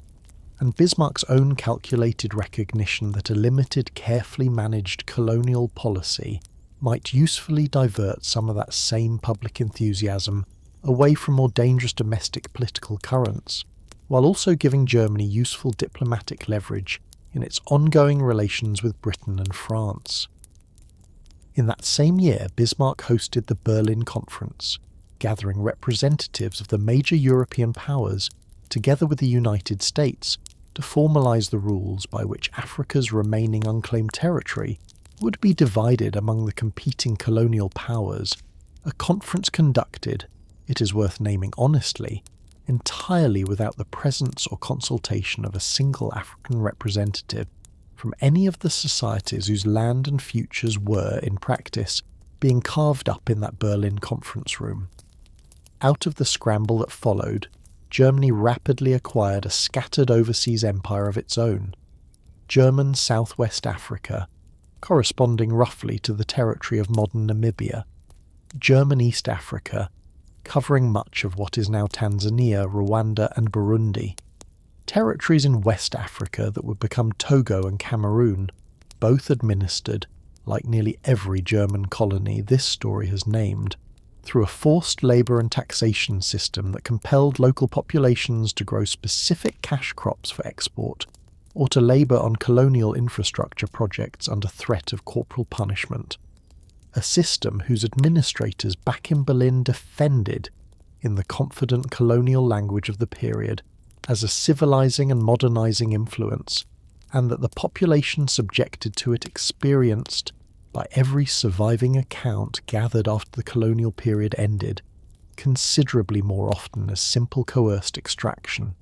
and Bismarck's own calculated recognition that a limited, carefully managed colonial policy might usefully divert some of that same public enthusiasm away from more dangerous domestic political currents, while also giving Germany useful diplomatic leverage in its ongoing relations with Britain and France. In that same year, Bismarck hosted the Berlin Conference, gathering representatives of the major European powers, together with the United States, to formalise the rules by which Africa's remaining unclaimed territory would be divided among the competing colonial powers, a conference conducted, it is worth naming honestly, entirely without the presence or consultation of a single African representative from any of the societies whose land and futures were, in practice, being carved up in that Berlin conference room. Out of the scramble that followed, Germany rapidly acquired a scattered overseas empire of its own, German Southwest Africa, corresponding roughly to the territory of modern Namibia, German East Africa, covering much of what is now Tanzania, Rwanda and Burundi, territories in West Africa that would become Togo and Cameroon, both administered, like nearly every German colony this story has named, through a forced labour and taxation system that compelled local populations to grow specific cash crops for export, or to labour on colonial infrastructure projects under threat of corporal punishment. A system whose administrators back in Berlin defended, in the confident colonial language of the period, as a civilising and modernising influence, and that the population subjected to it experienced, by every surviving account gathered after the colonial period ended, considerably more often as simple coerced extraction.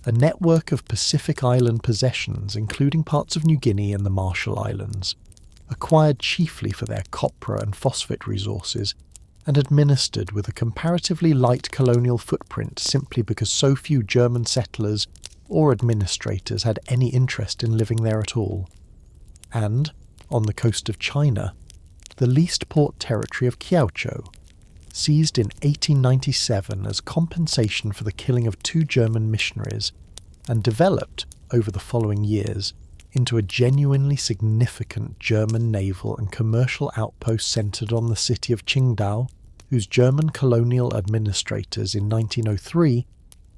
A network of Pacific Island possessions, including parts of New Guinea and the Marshall Islands, acquired chiefly for their copra and phosphate resources, and administered with a comparatively light colonial footprint simply because so few German settlers or administrators had any interest in living there at all. And, on the coast of China, the leased port territory of Kiaochou, seized in 1897 as compensation for the killing of 2 German missionaries, and developed, over the following years, into a genuinely significant German naval and commercial outpost centred on the city of Qingdao, whose German colonial administrators in 1903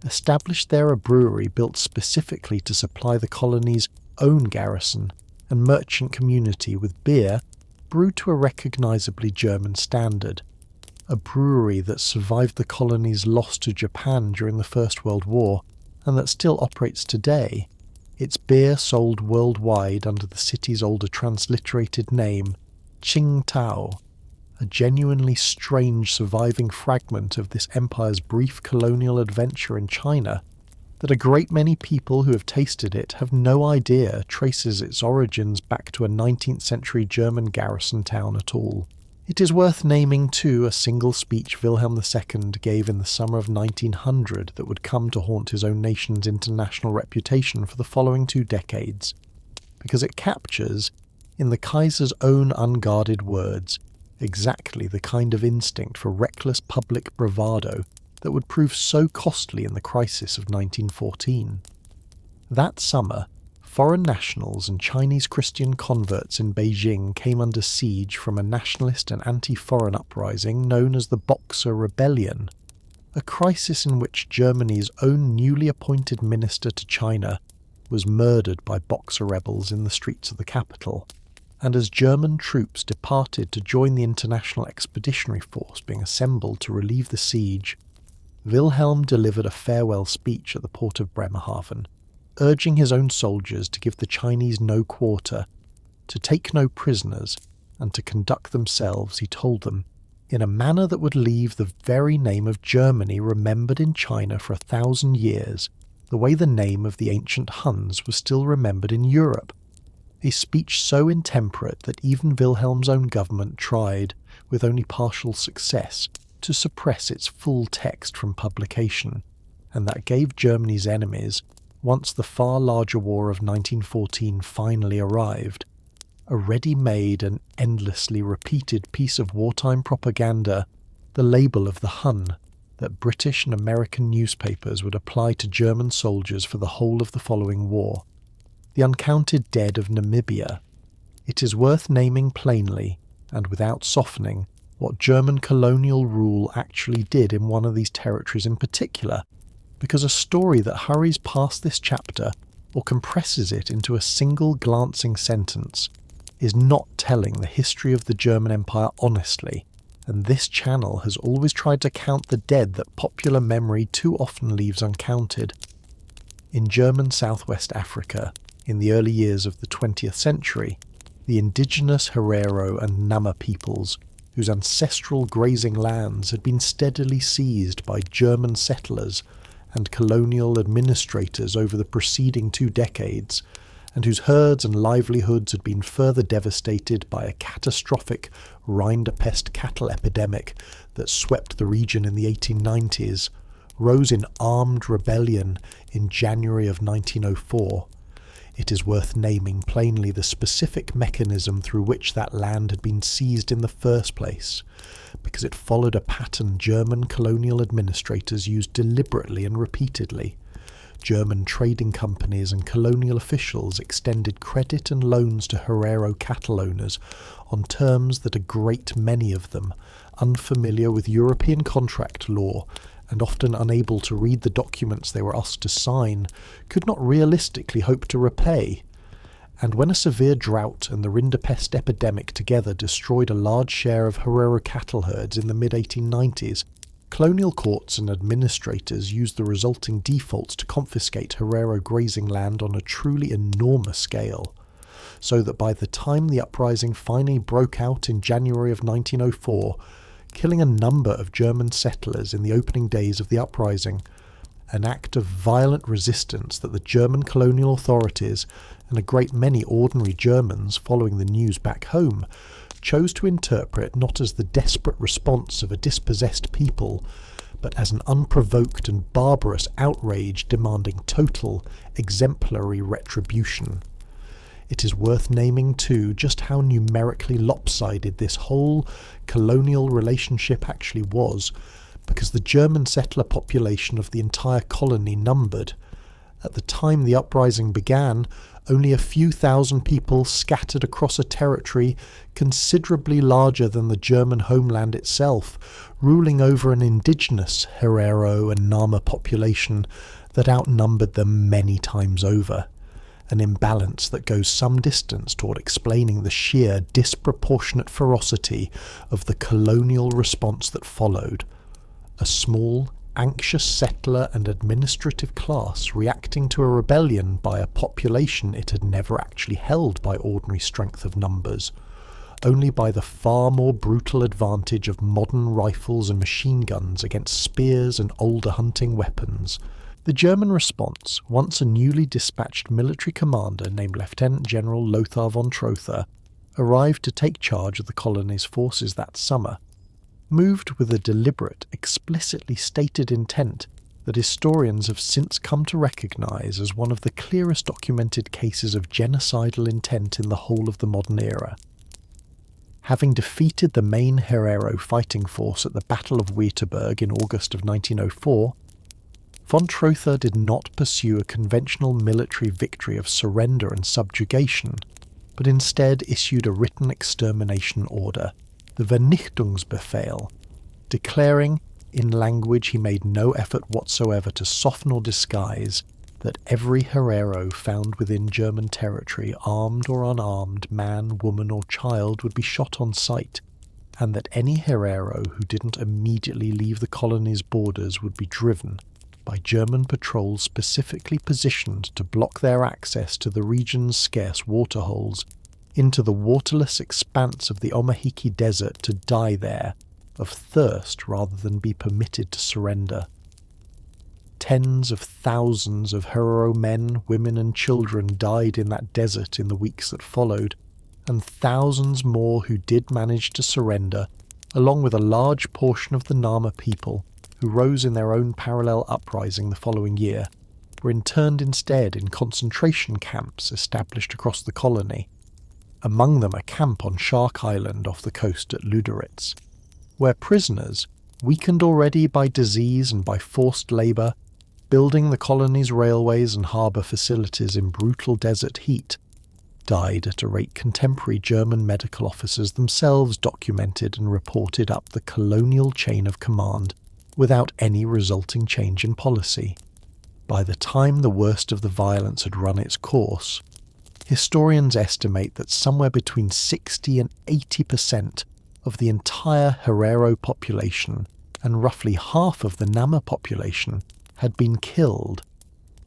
established there a brewery built specifically to supply the colony's own garrison and merchant community with beer brewed to a recognisably German standard, a brewery that survived the colony's loss to Japan during the First World War and that still operates today, its beer sold worldwide under the city's older transliterated name, Qingtao, a genuinely strange surviving fragment of this empire's brief colonial adventure in China that a great many people who have tasted it have no idea traces its origins back to a 19th century German garrison town at all. It is worth naming too a single speech Wilhelm II gave in the summer of 1900 that would come to haunt his own nation's international reputation for the following 2 decades, because it captures, In the Kaiser's own unguarded words, exactly the kind of instinct for reckless public bravado that would prove so costly in the crisis of 1914. That summer, foreign nationals and Chinese Christian converts in Beijing came under siege from a nationalist and anti-foreign uprising known as the Boxer Rebellion, a crisis in which Germany's own newly appointed minister to China was murdered by Boxer rebels in the streets of the capital. And as German troops departed to join the international expeditionary force being assembled to relieve the siege, Wilhelm delivered a farewell speech at the port of Bremerhaven, urging his own soldiers to give the Chinese no quarter, to take no prisoners, and to conduct themselves, he told them, in a manner that would leave the very name of Germany remembered in China for 1,000 years, the way the name of the ancient Huns was still remembered in Europe. A speech so intemperate that even Wilhelm's own government tried, with only partial success, to suppress its full text from publication, and that gave Germany's enemies, once the far larger war of 1914 finally arrived, a ready-made and endlessly repeated piece of wartime propaganda, the label of the Hun, that British and American newspapers would apply to German soldiers for the whole of the following war. The uncounted dead of Namibia. It is worth naming plainly, and without softening, what German colonial rule actually did in one of these territories in particular, because a story that hurries past this chapter, or compresses it into a single glancing sentence, is not telling the history of the German Empire honestly, and this channel has always tried to count the dead that popular memory too often leaves uncounted. In German Southwest Africa, in the early years of the 20th century, the indigenous Herero and Nama peoples, whose ancestral grazing lands had been steadily seized by German settlers and colonial administrators over the preceding 2 decades, and whose herds and livelihoods had been further devastated by a catastrophic Rinderpest cattle epidemic that swept the region in the 1890s, rose in armed rebellion in January of 1904. It is worth naming plainly the specific mechanism through which that land had been seized in the first place, because it followed a pattern German colonial administrators used deliberately and repeatedly. German trading companies and colonial officials extended credit and loans to Herero cattle owners on terms that a great many of them, unfamiliar with European contract law and often unable to read the documents they were asked to sign, could not realistically hope to repay. And when a severe drought and the Rinderpest epidemic together destroyed a large share of Herero cattle herds in the mid-1890s, colonial courts and administrators used the resulting defaults to confiscate Herero grazing land on a truly enormous scale, so that by the time the uprising finally broke out in January of 1904, killing a number of German settlers in the opening days of the uprising, an act of violent resistance that the German colonial authorities and a great many ordinary Germans following the news back home chose to interpret not as the desperate response of a dispossessed people, but as an unprovoked and barbarous outrage demanding total, exemplary retribution. It is worth naming, too, just how numerically lopsided this whole colonial relationship actually was, because the German settler population of the entire colony numbered, at the time the uprising began, only a few thousand people scattered across a territory considerably larger than the German homeland itself, ruling over an indigenous Herero and Nama population that outnumbered them many times over. An imbalance that goes some distance toward explaining the sheer disproportionate ferocity of the colonial response that followed. A small, anxious settler and administrative class reacting to a rebellion by a population it had never actually held by ordinary strength of numbers, only by the far more brutal advantage of modern rifles and machine guns against spears and older hunting weapons. The German response, once a newly dispatched military commander named Lieutenant General Lothar von Trotha, arrived to take charge of the colony's forces that summer, moved with a deliberate, explicitly stated intent that historians have since come to recognise as one of the clearest documented cases of genocidal intent in the whole of the modern era. Having defeated the main Herero fighting force at the Battle of Wittenberg in August of 1904, von Trotha did not pursue a conventional military victory of surrender and subjugation, but instead issued a written extermination order, the Vernichtungsbefehl, declaring, in language he made no effort whatsoever to soften or disguise, that every Herero found within German territory, armed or unarmed, man, woman or child, would be shot on sight, and that any Herero who didn't immediately leave the colony's borders would be driven by German patrols specifically positioned to block their access to the region's scarce waterholes into the waterless expanse of the Omahiki Desert to die there of thirst rather than be permitted to surrender. Tens of thousands of Herero men, women and children died in that desert in the weeks that followed, and thousands more who did manage to surrender, along with a large portion of the Nama people, who rose in their own parallel uprising the following year, were interned instead in concentration camps established across the colony, among them a camp on Shark Island off the coast at Lüderitz, where prisoners, weakened already by disease and by forced labour, building the colony's railways and harbour facilities in brutal desert heat, died at a rate contemporary German medical officers themselves documented and reported up the colonial chain of command without any resulting change in policy. By the time the worst of the violence had run its course, historians estimate that somewhere between 60 and 80% of the entire Herero population and roughly half of the Nama population had been killed,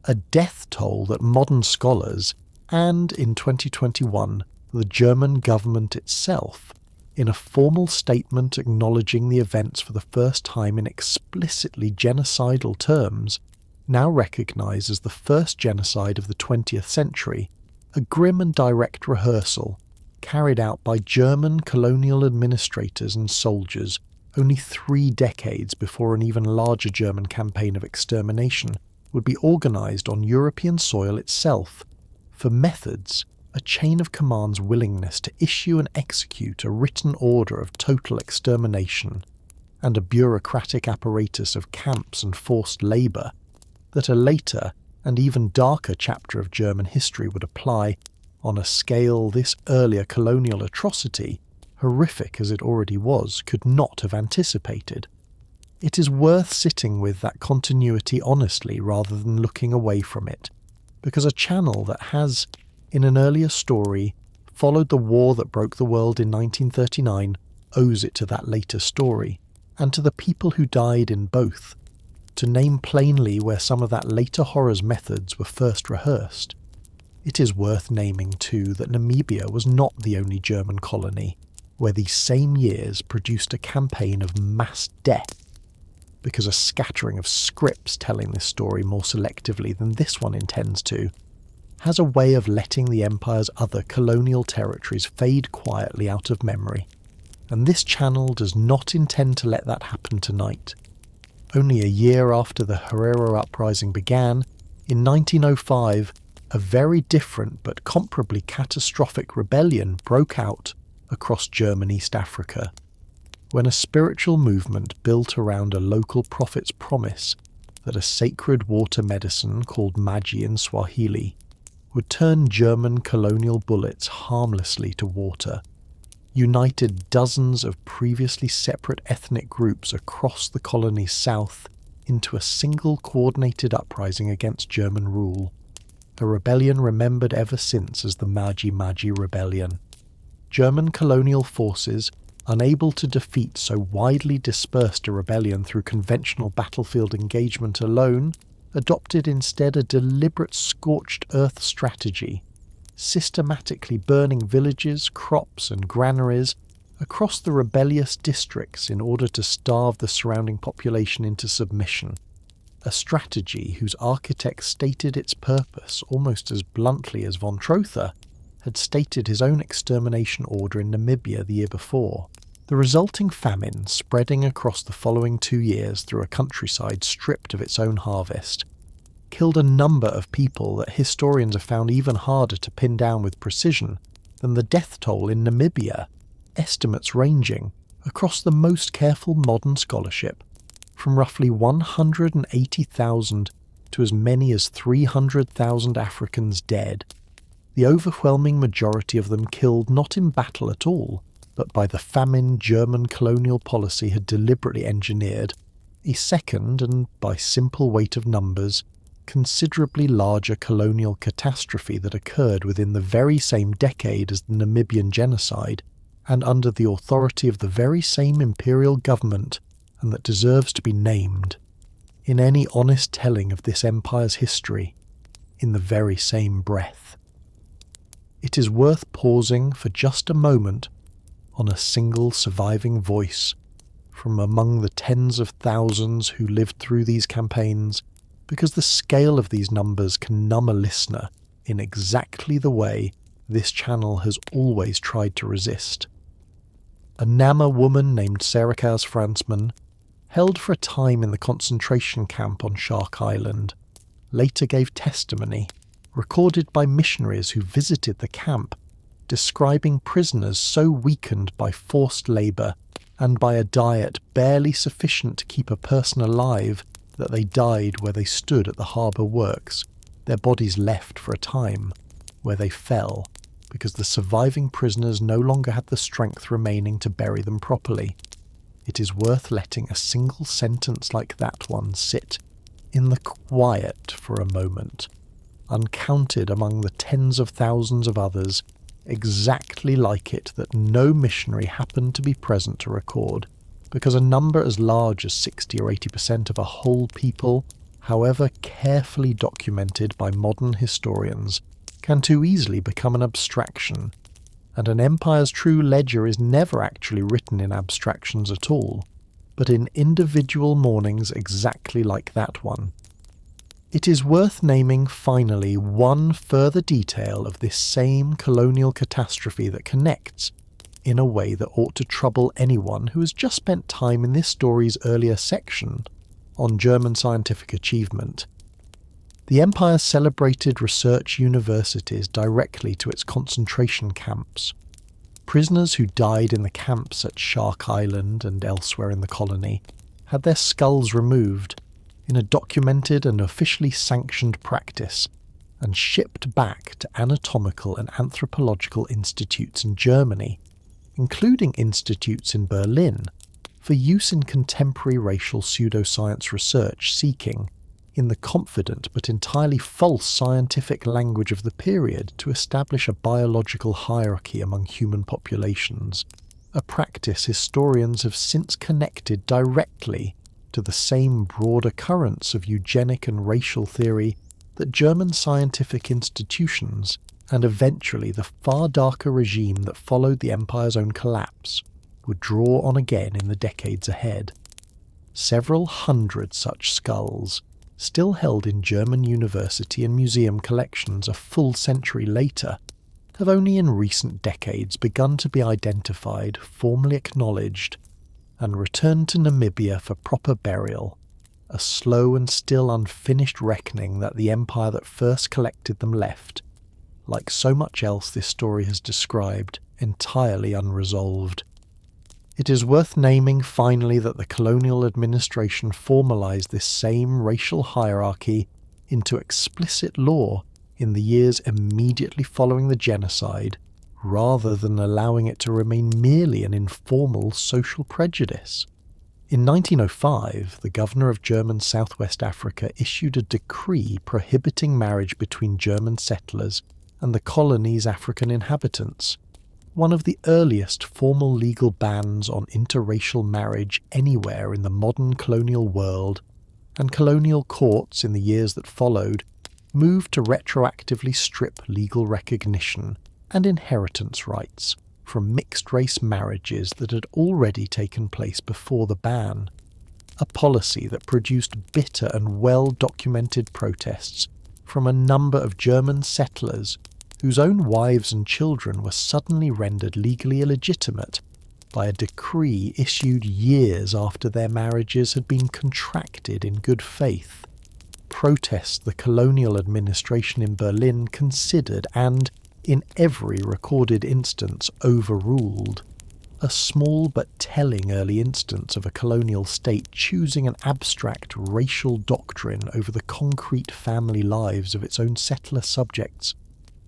a death toll that modern scholars, and in 2021 the German government itself, in a formal statement acknowledging the events for the first time in explicitly genocidal terms, now recognise as the first genocide of the 20th century, a grim and direct rehearsal carried out by German colonial administrators and soldiers only 3 decades before an even larger German campaign of extermination would be organised on European soil itself, for methods, a chain of command's willingness to issue and execute a written order of total extermination, and a bureaucratic apparatus of camps and forced labour, that a later and even darker chapter of German history would apply on a scale this earlier colonial atrocity, horrific as it already was, could not have anticipated. It is worth sitting with that continuity honestly rather than looking away from it, because a channel that has, in an earlier story, followed the war that broke the world in 1939 owes it to that later story, and to the people who died in both, to name plainly where some of that later horror's methods were first rehearsed. It is worth naming, too, that Namibia was not the only German colony where these same years produced a campaign of mass death, because a scattering of scripts telling this story more selectively than this one intends to has a way of letting the empire's other colonial territories fade quietly out of memory, and this channel does not intend to let that happen tonight. Only a year after the Herero uprising began, in 1905, a very different but comparably catastrophic rebellion broke out across German East Africa, when a spiritual movement built around a local prophet's promise that a sacred water medicine called Maji in Swahili would turn German colonial bullets harmlessly to water, united dozens of previously separate ethnic groups across the colony's south into a single coordinated uprising against German rule, a rebellion remembered ever since as the Maji Maji Rebellion. German colonial forces, unable to defeat so widely dispersed a rebellion through conventional battlefield engagement alone, adopted instead a deliberate scorched earth strategy, systematically burning villages, crops and granaries across the rebellious districts in order to starve the surrounding population into submission, a strategy whose architect stated its purpose almost as bluntly as von Trotha had stated his own extermination order in Namibia the year before. The resulting famine, spreading across the following 2 years through a countryside stripped of its own harvest, killed a number of people that historians have found even harder to pin down with precision than the death toll in Namibia, estimates ranging, across the most careful modern scholarship, from roughly 180,000 to as many as 300,000 Africans dead, the overwhelming majority of them killed not in battle at all, but by the famine German colonial policy had deliberately engineered, a second and, by simple weight of numbers, considerably larger colonial catastrophe that occurred within the very same decade as the Namibian genocide, and under the authority of the very same imperial government, and that deserves to be named, in any honest telling of this empire's history, in the very same breath. It is worth pausing for just a moment on a single surviving voice from among the tens of thousands who lived through these campaigns, because the scale of these numbers can numb a listener in exactly the way this channel has always tried to resist. A Nama woman named Serikaz Fransman, held for a time in the concentration camp on Shark Island, later gave testimony, recorded by missionaries who visited the camp, describing prisoners so weakened by forced labour and by a diet barely sufficient to keep a person alive that they died where they stood at the harbour works, their bodies left for a time, where they fell, because the surviving prisoners no longer had the strength remaining to bury them properly. It is worth letting a single sentence like that one sit in the quiet for a moment, uncounted among the tens of thousands of others exactly like it that no missionary happened to be present to record, because a number as large as 60 or 80% of a whole people, however carefully documented by modern historians, can too easily become an abstraction, and an empire's true ledger is never actually written in abstractions at all, but in individual mournings exactly like that one. It is worth naming finally one further detail of this same colonial catastrophe that connects, in a way that ought to trouble anyone who has just spent time in this story's earlier section on German scientific achievement. The Empire celebrated research universities directly to its concentration camps. Prisoners who died in the camps at Shark Island and elsewhere in the colony had their skulls removed in a documented and officially sanctioned practice and shipped back to anatomical and anthropological institutes in Germany, including institutes in Berlin, for use in contemporary racial pseudoscience research seeking, in the confident but entirely false scientific language of the period, to establish a biological hierarchy among human populations, a practice historians have since connected directly to the same broader currents of eugenic and racial theory that German scientific institutions, and eventually the far darker regime that followed the empire's own collapse, would draw on again in the decades ahead. Several hundred such skulls, still held in German university and museum collections a full century later, have only in recent decades begun to be identified, formally acknowledged, and returned to Namibia for proper burial, a slow and still unfinished reckoning that the empire that first collected them left, like so much else this story has described, entirely unresolved. It is worth naming finally that the colonial administration formalised this same racial hierarchy into explicit law in the years immediately following the genocide, rather than allowing it to remain merely an informal social prejudice. In 1905, the governor of German Southwest Africa issued a decree prohibiting marriage between German settlers and the colony's African inhabitants, one of the earliest formal legal bans on interracial marriage anywhere in the modern colonial world, and colonial courts in the years that followed moved to retroactively strip legal recognition and inheritance rights from mixed-race marriages that had already taken place before the ban, a policy that produced bitter and well-documented protests from a number of German settlers whose own wives and children were suddenly rendered legally illegitimate by a decree issued years after their marriages had been contracted in good faith, protests the colonial administration in Berlin considered and, in every recorded instance, overruled. A small but telling early instance of a colonial state choosing an abstract racial doctrine over the concrete family lives of its own settler subjects,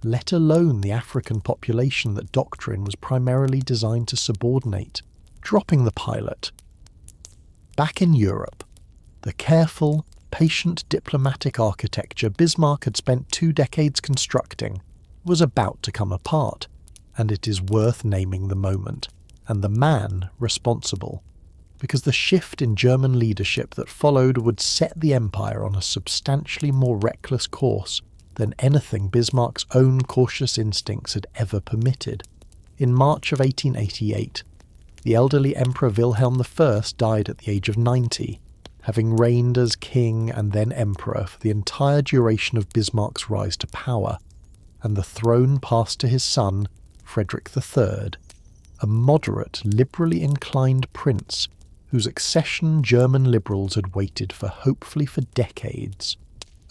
let alone the African population that doctrine was primarily designed to subordinate, dropping the pilot. Back in Europe, the careful, patient diplomatic architecture Bismarck had spent 2 decades constructing was about to come apart, and it is worth naming the moment, and the man responsible, because the shift in German leadership that followed would set the empire on a substantially more reckless course than anything Bismarck's own cautious instincts had ever permitted. In March of 1888, the elderly Emperor Wilhelm I died at the age of 90, having reigned as king and then emperor for the entire duration of Bismarck's rise to power, and the throne passed to his son, Frederick III, a moderate, liberally inclined prince whose accession German liberals had waited for hopefully for decades,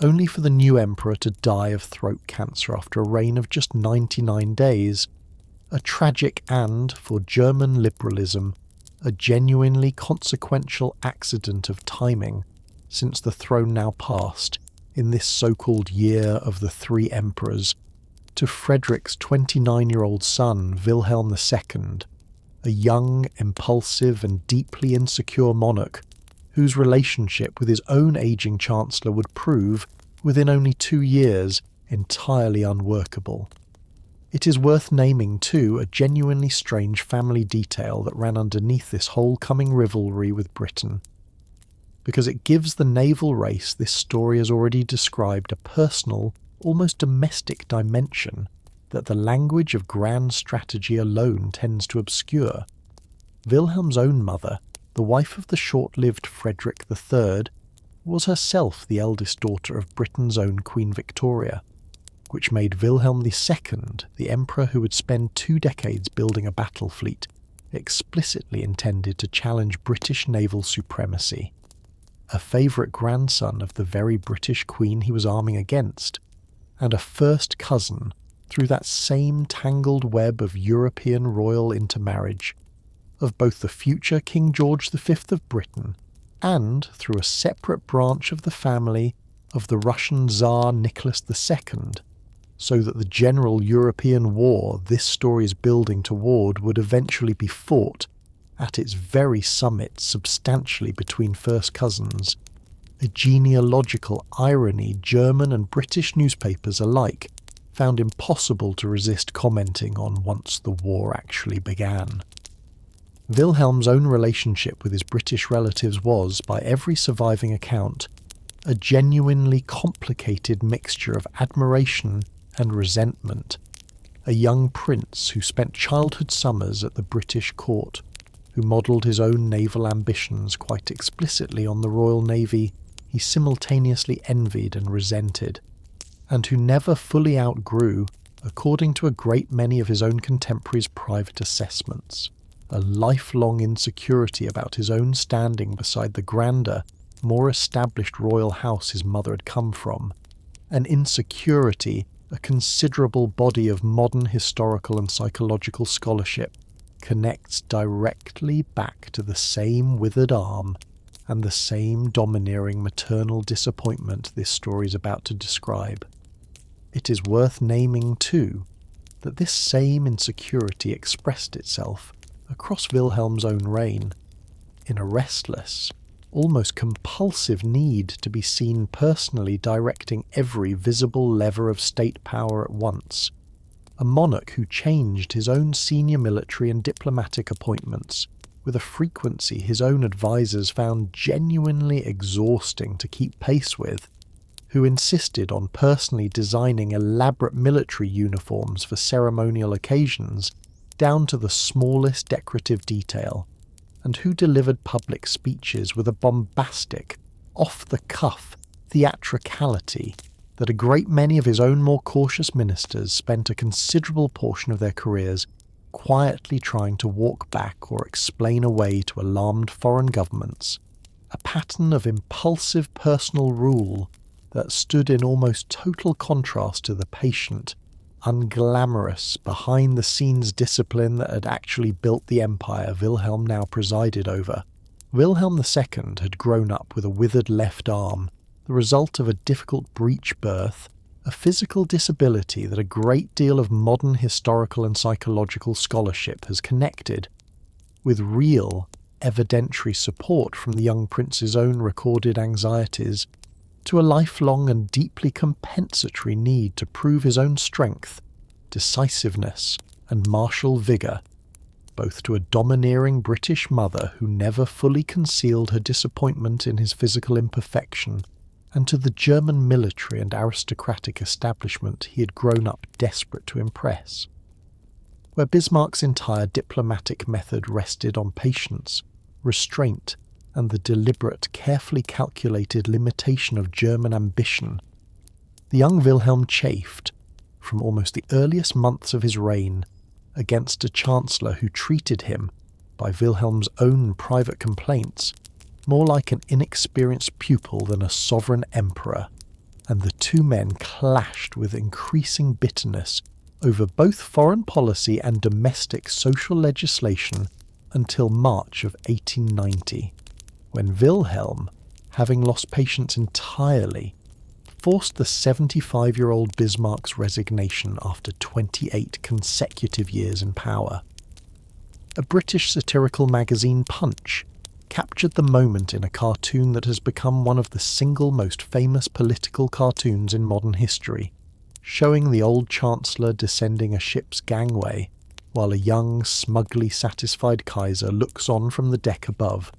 only for the new emperor to die of throat cancer after a reign of just 99 days, a tragic and, for German liberalism, a genuinely consequential accident of timing, since the throne now passed, in this so-called year of the 3 emperors, to Frederick's 29-year-old son, Wilhelm II, a young, impulsive and deeply insecure monarch whose relationship with his own aging chancellor would prove, within only 2 years, entirely unworkable. It is worth naming, too, a genuinely strange family detail that ran underneath this whole coming rivalry with Britain, because it gives the naval race this story has already described a personal, almost domestic dimension that the language of grand strategy alone tends to obscure. Wilhelm's own mother, the wife of the short-lived Frederick III, was herself the eldest daughter of Britain's own Queen Victoria, which made Wilhelm II the emperor who would spend 2 decades building a battle fleet explicitly intended to challenge British naval supremacy, a favourite grandson of the very British Queen he was arming against, and a first cousin through that same tangled web of European royal intermarriage of both the future King George V of Britain and, through a separate branch of the family, of the Russian Tsar Nicholas II, so that the general European war this story is building toward would eventually be fought, at its very summit substantially between first cousins, a genealogical irony German and British newspapers alike found impossible to resist commenting on once the war actually began. Wilhelm's own relationship with his British relatives was, by every surviving account, a genuinely complicated mixture of admiration and resentment. A young prince who spent childhood summers at the British court, who modelled his own naval ambitions quite explicitly on the Royal Navy he simultaneously envied and resented, and who never fully outgrew, according to a great many of his own contemporaries' private assessments, a lifelong insecurity about his own standing beside the grander, more established royal house his mother had come from, an insecurity a considerable body of modern historical and psychological scholarship connects directly back to the same withered arm and the same domineering maternal disappointment this story is about to describe. It is worth naming, too, that this same insecurity expressed itself across Wilhelm's own reign in a restless, almost compulsive need to be seen personally directing every visible lever of state power at once, a monarch who changed his own senior military and diplomatic appointments with a frequency his own advisers found genuinely exhausting to keep pace with, who insisted on personally designing elaborate military uniforms for ceremonial occasions down to the smallest decorative detail, and who delivered public speeches with a bombastic, off-the-cuff theatricality that a great many of his own more cautious ministers spent a considerable portion of their careers quietly trying to walk back or explain away to alarmed foreign governments a pattern of impulsive personal rule that stood in almost total contrast to the patient, unglamorous, behind-the-scenes discipline that had actually built the empire Wilhelm now presided over. Wilhelm II had grown up with a withered left arm, the result of a difficult breech birth, a physical disability that a great deal of modern historical and psychological scholarship has connected with real, evidentiary support from the young prince's own recorded anxieties to a lifelong and deeply compensatory need to prove his own strength, decisiveness, and martial vigour, both to a domineering British mother who never fully concealed her disappointment in his physical imperfection, and to the German military and aristocratic establishment he had grown up desperate to impress. Where Bismarck's entire diplomatic method rested on patience, restraint, and the deliberate, carefully calculated limitation of German ambition, the young Wilhelm chafed, from almost the earliest months of his reign, against a chancellor who treated him, by Wilhelm's own private complaints, more like an inexperienced pupil than a sovereign emperor, and the two men clashed with increasing bitterness over both foreign policy and domestic social legislation until March of 1890, when Wilhelm, having lost patience entirely, forced the 75-year-old Bismarck's resignation after 28 consecutive years in power. A British satirical magazine, Punch, captured the moment in a cartoon that has become one of the single most famous political cartoons in modern history, showing the old Chancellor descending a ship's gangway, while a young, smugly satisfied Kaiser looks on from the deck above,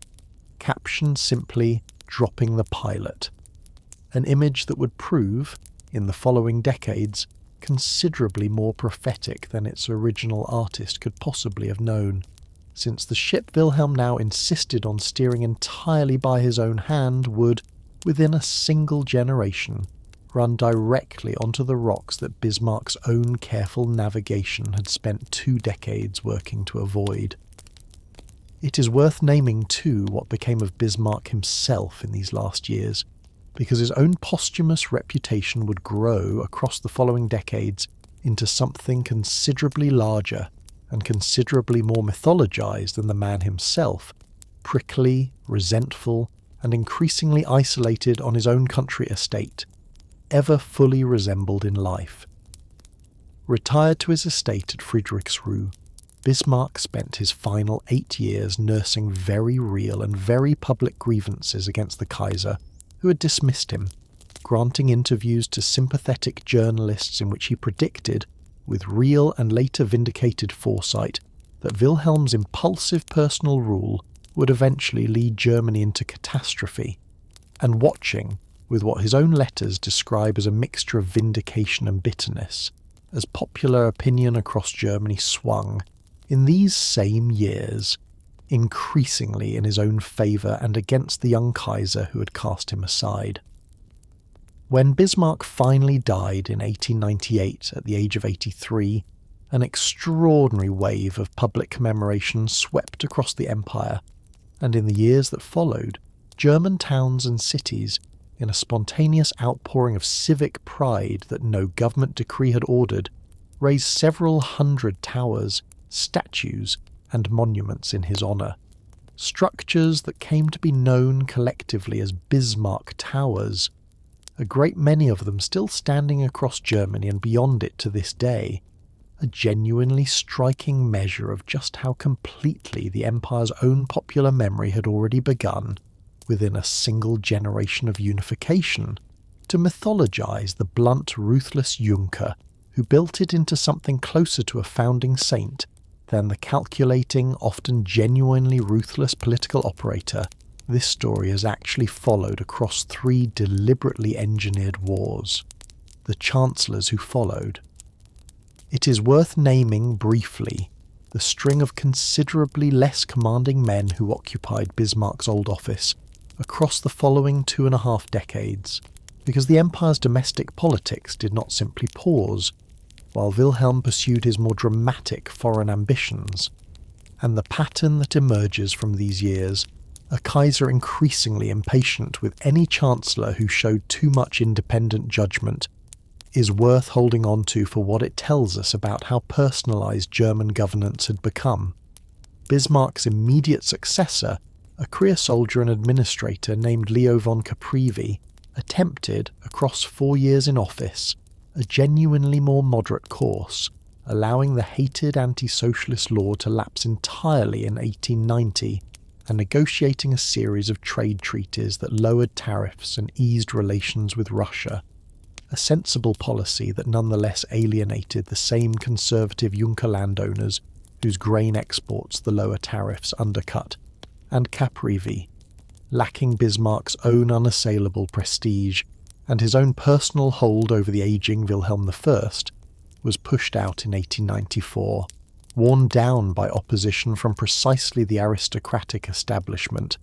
captioned simply, "Dropping the pilot," an image that would prove, in the following decades, considerably more prophetic than its original artist could possibly have known, since the ship Wilhelm now insisted on steering entirely by his own hand would, within a single generation, run directly onto the rocks that Bismarck's own careful navigation had spent 2 decades working to avoid. It is worth naming, too, what became of Bismarck himself in these last years, because his own posthumous reputation would grow across the following decades into something considerably larger and considerably more mythologized than the man himself, prickly, resentful, and increasingly isolated on his own country estate, ever fully resembled in life. Retired to his estate at Friedrichsruh, Bismarck spent his final 8 years nursing very real and very public grievances against the Kaiser, who had dismissed him, granting interviews to sympathetic journalists in which he predicted, with real and later vindicated foresight, that Wilhelm's impulsive personal rule would eventually lead Germany into catastrophe, and watching, with what his own letters describe as a mixture of vindication and bitterness, as popular opinion across Germany swung, in these same years, increasingly in his own favour and against the young Kaiser who had cast him aside. When Bismarck finally died in 1898 at the age of 83, an extraordinary wave of public commemoration swept across the empire, and in the years that followed, German towns and cities, in a spontaneous outpouring of civic pride that no government decree had ordered, raised several hundred towers, statues, and monuments in his honour. Structures that came to be known collectively as Bismarck Towers, a great many of them still standing across Germany and beyond it to this day, a genuinely striking measure of just how completely the empire's own popular memory had already begun, within a single generation of unification, to mythologize the blunt, ruthless Junker who built it into something closer to a founding saint than the calculating, often genuinely ruthless political operator this story has actually followed across 3 deliberately engineered wars, the chancellors who followed. It is worth naming briefly the string of considerably less commanding men who occupied Bismarck's old office across the following 2.5 decades, because the empire's domestic politics did not simply pause, while Wilhelm pursued his more dramatic foreign ambitions. And the pattern that emerges from these years, a Kaiser increasingly impatient with any chancellor who showed too much independent judgment, is worth holding on to for what it tells us about how personalised German governance had become. Bismarck's immediate successor, a career soldier and administrator named Leo von Caprivi, attempted, across 4 years in office, a genuinely more moderate course, allowing the hated anti-socialist law to lapse entirely in 1890 and negotiating a series of trade treaties that lowered tariffs and eased relations with Russia, a sensible policy that nonetheless alienated the same conservative Junker landowners whose grain exports the lower tariffs undercut, and Caprivi, lacking Bismarck's own unassailable prestige and his own personal hold over the ageing Wilhelm I, was pushed out in 1894, worn down by opposition from precisely the aristocratic establishment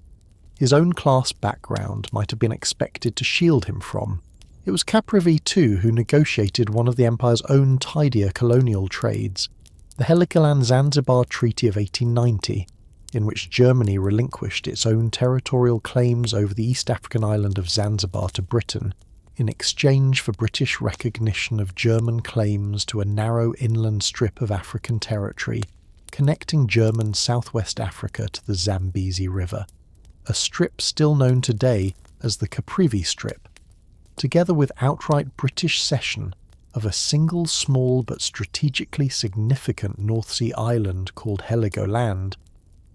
his own class background might have been expected to shield him from. It was Caprivi too who negotiated one of the empire's own tidier colonial trades, the Heligoland-Zanzibar Treaty of 1890, in which Germany relinquished its own territorial claims over the East African island of Zanzibar to Britain, in exchange for British recognition of German claims to a narrow inland strip of African territory connecting German southwest Africa to the Zambezi River, a strip still known today as the Caprivi Strip, together with outright British cession of a single small but strategically significant North Sea island called Heligoland,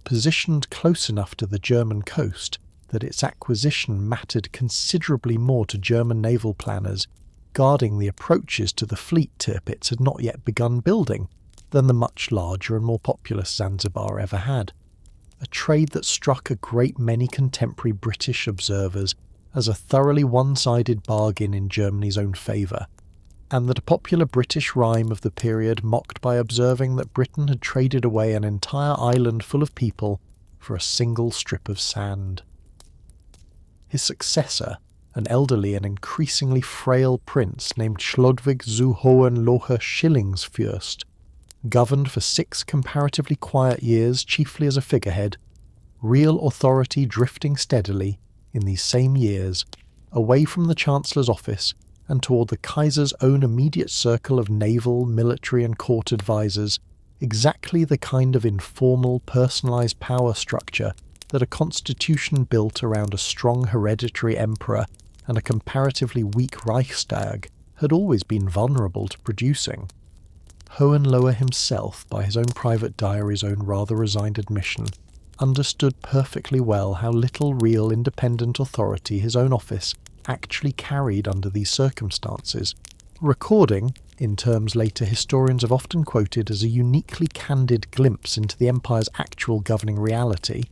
positioned close enough to the German coast that its acquisition mattered considerably more to German naval planners guarding the approaches to the fleet Tirpitz had not yet begun building than the much larger and more populous Zanzibar ever had, a trade that struck a great many contemporary British observers as a thoroughly one-sided bargain in Germany's own favour, and that a popular British rhyme of the period mocked by observing that Britain had traded away an entire island full of people for a single strip of sand. His successor, an elderly and increasingly frail prince named Chlodwig zu Hohenlohe Schillingsfürst, governed for 6 comparatively quiet years chiefly as a figurehead, real authority drifting steadily, in these same years, away from the Chancellor's office and toward the Kaiser's own immediate circle of naval, military and court advisers, exactly the kind of informal, personalised power structure that a constitution built around a strong hereditary emperor and a comparatively weak Reichstag had always been vulnerable to producing. Hohenlohe himself, by his own private diary's own rather resigned admission, understood perfectly well how little real independent authority his own office actually carried under these circumstances, recording, in terms later historians have often quoted as a uniquely candid glimpse into the empire's actual governing reality,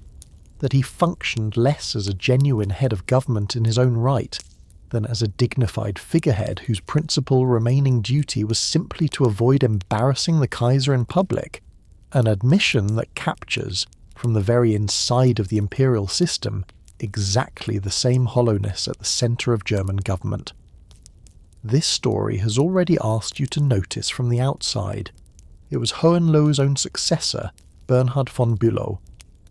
that he functioned less as a genuine head of government in his own right than as a dignified figurehead whose principal remaining duty was simply to avoid embarrassing the Kaiser in public, an admission that captures, from the very inside of the imperial system, exactly the same hollowness at the centre of German government. This story has already asked you to notice from the outside. It was Hohenlohe's own successor, Bernhard von Bülow,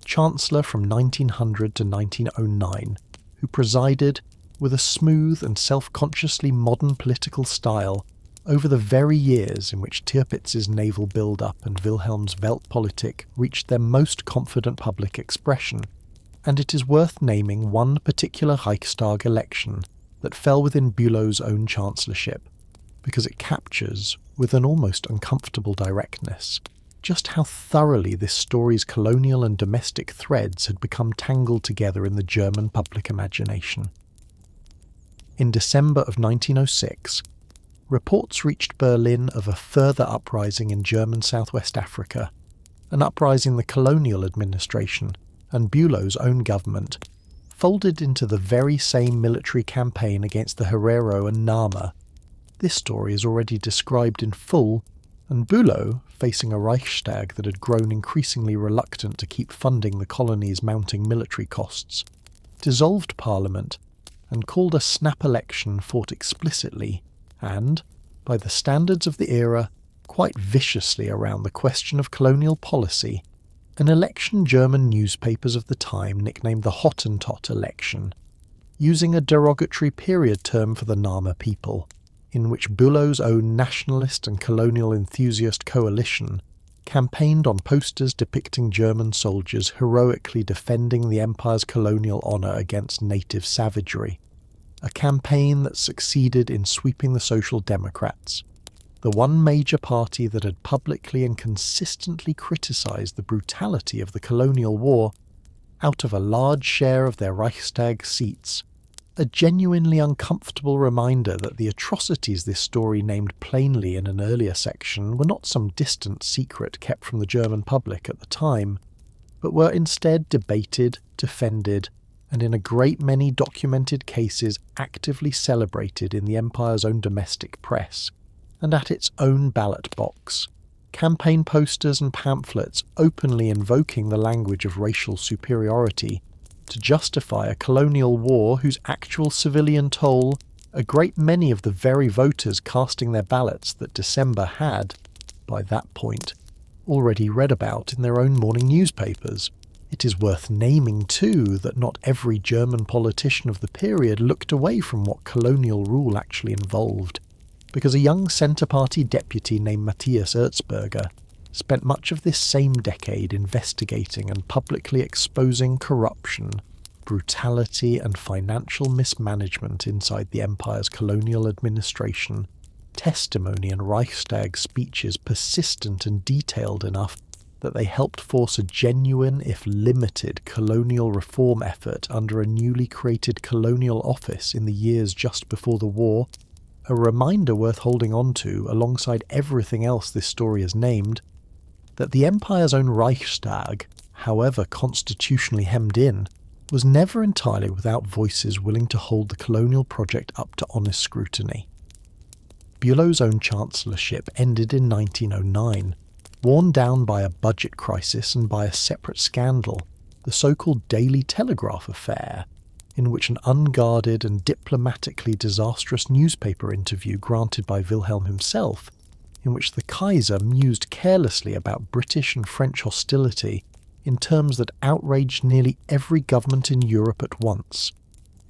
Chancellor from 1900 to 1909, who presided, with a smooth and self-consciously modern political style, over the very years in which Tirpitz's naval build-up and Wilhelm's Weltpolitik reached their most confident public expression, and it is worth naming one particular Reichstag election that fell within Bülow's own chancellorship, because it captures, with an almost uncomfortable directness, just how thoroughly this story's colonial and domestic threads had become tangled together in the German public imagination. In December of 1906, reports reached Berlin of a further uprising in German Southwest Africa, an uprising the colonial administration and Bülow's own government folded into the very same military campaign against the Herero and Nama. This story is already described in full, and Bülow, facing a Reichstag that had grown increasingly reluctant to keep funding the colony's mounting military costs, dissolved Parliament and called a snap election fought explicitly and, by the standards of the era, quite viciously around the question of colonial policy, an election German newspapers of the time nicknamed the Hottentot election, using a derogatory period term for the Nama people, in which Bülow's own nationalist and colonial enthusiast coalition campaigned on posters depicting German soldiers heroically defending the empire's colonial honour against native savagery, a campaign that succeeded in sweeping the Social Democrats, the one major party that had publicly and consistently criticised the brutality of the colonial war, out of a large share of their Reichstag seats, a genuinely uncomfortable reminder that the atrocities this story named plainly in an earlier section were not some distant secret kept from the German public at the time, but were instead debated, defended, and in a great many documented cases actively celebrated in the Empire's own domestic press, and at its own ballot box. Campaign posters and pamphlets openly invoking the language of racial superiority to justify a colonial war whose actual civilian toll a great many of the very voters casting their ballots that December had, by that point, already read about in their own morning newspapers. It is worth naming, too, that not every German politician of the period looked away from what colonial rule actually involved, because a young Centre Party deputy named Matthias Erzberger spent much of this same decade investigating and publicly exposing corruption, brutality and financial mismanagement inside the Empire's colonial administration, testimony and Reichstag speeches persistent and detailed enough that they helped force a genuine, if limited, colonial reform effort under a newly created colonial office in the years just before the war, a reminder worth holding on to alongside everything else this story has named, that the Empire's own Reichstag, however constitutionally hemmed in, was never entirely without voices willing to hold the colonial project up to honest scrutiny. Bülow's own chancellorship ended in 1909, worn down by a budget crisis and by a separate scandal, the so-called Daily Telegraph affair, in which an unguarded and diplomatically disastrous newspaper interview granted by Wilhelm himself, in which the Kaiser mused carelessly about British and French hostility in terms that outraged nearly every government in Europe at once,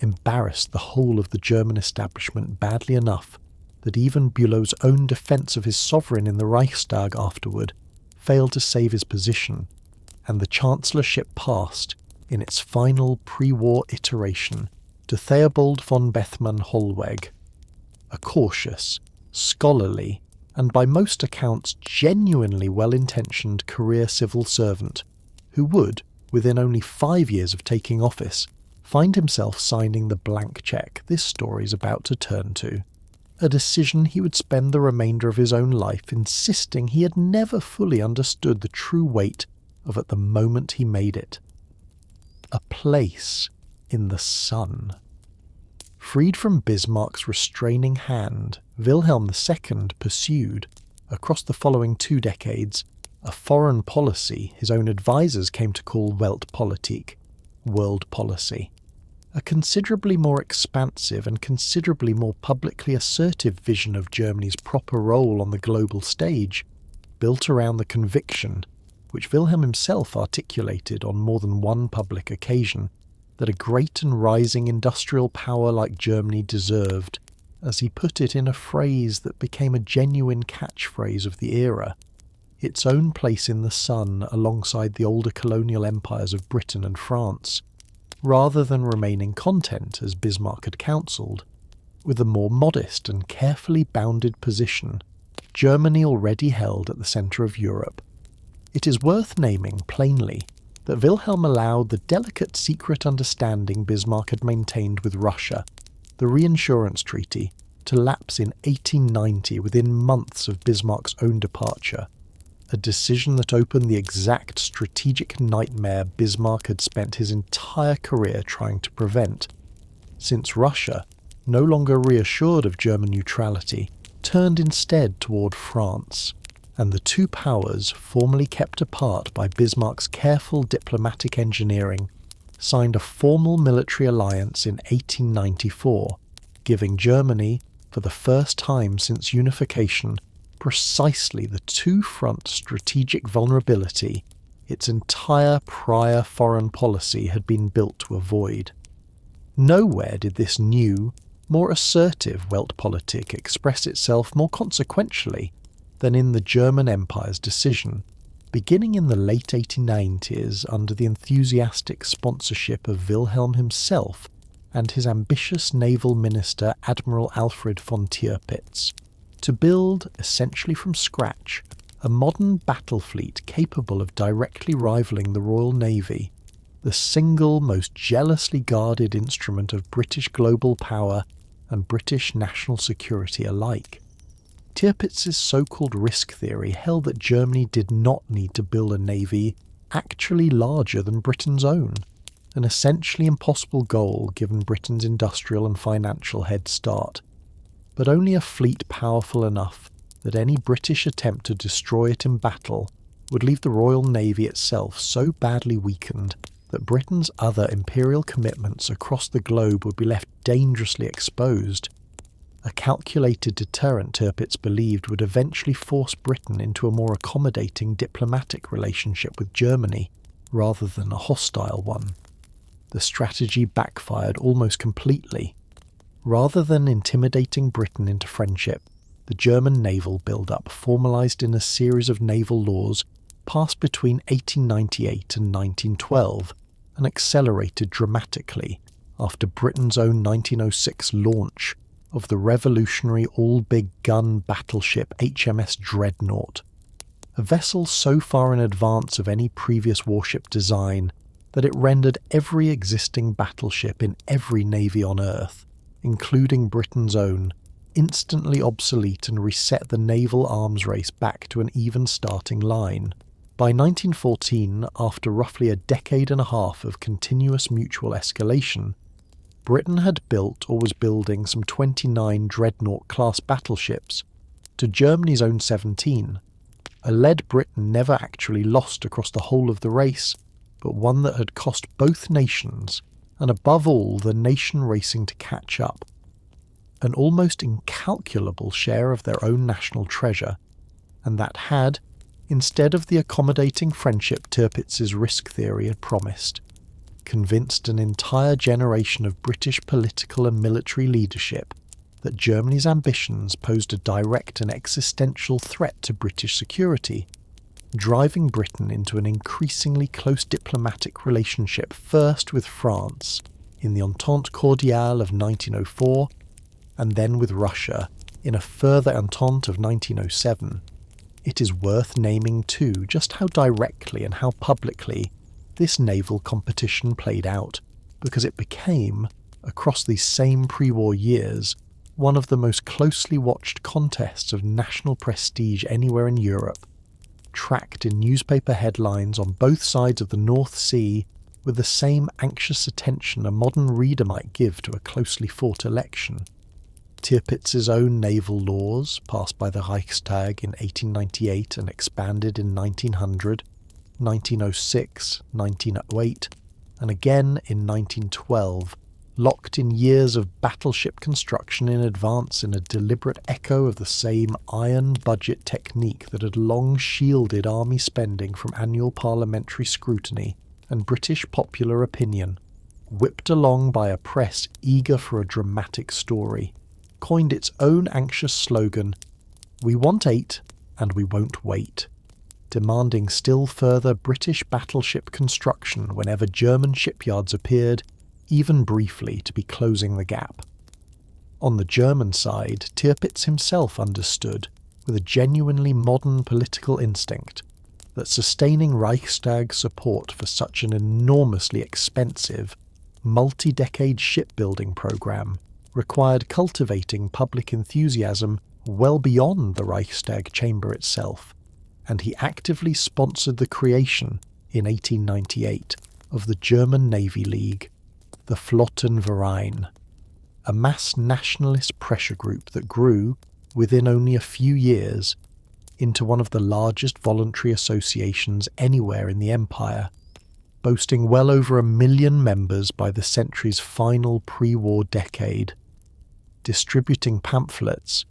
embarrassed the whole of the German establishment badly enough that even Bülow's own defence of his sovereign in the Reichstag afterward failed to save his position, and the chancellorship passed, in its final pre-war iteration, to Theobald von Bethmann-Hollweg, a cautious, scholarly, and by most accounts genuinely well-intentioned career civil servant who would, within only 5 years of taking office, find himself signing the blank cheque this story is about to turn to, a decision he would spend the remainder of his own life insisting he had never fully understood the true weight of at the moment he made it. A place in the sun. Freed from Bismarck's restraining hand, Wilhelm II pursued, across the following 2 decades, a foreign policy his own advisers came to call Weltpolitik, world policy, a considerably more expansive and considerably more publicly assertive vision of Germany's proper role on the global stage, built around the conviction, which Wilhelm himself articulated on more than one public occasion, that a great and rising industrial power like Germany deserved, as he put it in a phrase that became a genuine catchphrase of the era, its own place in the sun alongside the older colonial empires of Britain and France, rather than remaining content, as Bismarck had counselled, with a more modest and carefully bounded position Germany already held at the centre of Europe. It is worth naming plainly that Wilhelm allowed the delicate secret understanding Bismarck had maintained with Russia, the reinsurance treaty, to lapse in 1890 within months of Bismarck's own departure, a decision that opened the exact strategic nightmare Bismarck had spent his entire career trying to prevent, since Russia, no longer reassured of German neutrality, turned instead toward France, and the two powers, formerly kept apart by Bismarck's careful diplomatic engineering, signed a formal military alliance in 1894, giving Germany, for the first time since unification, precisely the two-front strategic vulnerability its entire prior foreign policy had been built to avoid. Nowhere did this new, more assertive Weltpolitik express itself more consequentially than in the German Empire's decision, beginning in the late 1890s under the enthusiastic sponsorship of Wilhelm himself and his ambitious naval minister Admiral Alfred von Tirpitz, to build, essentially from scratch, a modern battle fleet capable of directly rivaling the Royal Navy, the single most jealously guarded instrument of British global power and British national security alike. Tirpitz's so-called risk theory held that Germany did not need to build a navy actually larger than Britain's own, an essentially impossible goal given Britain's industrial and financial head start, but only a fleet powerful enough that any British attempt to destroy it in battle would leave the Royal Navy itself so badly weakened that Britain's other imperial commitments across the globe would be left dangerously exposed, a calculated deterrent Tirpitz believed would eventually force Britain into a more accommodating diplomatic relationship with Germany rather than a hostile one. The strategy backfired almost completely. Rather than intimidating Britain into friendship, the German naval build-up formalised in a series of naval laws passed between 1898 and 1912 and accelerated dramatically after Britain's own 1906 launch of the revolutionary all-big-gun battleship HMS Dreadnought, a vessel so far in advance of any previous warship design that it rendered every existing battleship in every navy on Earth, including Britain's own, instantly obsolete and reset the naval arms race back to an even starting line. By 1914, after roughly a decade and a half of continuous mutual escalation, Britain had built or was building some 29 Dreadnought-class battleships to Germany's own 17, a lead Britain never actually lost across the whole of the race, but one that had cost both nations, and above all the nation racing to catch up, an almost incalculable share of their own national treasure, and that had, instead of the accommodating friendship Tirpitz's risk theory had promised, convinced an entire generation of British political and military leadership that Germany's ambitions posed a direct and existential threat to British security, driving Britain into an increasingly close diplomatic relationship first with France in the Entente Cordiale of 1904, and then with Russia in a further Entente of 1907. It is worth naming too just how directly and how publicly this naval competition played out, because it became, across these same pre-war years, one of the most closely watched contests of national prestige anywhere in Europe, tracked in newspaper headlines on both sides of the North Sea with the same anxious attention a modern reader might give to a closely fought election. Tirpitz's own naval laws, passed by the Reichstag in 1898 and expanded in 1900, 1906, 1908, and again in 1912, locked in years of battleship construction in advance in a deliberate echo of the same iron budget technique that had long shielded army spending from annual parliamentary scrutiny and British popular opinion, whipped along by a press eager for a dramatic story, coined its own anxious slogan, "We want 8 and we won't wait," demanding still further British battleship construction whenever German shipyards appeared, even briefly, to be closing the gap. On the German side, Tirpitz himself understood, with a genuinely modern political instinct, that sustaining Reichstag support for such an enormously expensive, multi-decade shipbuilding program required cultivating public enthusiasm well beyond the Reichstag chamber itself, and he actively sponsored the creation, in 1898, of the German Navy League, the Flottenverein, a mass nationalist pressure group that grew, within only a few years, into one of the largest voluntary associations anywhere in the Empire, boasting well over 1 million members by the century's final pre-war decade, distributing pamphlets,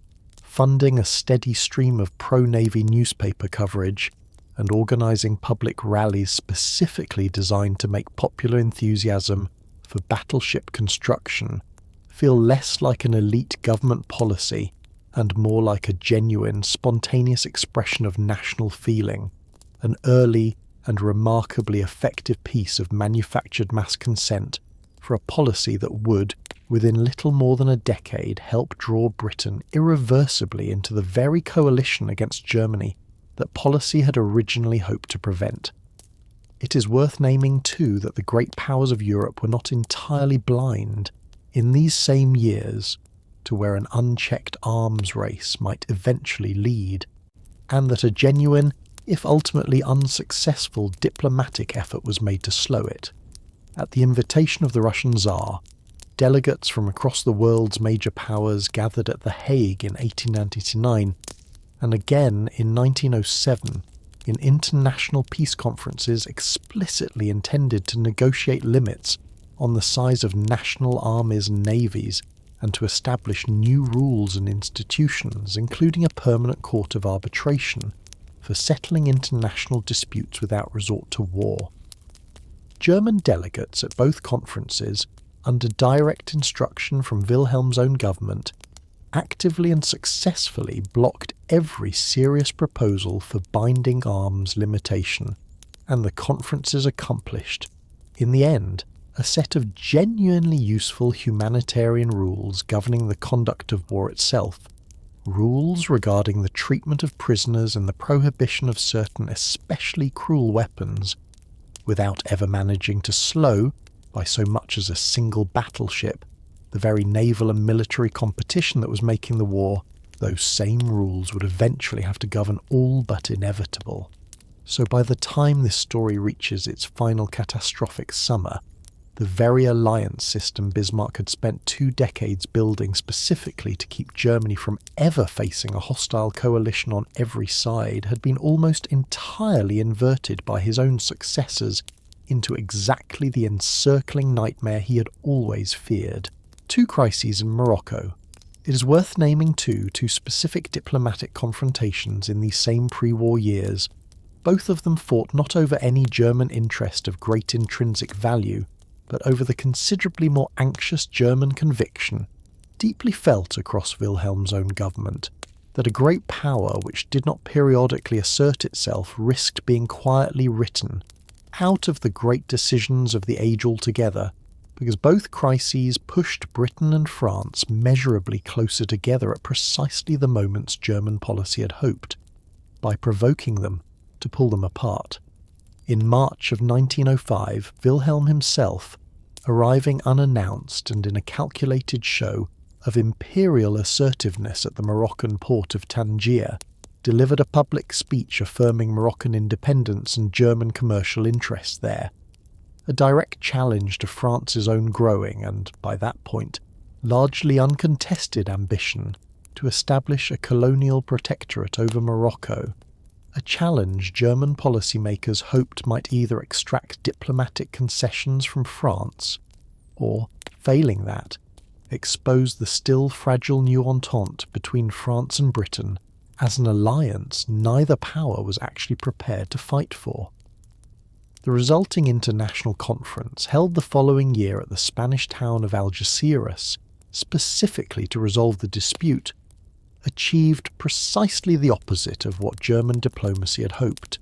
funding a steady stream of pro-Navy newspaper coverage and organising public rallies specifically designed to make popular enthusiasm for battleship construction feel less like an elite government policy and more like a genuine, spontaneous expression of national feeling, an early and remarkably effective piece of manufactured mass consent for a policy that would, within little more than a decade, help draw Britain irreversibly into the very coalition against Germany that policy had originally hoped to prevent. It is worth naming, too, that the great powers of Europe were not entirely blind, in these same years, to where an unchecked arms race might eventually lead, and that a genuine, if ultimately unsuccessful, diplomatic effort was made to slow it. At the invitation of the Russian Tsar, delegates from across the world's major powers gathered at The Hague in 1899, and again in 1907, in international peace conferences explicitly intended to negotiate limits on the size of national armies and navies, and to establish new rules and institutions, including a permanent court of arbitration, for settling international disputes without resort to war. German delegates at both conferences, under direct instruction from Wilhelm's own government, actively and successfully blocked every serious proposal for binding arms limitation, and the conferences accomplished, in the end, a set of genuinely useful humanitarian rules governing the conduct of war itself, rules regarding the treatment of prisoners and the prohibition of certain especially cruel weapons, without ever managing to slow, by so much as a single battleship, the very naval and military competition that was making the war. Those same rules would eventually have to govern all but inevitable. So by the time this story reaches its final catastrophic summer, the very alliance system Bismarck had spent 2 decades building specifically to keep Germany from ever facing a hostile coalition on every side had been almost entirely inverted by his own successors into exactly the encircling nightmare he had always feared. 2 crises in Morocco. It is worth naming two specific diplomatic confrontations in these same pre-war years, both of them fought not over any German interest of great intrinsic value, but over the considerably more anxious German conviction, deeply felt across Wilhelm's own government, that a great power which did not periodically assert itself risked being quietly written out of the great decisions of the age altogether, because both crises pushed Britain and France measurably closer together at precisely the moments German policy had hoped, by provoking them to pull them apart. In March of 1905, Wilhelm himself, arriving unannounced and in a calculated show of imperial assertiveness at the Moroccan port of Tangier, delivered a public speech affirming Moroccan independence and German commercial interests there, a direct challenge to France's own growing and, by that point, largely uncontested ambition to establish a colonial protectorate over Morocco, a challenge German policymakers hoped might either extract diplomatic concessions from France or, failing that, expose the still fragile new entente between France and Britain as an alliance neither power was actually prepared to fight for. The resulting international conference, held the following year at the Spanish town of Algeciras, specifically to resolve the dispute, achieved precisely the opposite of what German diplomacy had hoped.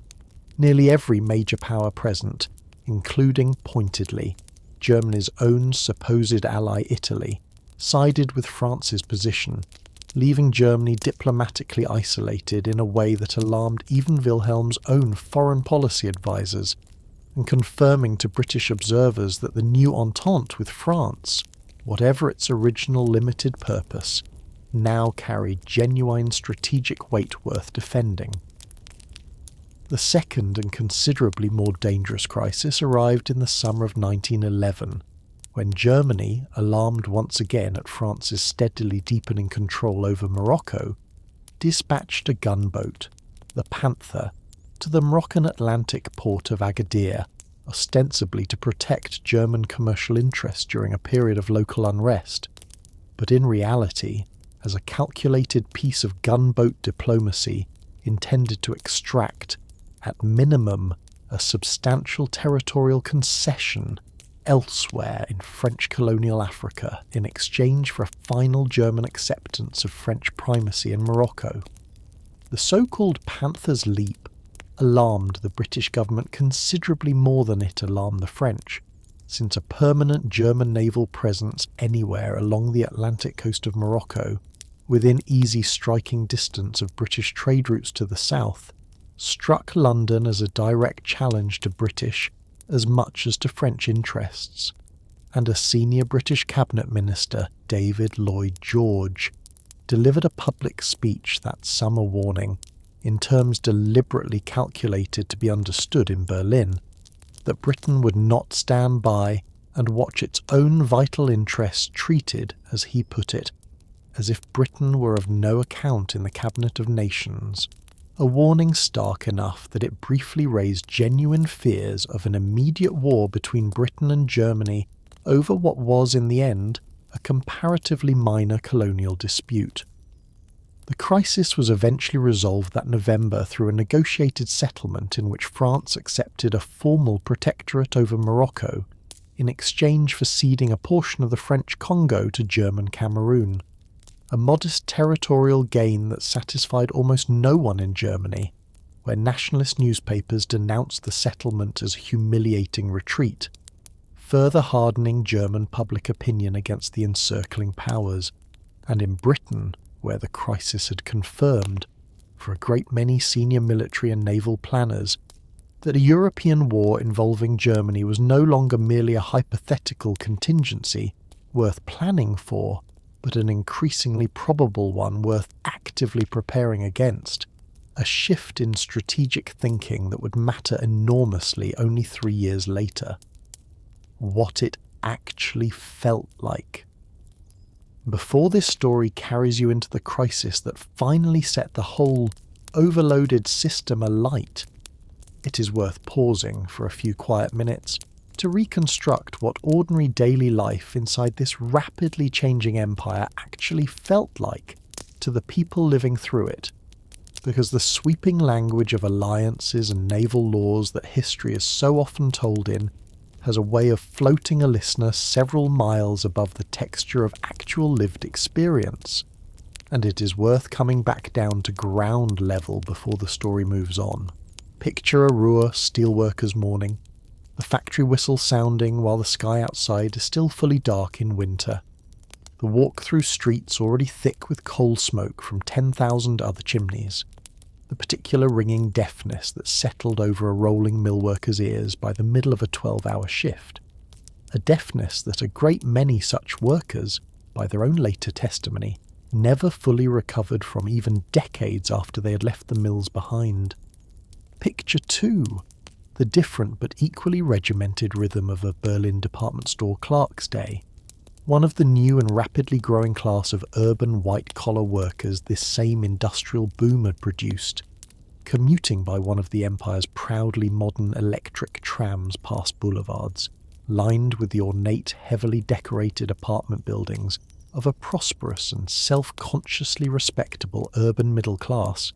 Nearly every major power present, including, pointedly, Germany's own supposed ally Italy, sided with France's position, leaving Germany diplomatically isolated in a way that alarmed even Wilhelm's own foreign policy advisers, and confirming to British observers that the new entente with France, whatever its original limited purpose, now carried genuine strategic weight worth defending. The second and considerably more dangerous crisis arrived in the summer of 1911, when Germany, alarmed once again at France's steadily deepening control over Morocco, dispatched a gunboat, the Panther, to the Moroccan Atlantic port of Agadir, ostensibly to protect German commercial interests during a period of local unrest, but in reality, as a calculated piece of gunboat diplomacy intended to extract, at minimum, a substantial territorial concession elsewhere in French colonial Africa in exchange for a final German acceptance of French primacy in Morocco. The so-called Panther's Leap alarmed the British government considerably more than it alarmed the French, since a permanent German naval presence anywhere along the Atlantic coast of Morocco, within easy striking distance of British trade routes to the south, struck London as a direct challenge to British as much as to French interests, and a senior British cabinet minister, David Lloyd George, delivered a public speech that summer warning, in terms deliberately calculated to be understood in Berlin, that Britain would not stand by and watch its own vital interests treated, as he put it, as if Britain were of no account in the cabinet of nations, a warning stark enough that it briefly raised genuine fears of an immediate war between Britain and Germany over what was, in the end, a comparatively minor colonial dispute. The crisis was eventually resolved that November through a negotiated settlement in which France accepted a formal protectorate over Morocco in exchange for ceding a portion of the French Congo to German Cameroon, a modest territorial gain that satisfied almost no one in Germany, where nationalist newspapers denounced the settlement as a humiliating retreat, further hardening German public opinion against the encircling powers, and in Britain, where the crisis had confirmed, for a great many senior military and naval planners, that a European war involving Germany was no longer merely a hypothetical contingency worth planning for, but an increasingly probable one worth actively preparing against, a shift in strategic thinking that would matter enormously only 3 years later. What it actually felt like. Before this story carries you into the crisis that finally set the whole overloaded system alight, it is worth pausing for a few quiet minutes to reconstruct what ordinary daily life inside this rapidly changing empire actually felt like to the people living through it, because the sweeping language of alliances and naval laws that history is so often told in has a way of floating a listener several miles above the texture of actual lived experience, and it is worth coming back down to ground level before the story moves on. Picture a Ruhr steelworkers' morning, the factory whistle sounding while the sky outside is still fully dark in winter, the walk through streets already thick with coal smoke from 10,000 other chimneys, the particular ringing deafness that settled over a rolling mill worker's ears by the middle of a 12-hour shift, a deafness that a great many such workers, by their own later testimony, never fully recovered from even decades after they had left the mills behind. Picture, too, the different but equally regimented rhythm of a Berlin department store clerk's day, one of the new and rapidly growing class of urban white-collar workers this same industrial boom had produced, commuting by one of the empire's proudly modern electric trams past boulevards, lined with the ornate, heavily decorated apartment buildings of a prosperous and self-consciously respectable urban middle class,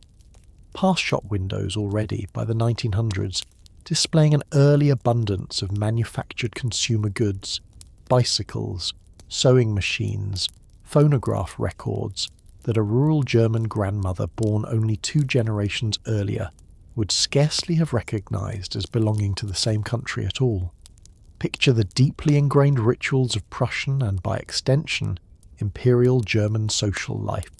past shop windows already by the 1900s, displaying an early abundance of manufactured consumer goods, bicycles, sewing machines, phonograph records that a rural German grandmother born only 2 generations earlier would scarcely have recognized as belonging to the same country at all. Picture the deeply ingrained rituals of Prussian and, by extension, imperial German social life,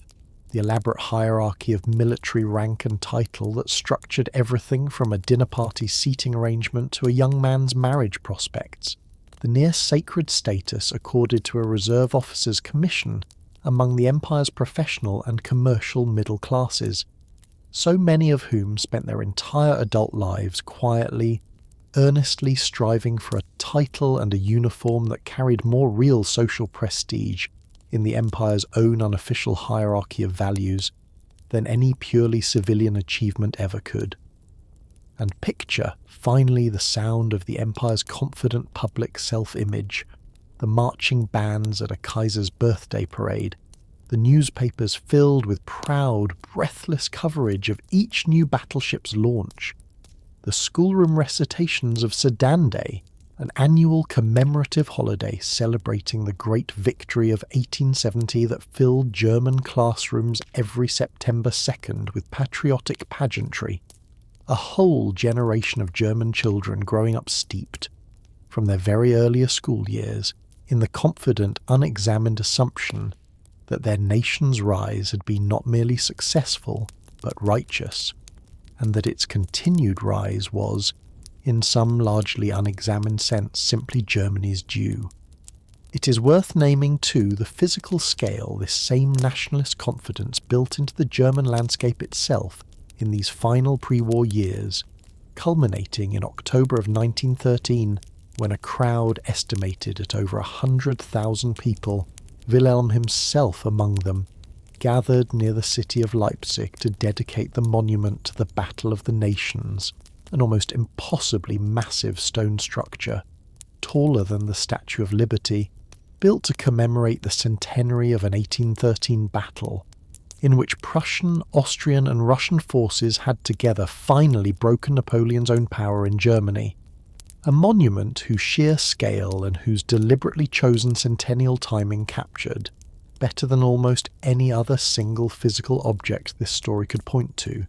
the elaborate hierarchy of military rank and title that structured everything from a dinner party seating arrangement to a young man's marriage prospects, the near-sacred status accorded to a reserve officer's commission among the empire's professional and commercial middle classes, so many of whom spent their entire adult lives quietly, earnestly striving for a title and a uniform that carried more real social prestige in the empire's own unofficial hierarchy of values than any purely civilian achievement ever could. And picture, finally, the sound of the empire's confident public self-image, the marching bands at a Kaiser's birthday parade, the newspapers filled with proud, breathless coverage of each new battleship's launch, the schoolroom recitations of Sedan Day, an annual commemorative holiday celebrating the great victory of 1870 that filled German classrooms every September 2nd with patriotic pageantry, a whole generation of German children growing up steeped, from their very earliest school years, in the confident, unexamined assumption that their nation's rise had been not merely successful, but righteous, and that its continued rise was, in some largely unexamined sense, simply Germany's due. It is worth naming, too, the physical scale this same nationalist confidence built into the German landscape itself in these final pre-war years, culminating in October of 1913, when a crowd estimated at over 100,000 people, Wilhelm himself among them, gathered near the city of Leipzig to dedicate the monument to the Battle of the Nations, an almost impossibly massive stone structure, taller than the Statue of Liberty, built to commemorate the centenary of an 1813 battle, in which Prussian, Austrian and Russian forces had together finally broken Napoleon's own power in Germany. A monument whose sheer scale and whose deliberately chosen centennial timing captured, better than almost any other single physical object this story could point to,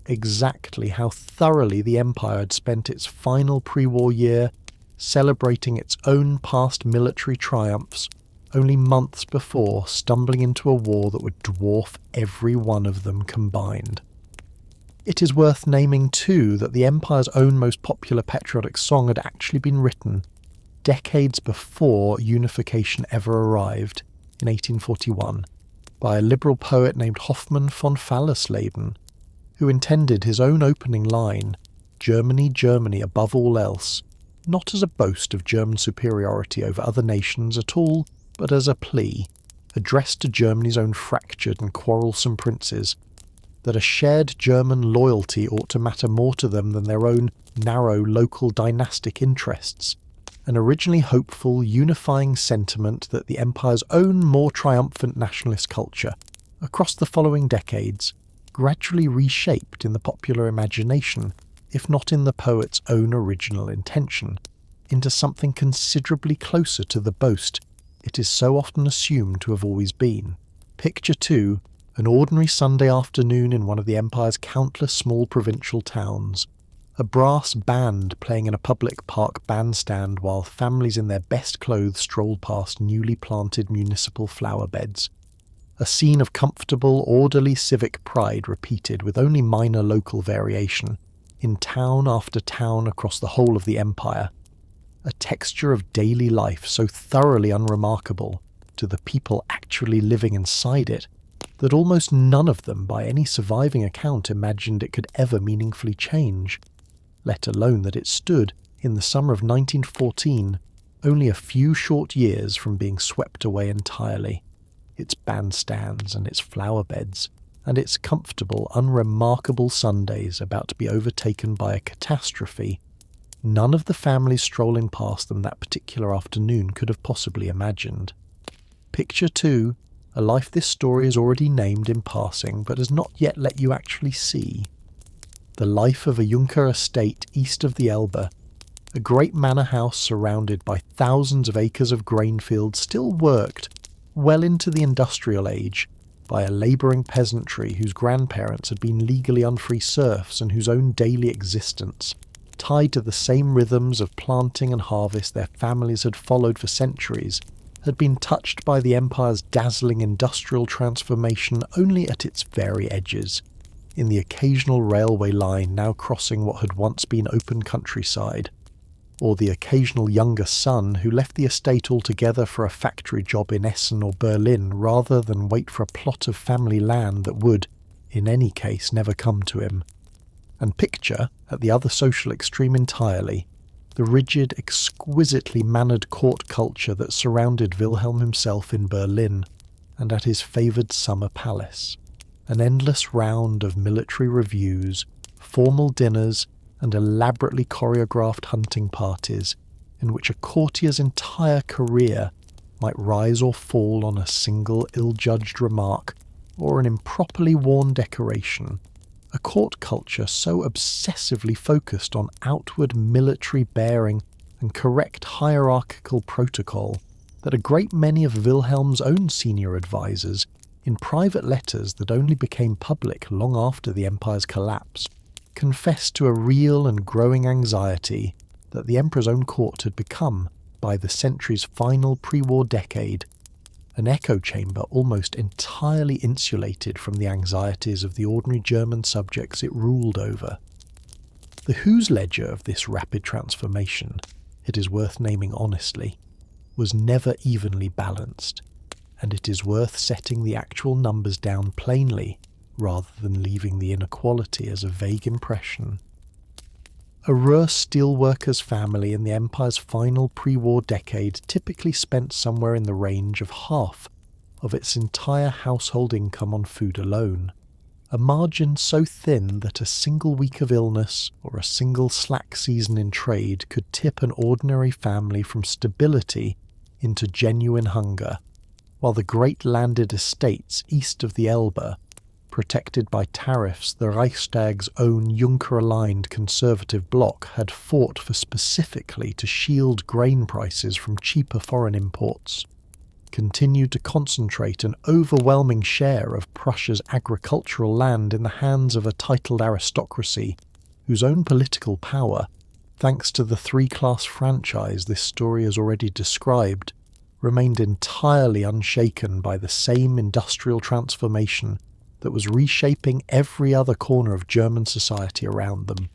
exactly how thoroughly the Empire had spent its final pre-war year celebrating its own past military triumphs, only months before stumbling into a war that would dwarf every one of them combined. It is worth naming, too, that the Empire's own most popular patriotic song had actually been written decades before unification ever arrived, in 1841, by a liberal poet named Hoffmann von Fallersleben, who intended his own opening line, "Germany, Germany above all else," not as a boast of German superiority over other nations at all, but as a plea, addressed to Germany's own fractured and quarrelsome princes, that a shared German loyalty ought to matter more to them than their own narrow local dynastic interests, an originally hopeful, unifying sentiment that the Empire's own more triumphant nationalist culture, across the following decades, gradually reshaped in the popular imagination, if not in the poet's own original intention, into something considerably closer to the boast it is so often assumed to have always been. Picture, too, an ordinary Sunday afternoon in one of the Empire's countless small provincial towns, a brass band playing in a public park bandstand while families in their best clothes stroll past newly planted municipal flower beds. A scene of comfortable, orderly civic pride repeated with only minor local variation, in town after town across the whole of the Empire. A texture of daily life so thoroughly unremarkable to the people actually living inside it, that almost none of them by any surviving account imagined it could ever meaningfully change, let alone that it stood, in the summer of 1914, only a few short years from being swept away entirely, its bandstands and its flower beds, and its comfortable, unremarkable Sundays about to be overtaken by a catastrophe none of the families strolling past them that particular afternoon could have possibly imagined. Picture, too, a life this story has already named in passing but has not yet let you actually see. The life of a Junker estate east of the Elbe, a great manor house surrounded by thousands of acres of grain fields still worked, well into the industrial age, by a labouring peasantry whose grandparents had been legally unfree serfs and whose own daily existence, tied to the same rhythms of planting and harvest their families had followed for centuries, had been touched by the Empire's dazzling industrial transformation only at its very edges, in the occasional railway line now crossing what had once been open countryside, or the occasional younger son who left the estate altogether for a factory job in Essen or Berlin rather than wait for a plot of family land that would, in any case, never come to him. And picture, at the other social extreme entirely, the rigid, exquisitely mannered court culture that surrounded Wilhelm himself in Berlin and at his favoured summer palace. An endless round of military reviews, formal dinners, and elaborately choreographed hunting parties, in which a courtier's entire career might rise or fall on a single ill-judged remark or an improperly worn decoration, a court culture so obsessively focused on outward military bearing and correct hierarchical protocol that a great many of Wilhelm's own senior advisors, in private letters that only became public long after the empire's collapse, confessed to a real and growing anxiety that the emperor's own court had become, by the century's final pre-war decade, an echo chamber almost entirely insulated from the anxieties of the ordinary German subjects it ruled over. The Who's ledger of this rapid transformation, it is worth naming honestly, was never evenly balanced, and it is worth setting the actual numbers down plainly rather than leaving the inequality as a vague impression. A Ruhr steelworker's family in the empire's final pre-war decade typically spent somewhere in the range of half of its entire household income on food alone, a margin so thin that a single week of illness or a single slack season in trade could tip an ordinary family from stability into genuine hunger, while the great landed estates east of the Elbe, protected by tariffs the Reichstag's own Juncker-aligned conservative bloc had fought for specifically to shield grain prices from cheaper foreign imports, continued to concentrate an overwhelming share of Prussia's agricultural land in the hands of a titled aristocracy whose own political power, thanks to the three-class franchise this story has already described, remained entirely unshaken by the same industrial transformation that was reshaping every other corner of German society around them,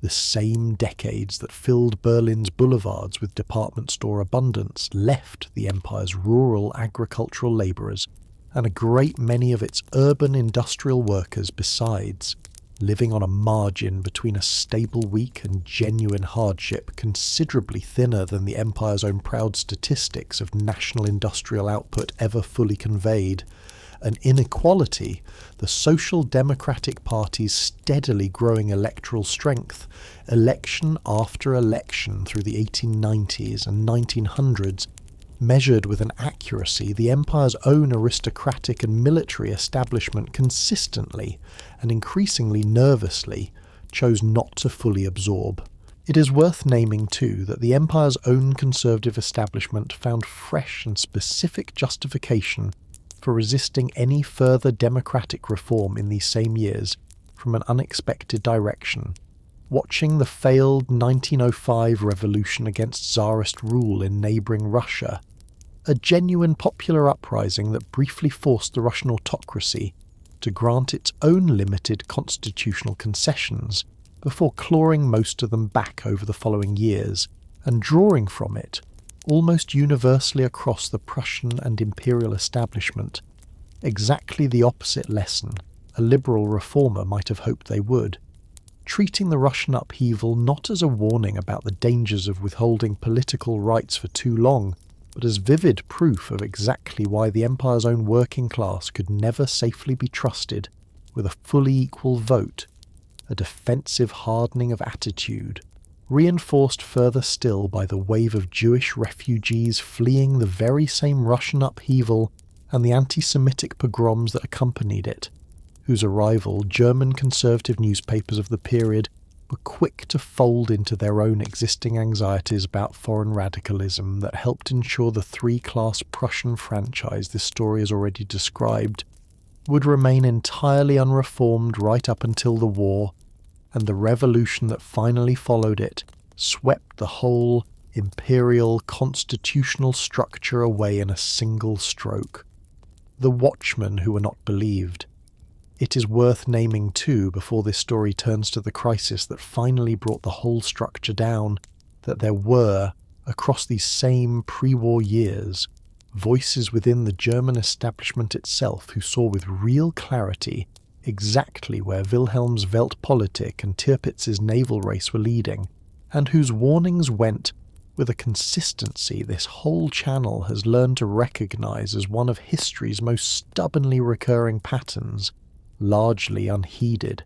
the same decades that filled Berlin's boulevards with department store abundance left the empire's rural agricultural labourers and a great many of its urban industrial workers besides, living on a margin between a stable week and genuine hardship considerably thinner than the empire's own proud statistics of national industrial output ever fully conveyed, an inequality, the Social Democratic Party's steadily growing electoral strength, election after election through the 1890s and 1900s, measured with an accuracy the empire's own aristocratic and military establishment consistently and increasingly nervously chose not to fully absorb. It is worth naming, too, that the empire's own conservative establishment found fresh and specific justification for resisting any further democratic reform in these same years from an unexpected direction, watching the failed 1905 revolution against Tsarist rule in neighbouring Russia, a genuine popular uprising that briefly forced the Russian autocracy to grant its own limited constitutional concessions before clawing most of them back over the following years, and drawing from it, almost universally across the Prussian and imperial establishment, exactly the opposite lesson a liberal reformer might have hoped they would, treating the Russian upheaval not as a warning about the dangers of withholding political rights for too long, but as vivid proof of exactly why the empire's own working class could never safely be trusted with a fully equal vote, a defensive hardening of attitude, reinforced further still by the wave of Jewish refugees fleeing the very same Russian upheaval and the anti-Semitic pogroms that accompanied it, whose arrival German conservative newspapers of the period were quick to fold into their own existing anxieties about foreign radicalism that helped ensure the three-class Prussian franchise this story has already described would remain entirely unreformed right up until the war, and the revolution that finally followed it swept the whole imperial constitutional structure away in a single stroke. The watchmen who were not believed. It is worth naming too, before this story turns to the crisis that finally brought the whole structure down, that there were, across these same pre-war years, voices within the German establishment itself who saw with real clarity exactly where Wilhelm's Weltpolitik and Tirpitz's naval race were leading, and whose warnings went with a consistency this whole channel has learned to recognise as one of history's most stubbornly recurring patterns, largely unheeded.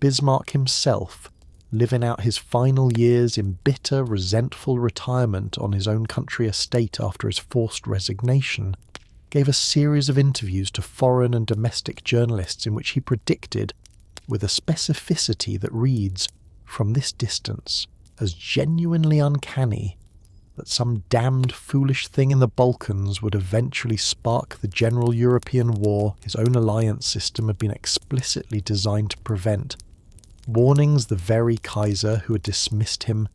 Bismarck himself, living out his final years in bitter, resentful retirement on his own country estate after his forced resignation, gave a series of interviews to foreign and domestic journalists in which he predicted, with a specificity that reads, from this distance, as genuinely uncanny, that some damned foolish thing in the Balkans would eventually spark the general European war his own alliance system had been explicitly designed to prevent. Warnings the very Kaiser who had dismissed him,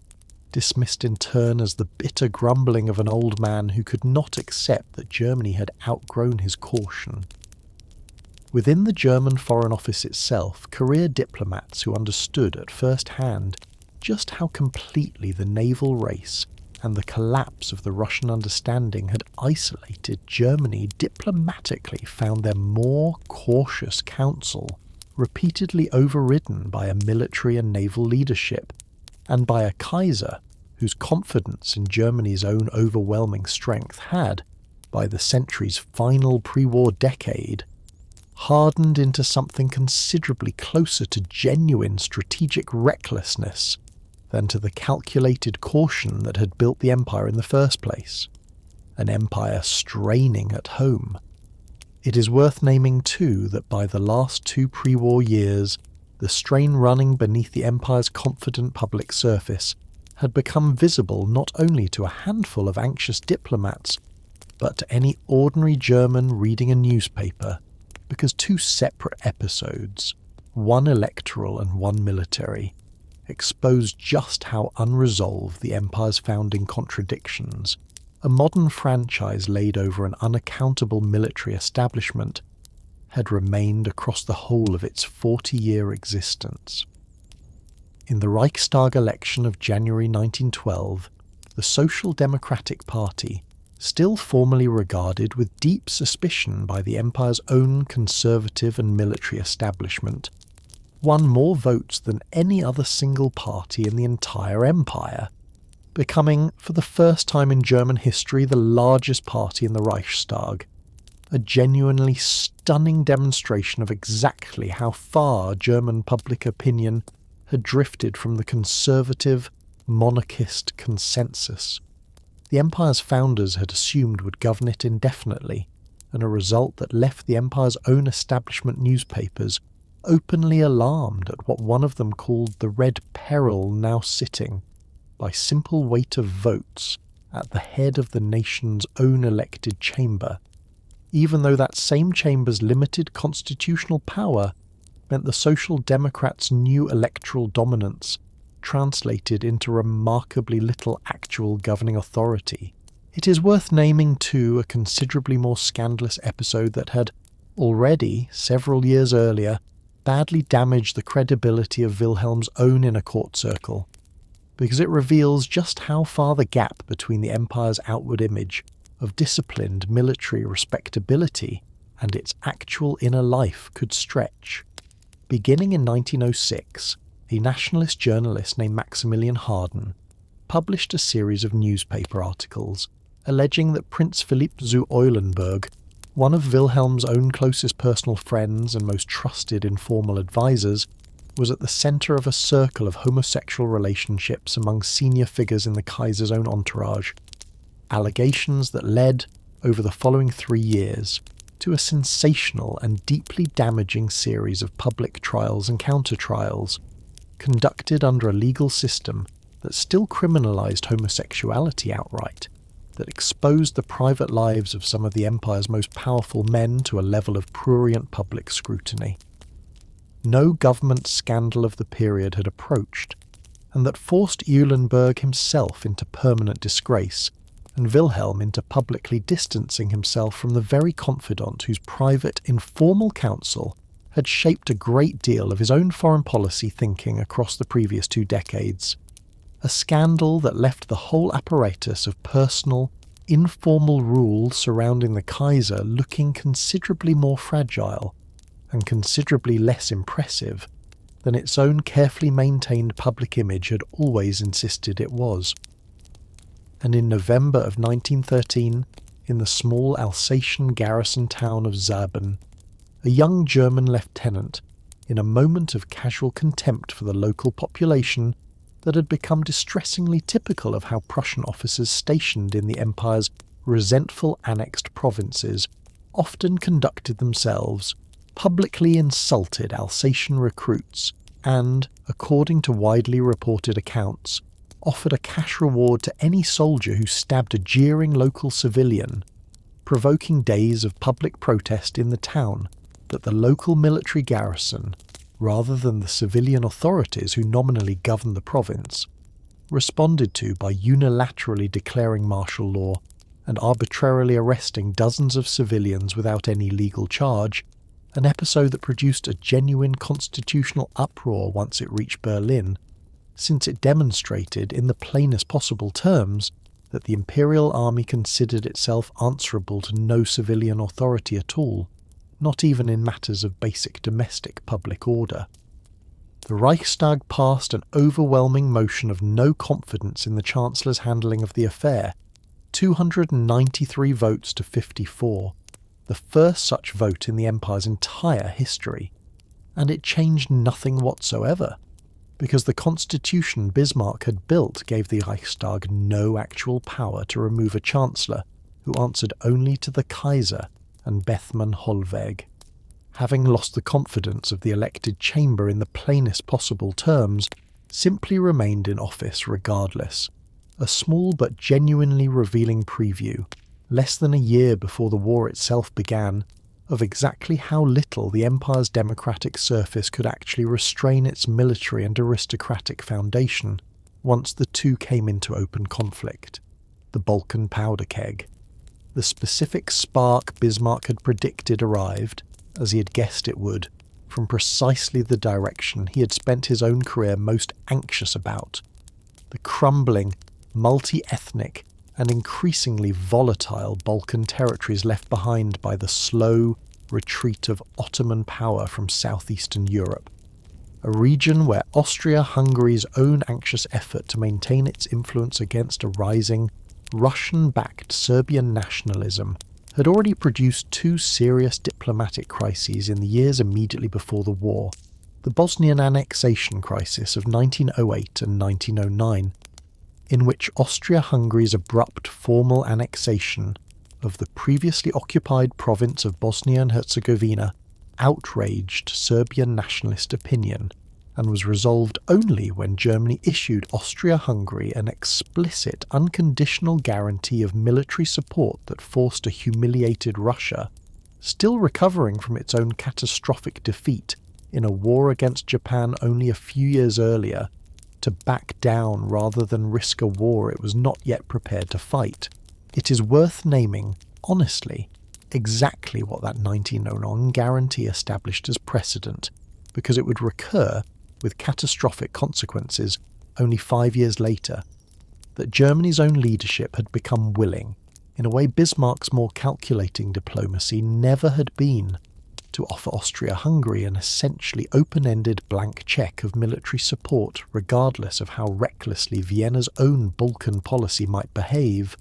dismissed in turn as the bitter grumbling of an old man who could not accept that Germany had outgrown his caution. Within the German Foreign Office itself, career diplomats who understood at first hand just how completely the naval race and the collapse of the Russian understanding had isolated Germany diplomatically found their more cautious counsel repeatedly overridden by a military and naval leadership, and by a Kaiser whose confidence in Germany's own overwhelming strength had, by the century's final pre-war decade, hardened into something considerably closer to genuine strategic recklessness than to the calculated caution that had built the empire in the first place, an empire straining at home. It is worth naming too that by the last 2 pre-war years, the strain running beneath the empire's confident public surface had become visible not only to a handful of anxious diplomats, but to any ordinary German reading a newspaper, because 2 separate episodes, one electoral and one military, exposed just how unresolved the empire's founding contradictions, a modern franchise laid over an unaccountable military establishment, had remained across the whole of its 40-year existence. In the Reichstag election of January 1912, the Social Democratic Party, still formally regarded with deep suspicion by the empire's own conservative and military establishment, won more votes than any other single party in the entire empire, becoming, for the first time in German history, the largest party in the Reichstag, a genuinely stunning demonstration of exactly how far German public opinion had drifted from the conservative, monarchist consensus the empire's founders had assumed would govern it indefinitely, and a result that left the empire's own establishment newspapers openly alarmed at what one of them called the Red Peril now sitting, by simple weight of votes, at the head of the nation's own elected chamber, even though that same chamber's limited constitutional power meant the Social Democrats' new electoral dominance translated into remarkably little actual governing authority. It is worth naming, too, a considerably more scandalous episode that had already, several years earlier, badly damaged the credibility of Wilhelm's own inner court circle, because it reveals just how far the gap between the empire's outward image of disciplined military respectability and its actual inner life could stretch. Beginning in 1906, a nationalist journalist named Maximilian Harden published a series of newspaper articles alleging that Prince Philipp zu Eulenburg, one of Wilhelm's own closest personal friends and most trusted informal advisors, was at the centre of a circle of homosexual relationships among senior figures in the Kaiser's own entourage, allegations that led, over the following 3 years, to a sensational and deeply damaging series of public trials and counter-trials, conducted under a legal system that still criminalised homosexuality outright, that exposed the private lives of some of the empire's most powerful men to a level of prurient public scrutiny. No government scandal of the period had approached, and that forced Eulenburg himself into permanent disgrace, and Wilhelm into publicly distancing himself from the very confidant whose private, informal counsel had shaped a great deal of his own foreign policy thinking across the previous 2 decades. A scandal that left the whole apparatus of personal, informal rule surrounding the Kaiser looking considerably more fragile and considerably less impressive than its own carefully maintained public image had always insisted it was. And in November of 1913, in the small Alsatian garrison town of Saarbrunn, a young German lieutenant, in a moment of casual contempt for the local population that had become distressingly typical of how Prussian officers stationed in the Empire's resentful annexed provinces often conducted themselves, publicly insulted Alsatian recruits, and, according to widely reported accounts, offered a cash reward to any soldier who stabbed a jeering local civilian, provoking days of public protest in the town that the local military garrison, rather than the civilian authorities who nominally governed the province, responded to by unilaterally declaring martial law and arbitrarily arresting dozens of civilians without any legal charge, an episode that produced a genuine constitutional uproar once it reached Berlin, since it demonstrated in the plainest possible terms that the Imperial Army considered itself answerable to no civilian authority at all, not even in matters of basic domestic public order. The Reichstag passed an overwhelming motion of no confidence in the Chancellor's handling of the affair, 293 votes to 54, the first such vote in the Empire's entire history, and it changed nothing whatsoever, because the constitution Bismarck had built gave the Reichstag no actual power to remove a Chancellor who answered only to the Kaiser and Bethmann Hollweg. Having lost the confidence of the elected chamber in the plainest possible terms, simply remained in office regardless. A small but genuinely revealing preview, less than a year before the war itself began, of exactly how little the Empire's democratic surface could actually restrain its military and aristocratic foundation once the two came into open conflict. The Balkan powder keg. The specific spark Bismarck had predicted arrived, as he had guessed it would, from precisely the direction he had spent his own career most anxious about. The crumbling, multi-ethnic, and increasingly volatile Balkan territories left behind by the slow retreat of Ottoman power from southeastern Europe, a region where Austria-Hungary's own anxious effort to maintain its influence against a rising, Russian-backed Serbian nationalism had already produced two serious diplomatic crises in the years immediately before the war, the Bosnian annexation crisis of 1908 and 1909, in which Austria-Hungary's abrupt formal annexation of the previously occupied province of Bosnia and Herzegovina outraged Serbian nationalist opinion and was resolved only when Germany issued Austria-Hungary an explicit, unconditional guarantee of military support that forced a humiliated Russia, still recovering from its own catastrophic defeat in a war against Japan only a few years earlier, to back down rather than risk a war it was not yet prepared to fight. It is worth naming, honestly, exactly what that 1909 guarantee established as precedent, because it would recur with catastrophic consequences only 5 years later, that Germany's own leadership had become willing, in a way Bismarck's more calculating diplomacy never had been, to offer Austria-Hungary an essentially open-ended blank cheque of military support regardless of how recklessly Vienna's own Balkan policy might behave,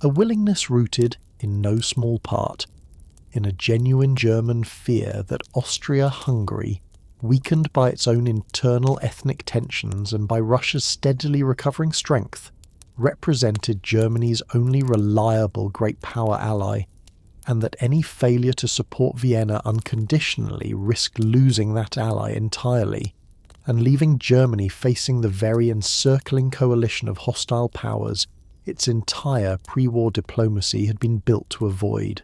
a willingness rooted, in no small part, in a genuine German fear that Austria-Hungary, weakened by its own internal ethnic tensions and by Russia's steadily recovering strength, represented Germany's only reliable great power ally, and that any failure to support Vienna unconditionally risked losing that ally entirely, and leaving Germany facing the very encircling coalition of hostile powers its entire pre-war diplomacy had been built to avoid.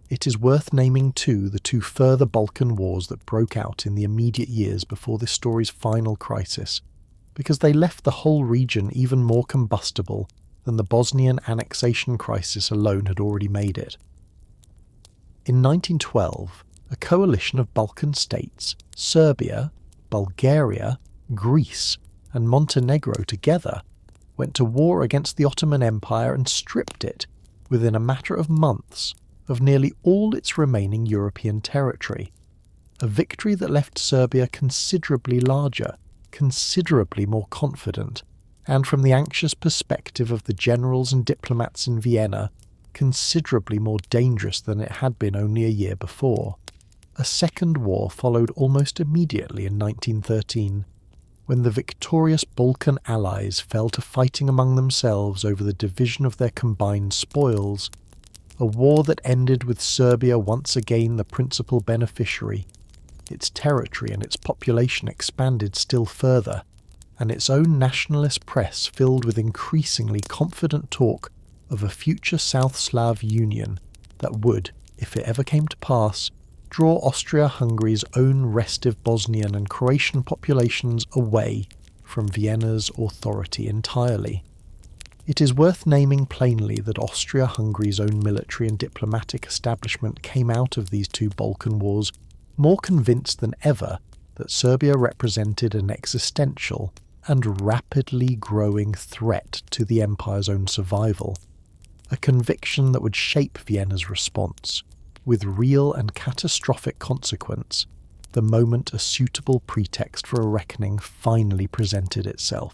It is worth naming too the two further Balkan wars that broke out in the immediate years before this story's final crisis, because they left the whole region even more combustible than the Bosnian annexation crisis alone had already made it. In 1912, a coalition of Balkan states, Serbia, Bulgaria, Greece, and Montenegro together, went to war against the Ottoman Empire and stripped it, within a matter of months, of nearly all its remaining European territory, a victory that left Serbia considerably larger, considerably more confident, and from the anxious perspective of the generals and diplomats in Vienna, considerably more dangerous than it had been only a year before. A A second war followed almost immediately in 1913, when the victorious Balkan allies fell to fighting among themselves over the division of their combined spoils, a war that ended with Serbia once again the principal beneficiary. Its territory and its population expanded still further, and its own nationalist press filled with increasingly confident talk of a future South Slav union that would, if it ever came to pass, draw Austria-Hungary's own restive Bosnian and Croatian populations away from Vienna's authority entirely. It is worth naming plainly that Austria-Hungary's own military and diplomatic establishment came out of these two Balkan wars more convinced than ever that Serbia represented an existential and rapidly growing threat to the empire's own survival, a conviction that would shape Vienna's response, with real and catastrophic consequence, the moment a suitable pretext for a reckoning finally presented itself.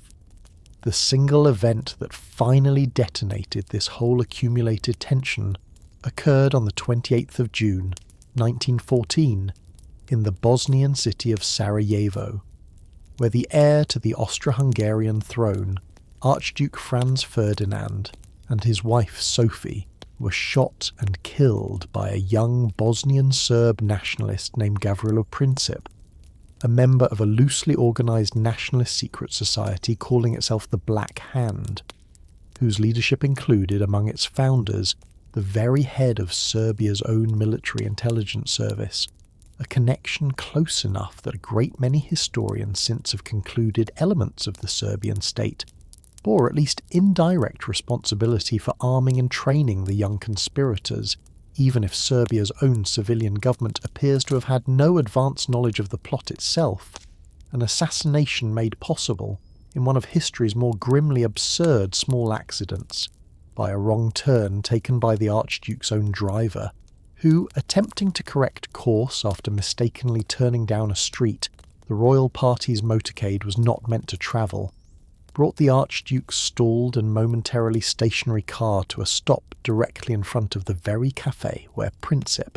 The single event that finally detonated this whole accumulated tension occurred on the 28th of June, 1914, in the Bosnian city of Sarajevo, where the heir to the Austro-Hungarian throne, Archduke Franz Ferdinand, and his wife Sophie, were shot and killed by a young Bosnian Serb nationalist named Gavrilo Princip, a member of a loosely organised nationalist secret society calling itself the Black Hand, whose leadership included among its founders the very head of Serbia's own military intelligence service, a connection close enough that a great many historians since have concluded elements of the Serbian state bore at least indirect responsibility for arming and training the young conspirators, even if Serbia's own civilian government appears to have had no advance knowledge of the plot itself, an assassination made possible in one of history's more grimly absurd small accidents, by a wrong turn taken by the Archduke's own driver, who, attempting to correct course after mistakenly turning down a street the royal party's motorcade was not meant to travel, brought the Archduke's stalled and momentarily stationary car to a stop directly in front of the very cafe where Princip,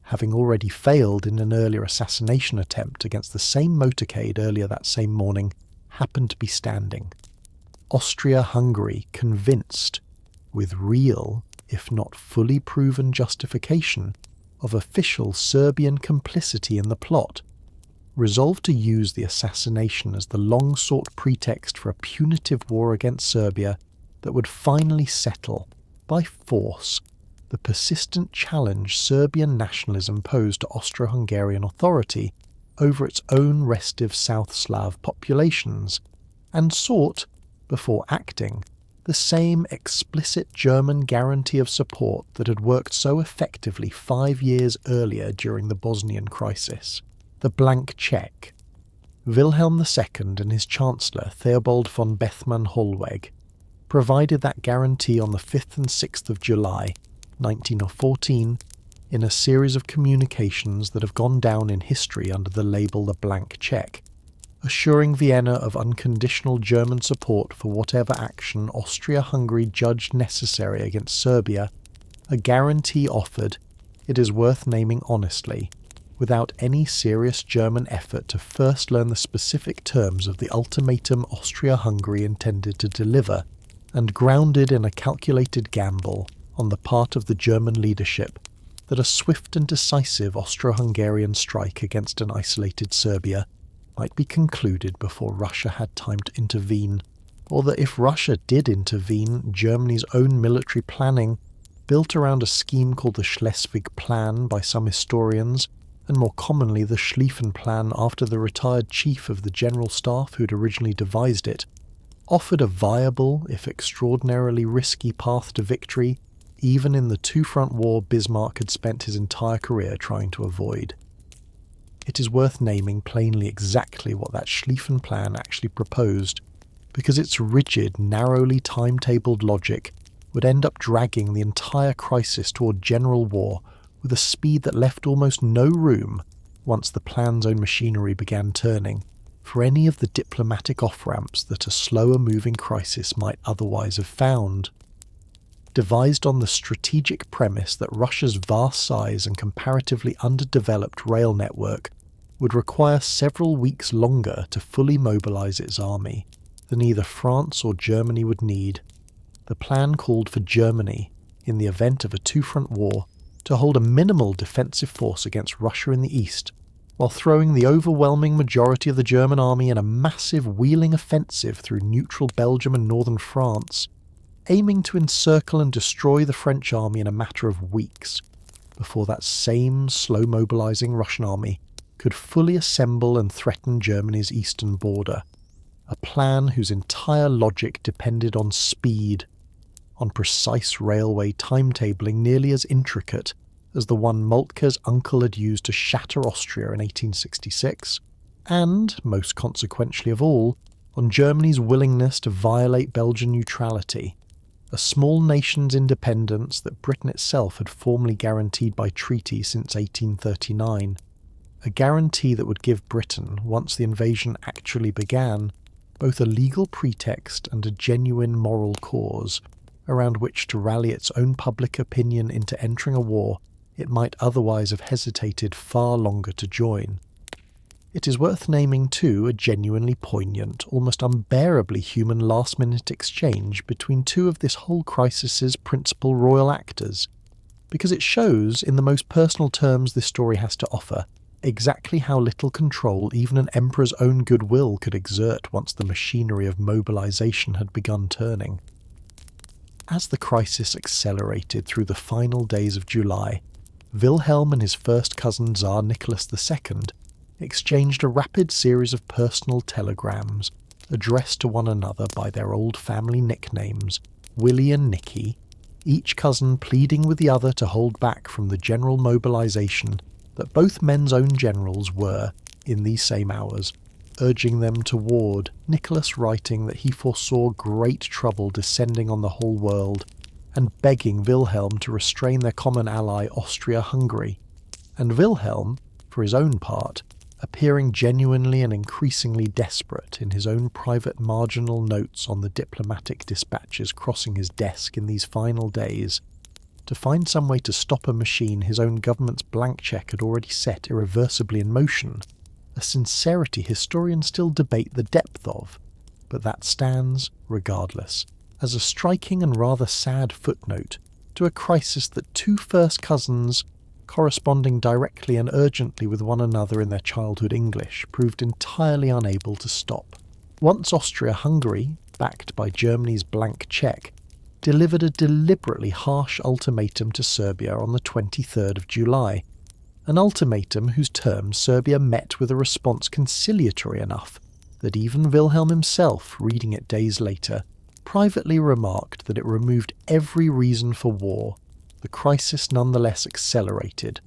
having already failed in an earlier assassination attempt against the same motorcade earlier that same morning, happened to be standing. Austria-Hungary, convinced, with real, if not fully proven justification, of official Serbian complicity in the plot, resolved to use the assassination as the long-sought pretext for a punitive war against Serbia that would finally settle, by force, the persistent challenge Serbian nationalism posed to Austro-Hungarian authority over its own restive South Slav populations, and sought, before acting, the same explicit German guarantee of support that had worked so effectively 5 years earlier during the Bosnian crisis. The blank cheque. Wilhelm II and his Chancellor Theobald von Bethmann-Hollweg provided that guarantee on the 5th and 6th of July, 1914, in a series of communications that have gone down in history under the label the blank cheque, assuring Vienna of unconditional German support for whatever action Austria-Hungary judged necessary against Serbia, a guarantee offered, it is worth naming honestly, without any serious German effort to first learn the specific terms of the ultimatum Austria-Hungary intended to deliver, and grounded in a calculated gamble on the part of the German leadership that a swift and decisive Austro-Hungarian strike against an isolated Serbia might be concluded before Russia had time to intervene, or that if Russia did intervene, Germany's own military planning, built around a scheme called the Schleswig Plan by some historians, and more commonly the Schlieffen Plan after the retired chief of the General Staff who'd originally devised it, offered a viable, if extraordinarily risky path to victory, even in the two-front war Bismarck had spent his entire career trying to avoid. It is worth naming plainly exactly what that Schlieffen Plan actually proposed, because its rigid, narrowly timetabled logic would end up dragging the entire crisis toward general war with a speed that left almost no room, once the plan's own machinery began turning, for any of the diplomatic off-ramps that a slower-moving crisis might otherwise have found. devised on the strategic premise that Russia's vast size and comparatively underdeveloped rail network would require several weeks longer to fully mobilize its army than either France or Germany would need. The plan called for Germany, in the event of a two-front war, to hold a minimal defensive force against Russia in the east, while throwing the overwhelming majority of the German army in a massive wheeling offensive through neutral Belgium and northern France, aiming to encircle and destroy the French army in a matter of weeks, before that same slow-mobilizing Russian army could fully assemble and threaten Germany's eastern border, a plan whose entire logic depended on speed, on precise railway timetabling nearly as intricate as the one Moltke's uncle had used to shatter Austria in 1866, and, most consequentially of all, on Germany's willingness to violate Belgian neutrality, a small nation's independence that Britain itself had formally guaranteed by treaty since 1839, a guarantee that would give Britain, once the invasion actually began, both a legal pretext and a genuine moral cause around which to rally its own public opinion into entering a war it might otherwise have hesitated far longer to join. It is worth naming, too, a genuinely poignant, almost unbearably human last-minute exchange between two of this whole crisis's principal royal actors, because it shows, in the most personal terms this story has to offer, exactly how little control even an emperor's own goodwill could exert once the machinery of mobilization had begun turning. As the crisis accelerated through the final days of July, Wilhelm and his first cousin Tsar Nicholas II exchanged a rapid series of personal telegrams addressed to one another by their old family nicknames, Willie and Nicky, each cousin pleading with the other to hold back from the general mobilization that both men's own generals were, in these same hours, urging them toward, Nicholas writing that he foresaw great trouble descending on the whole world, and begging Wilhelm to restrain their common ally Austria-Hungary, and Wilhelm, for his own part, appearing genuinely and increasingly desperate in his own private marginal notes on the diplomatic dispatches crossing his desk in these final days, to find some way to stop a machine his own government's blank cheque had already set irreversibly in motion, a sincerity historians still debate the depth of, but that stands, regardless, as a striking and rather sad footnote to a crisis that two first cousins, corresponding directly and urgently with one another in their childhood English, proved entirely unable to stop. Once Austria-Hungary, backed by Germany's blank cheque, delivered a deliberately harsh ultimatum to Serbia on the 23rd of July, an ultimatum whose terms Serbia met with a response conciliatory enough that even Wilhelm himself, reading it days later, privately remarked that it removed every reason for war. The crisis nonetheless accelerated.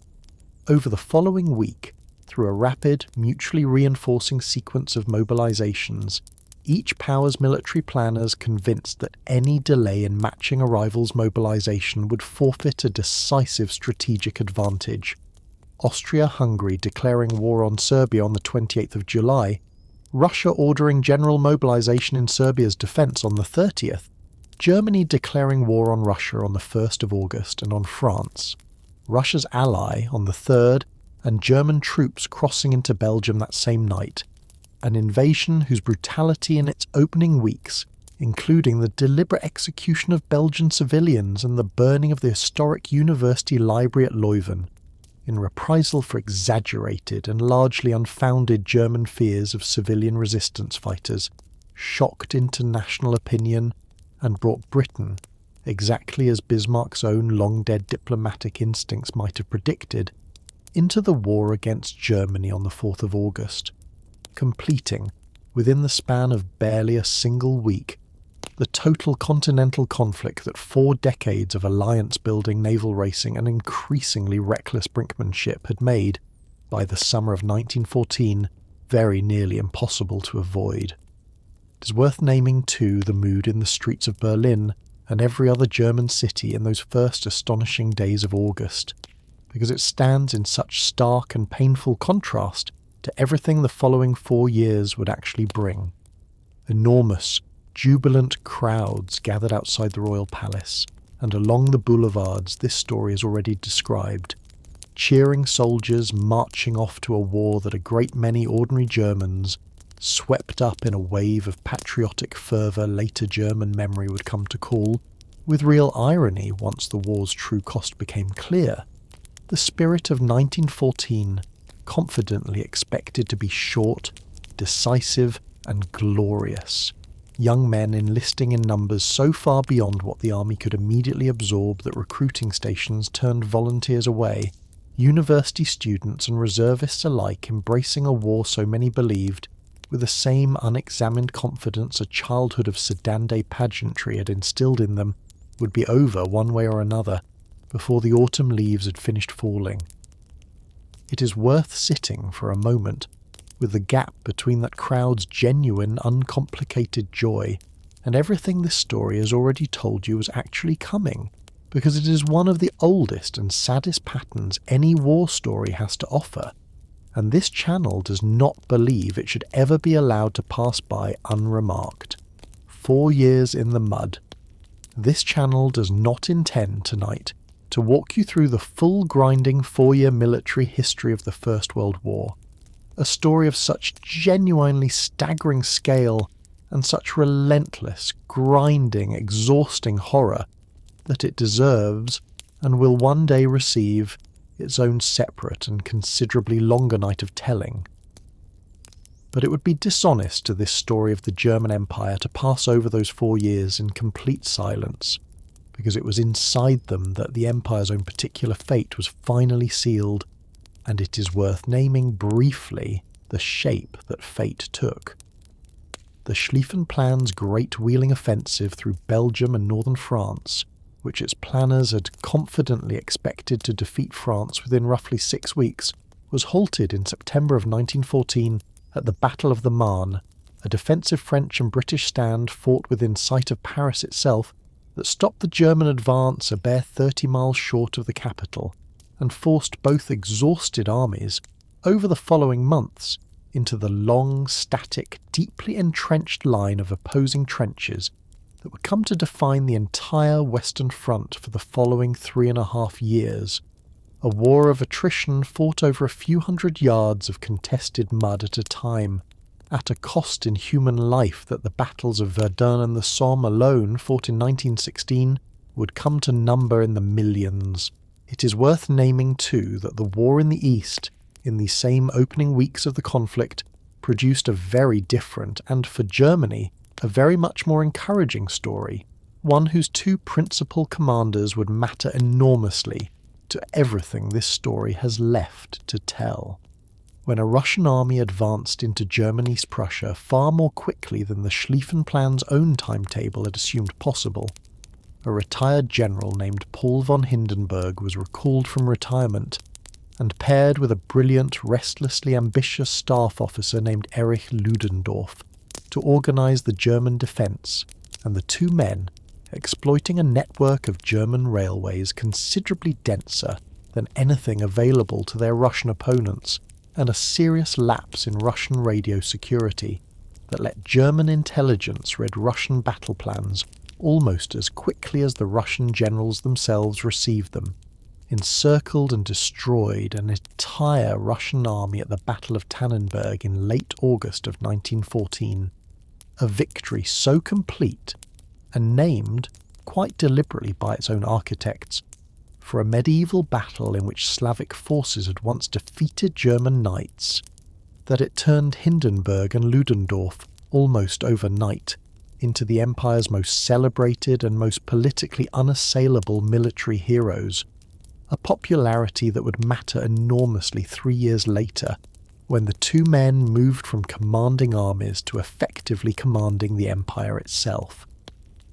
Over the following week, through a rapid, mutually reinforcing sequence of mobilizations, each power's military planners convinced that any delay in matching a rival's mobilization would forfeit a decisive strategic advantage. Austria-Hungary declaring war on Serbia on the 28th of July, Russia ordering general mobilization in Serbia's defense on the 30th, Germany declaring war on Russia on the 1st of August and on France, Russia's ally on the 3rd, and German troops crossing into Belgium that same night, an invasion whose brutality in its opening weeks, including the deliberate execution of Belgian civilians and the burning of the historic university library at Leuven, in reprisal for exaggerated and largely unfounded German fears of civilian resistance fighters, shocked international opinion and brought Britain, exactly as Bismarck's own long-dead diplomatic instincts might have predicted, into the war against Germany on the 4th of August, completing, within the span of barely a single week, the total continental conflict that 4 decades of alliance-building naval racing and increasingly reckless brinkmanship had made, by the summer of 1914, very nearly impossible to avoid. It is worth naming, too, the mood in the streets of Berlin and every other German city in those first astonishing days of August, because it stands in such stark and painful contrast to everything the following 4 years would actually bring. Enormous, jubilant crowds gathered outside the royal palace, and along the boulevards this story is already described. Cheering soldiers marching off to a war that a great many ordinary Germans, swept up in a wave of patriotic fervour later German memory would come to call, with real irony once the war's true cost became clear, the spirit of 1914 confidently expected to be short, decisive and glorious. Young men enlisting in numbers so far beyond what the army could immediately absorb that recruiting stations turned volunteers away, university students and reservists alike embracing a war so many believed, with the same unexamined confidence a childhood of sedan-day pageantry had instilled in them, would be over one way or another before the autumn leaves had finished falling. It is worth sitting for a moment with the gap between that crowd's genuine, uncomplicated joy and everything this story has already told you was actually coming, because it is one of the oldest and saddest patterns any war story has to offer, and this channel does not believe it should ever be allowed to pass by unremarked. 4 years in the mud. This channel does not intend tonight to walk you through the full grinding 4-year military history of the First World War, a story of such genuinely staggering scale and such relentless, grinding, exhausting horror that it deserves, and will one day receive, its own separate and considerably longer night of telling. But it would be dishonest to this story of the German Empire to pass over those 4 years in complete silence, because it was inside them that the Empire's own particular fate was finally sealed, and it is worth naming briefly the shape that fate took. The Schlieffenplan's great wheeling offensive through Belgium and northern France, which its planners had confidently expected to defeat France within roughly 6 weeks, was halted in September of 1914 at the Battle of the Marne, a defensive French and British stand fought within sight of Paris itself that stopped the German advance a bare 30 miles short of the capital, and forced both exhausted armies, over the following months, into the long, static, deeply entrenched line of opposing trenches that would come to define the entire Western Front for the following 3.5 years, a war of attrition fought over a few hundred yards of contested mud at a time, at a cost in human life that the battles of Verdun and the Somme alone, fought in 1916, would come to number in the millions. It is worth naming, too, that the war in the East, in the same opening weeks of the conflict, produced a very different, and for Germany, a very much more encouraging story, one whose 2 principal commanders would matter enormously to everything this story has left to tell. When a Russian army advanced into Germany's Prussia far more quickly than the Schlieffenplan's own timetable had assumed possible, a retired general named Paul von Hindenburg was recalled from retirement and paired with a brilliant, restlessly ambitious staff officer named Erich Ludendorff to organise the German defence, and the 2 men, exploiting a network of German railways considerably denser than anything available to their Russian opponents, and a serious lapse in Russian radio security that let German intelligence read Russian battle plans almost as quickly as the Russian generals themselves received them, encircled and destroyed an entire Russian army at the Battle of Tannenberg in late August of 1914, a victory so complete and named, quite deliberately by its own architects, for a medieval battle in which Slavic forces had once defeated German knights, that it turned Hindenburg and Ludendorff almost overnight into the Empire's most celebrated and most politically unassailable military heroes, a popularity that would matter enormously 3 years later, when the 2 men moved from commanding armies to effectively commanding the Empire itself.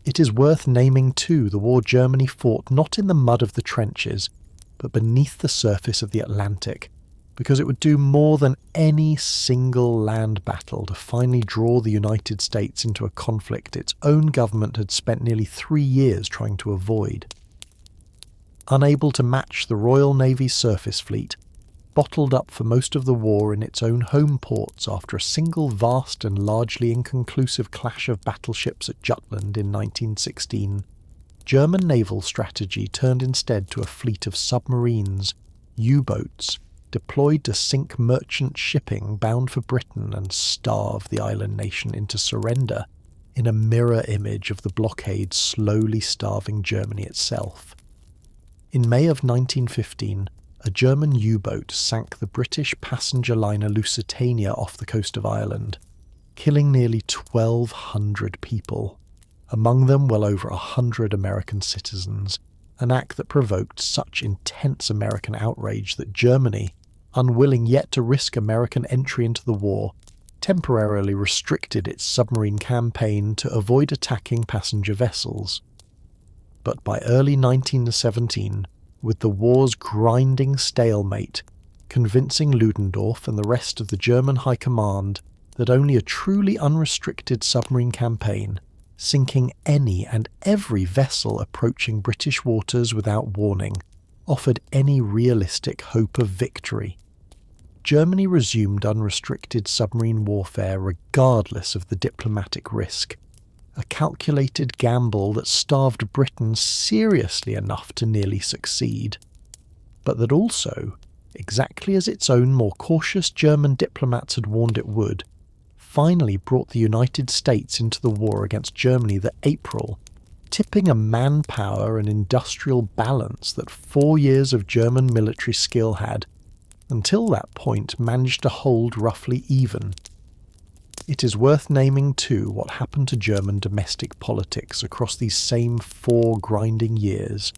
It is worth naming too the war Germany fought not in the mud of the trenches, but beneath the surface of the Atlantic, because it would do more than any single land battle to finally draw the United States into a conflict its own government had spent nearly 3 years trying to avoid. Unable to match the Royal Navy's surface fleet, bottled up for most of the war in its own home ports after a single vast and largely inconclusive clash of battleships at Jutland in 1916, German naval strategy turned instead to a fleet of submarines, U-boats, deployed to sink merchant shipping bound for Britain and starve the island nation into surrender, in a mirror image of the blockade slowly starving Germany itself. In May of 1915, a German U-boat sank the British passenger liner Lusitania off the coast of Ireland, killing nearly 1,200 people, among them well over 100 American citizens, an act that provoked such intense American outrage that Germany, unwilling yet to risk American entry into the war, temporarily restricted its submarine campaign to avoid attacking passenger vessels. But by early 1917, with the war's grinding stalemate, convincing Ludendorff and the rest of the German High Command that only a truly unrestricted submarine campaign, sinking any and every vessel approaching British waters without warning, offered any realistic hope of victory. Germany resumed unrestricted submarine warfare regardless of the diplomatic risk, a calculated gamble that starved Britain seriously enough to nearly succeed, but that also, exactly as its own more cautious German diplomats had warned it would, finally brought the United States into the war against Germany that April, tipping a manpower and industrial balance that 4 years of German military skill had, until that point, managed to hold roughly even. It is worth naming too what happened to German domestic politics across these same 4 grinding years,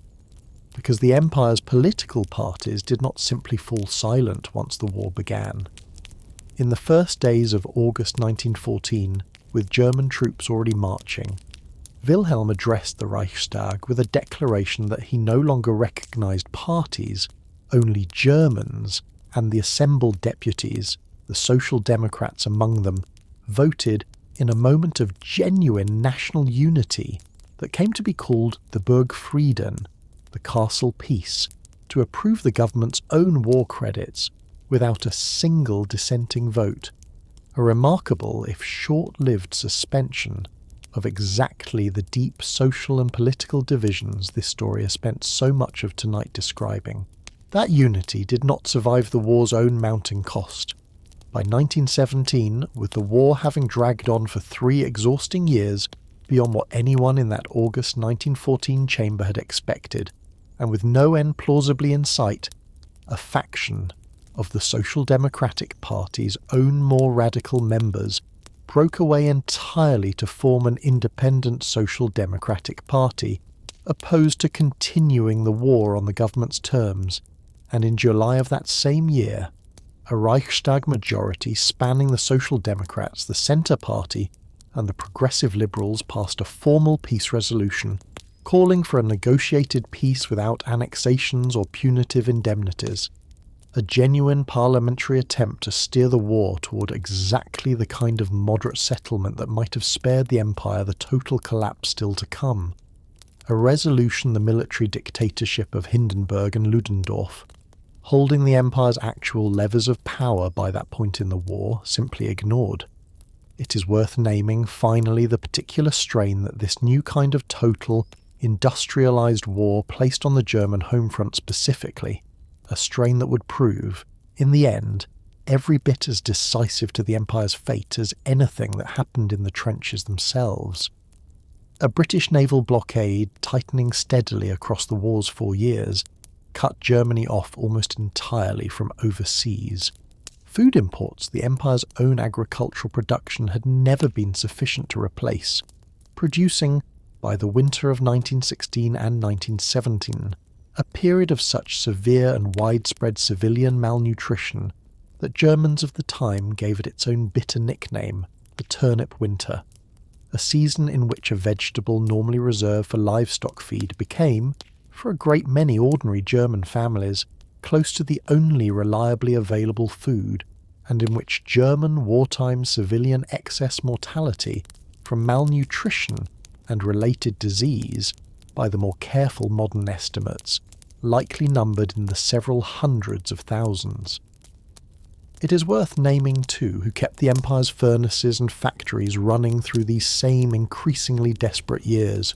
because the Empire's political parties did not simply fall silent once the war began. In the first days of August 1914, with German troops already marching, Wilhelm addressed the Reichstag with a declaration that he no longer recognised parties, only Germans, and the assembled deputies, the Social Democrats among them, voted in a moment of genuine national unity that came to be called the Burgfrieden, the Castle Peace, to approve the government's own war credits without a single dissenting vote, a remarkable if short-lived suspension of exactly the deep social and political divisions this story has spent so much of tonight describing. That unity did not survive the war's own mounting cost. By 1917, with the war having dragged on for 3 exhausting years beyond what anyone in that August 1914 chamber had expected, and with no end plausibly in sight, a faction of the Social Democratic Party's own more radical members broke away entirely to form an independent Social Democratic Party, opposed to continuing the war on the government's terms, and in July of that same year, a Reichstag majority spanning the Social Democrats, the Centre Party, and the Progressive Liberals passed a formal peace resolution calling for a negotiated peace without annexations or punitive indemnities, a genuine parliamentary attempt to steer the war toward exactly the kind of moderate settlement that might have spared the Empire the total collapse still to come, a resolution the military dictatorship of Hindenburg and Ludendorff, holding the Empire's actual levers of power by that point in the war, simply ignored. It is worth naming, finally, the particular strain that this new kind of total, industrialised war placed on the German home front specifically, a strain that would prove, in the end, every bit as decisive to the Empire's fate as anything that happened in the trenches themselves. A British naval blockade, tightening steadily across the war's 4 years, cut Germany off almost entirely from overseas. Food imports the Empire's own agricultural production had never been sufficient to replace, producing, by the winter of 1916 and 1917, a period of such severe and widespread civilian malnutrition that Germans of the time gave it its own bitter nickname, the turnip winter, a season in which a vegetable normally reserved for livestock feed became, for a great many ordinary German families, close to the only reliably available food, and in which German wartime civilian excess mortality from malnutrition and related disease, by the more careful modern estimates, likely numbered in the several hundreds of thousands. It is worth naming too who kept the Empire's furnaces and factories running through these same increasingly desperate years,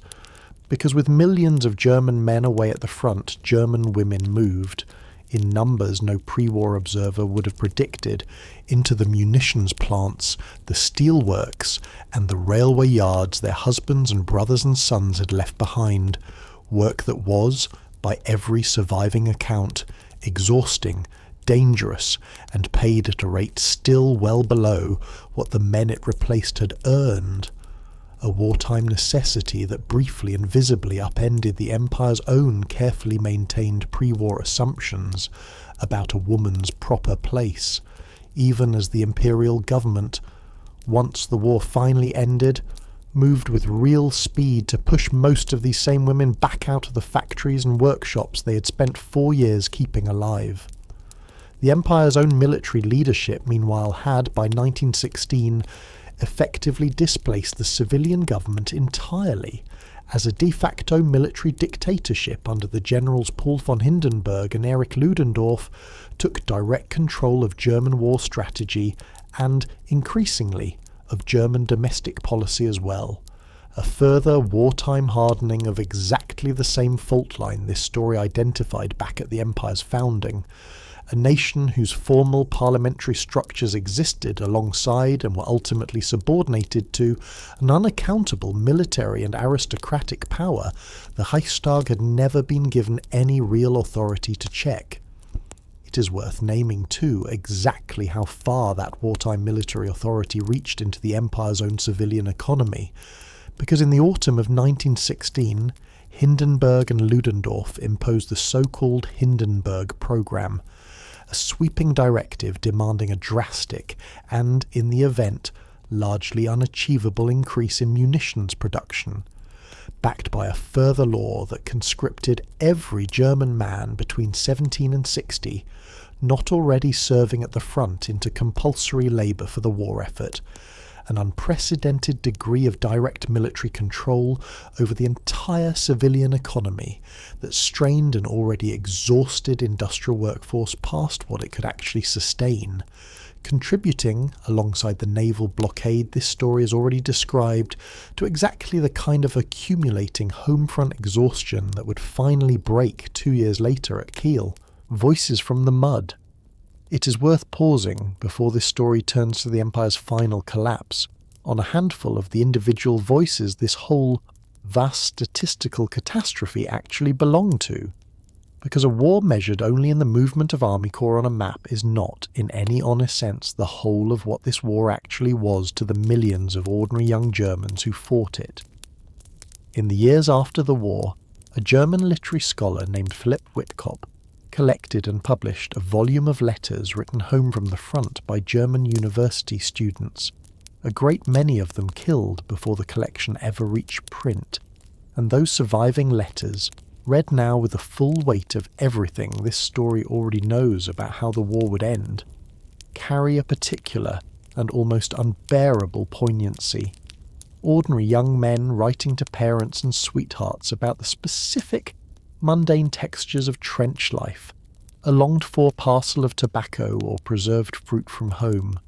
Because with millions of German men away at the front, German women moved, in numbers no pre-war observer would have predicted, into the munitions plants, the steelworks, and the railway yards their husbands and brothers and sons had left behind, work that was, by every surviving account, exhausting, dangerous, and paid at a rate still well below what the men it replaced had earned, a wartime necessity that briefly and visibly upended the Empire's own carefully maintained pre-war assumptions about a woman's proper place, even as the imperial government, once the war finally ended, moved with real speed to push most of these same women back out of the factories and workshops they had spent 4 years keeping alive. The Empire's own military leadership, meanwhile, had, by 1916, effectively displaced the civilian government entirely, as a de facto military dictatorship under the generals Paul von Hindenburg and Erich Ludendorff took direct control of German war strategy and, increasingly, of German domestic policy as well. A further wartime hardening of exactly the same fault line this story identified back at the Empire's founding, a nation whose formal parliamentary structures existed alongside and were ultimately subordinated to an unaccountable military and aristocratic power the Reichstag had never been given any real authority to check. It is worth naming, too, exactly how far that wartime military authority reached into the Empire's own civilian economy, because in the autumn of 1916, Hindenburg and Ludendorff imposed the so-called Hindenburg Programme, a sweeping directive demanding a drastic and, in the event, largely unachievable increase in munitions production, backed by a further law that conscripted every German man between 17 and 60 not already serving at the front into compulsory labour for the war effort, an unprecedented degree of direct military control over the entire civilian economy that strained an already exhausted industrial workforce past what it could actually sustain, contributing, alongside the naval blockade this story has already described, to exactly the kind of accumulating home-front exhaustion that would finally break 2 years later at Kiel. Voices from the mud. It is worth pausing, before this story turns to the Empire's final collapse, on a handful of the individual voices this whole vast statistical catastrophe actually belonged to. Because a war measured only in the movement of army corps on a map is not, in any honest sense, the whole of what this war actually was to the millions of ordinary young Germans who fought it. In the years after the war, a German literary scholar named Philipp Witkop collected and published a volume of letters written home from the front by German university students, a great many of them killed before the collection ever reached print, and those surviving letters, read now with the full weight of everything this story already knows about how the war would end, carry a particular and almost unbearable poignancy. Ordinary young men writing to parents and sweethearts about the specific mundane textures of trench life, a longed-for parcel of tobacco or preserved fruit from home,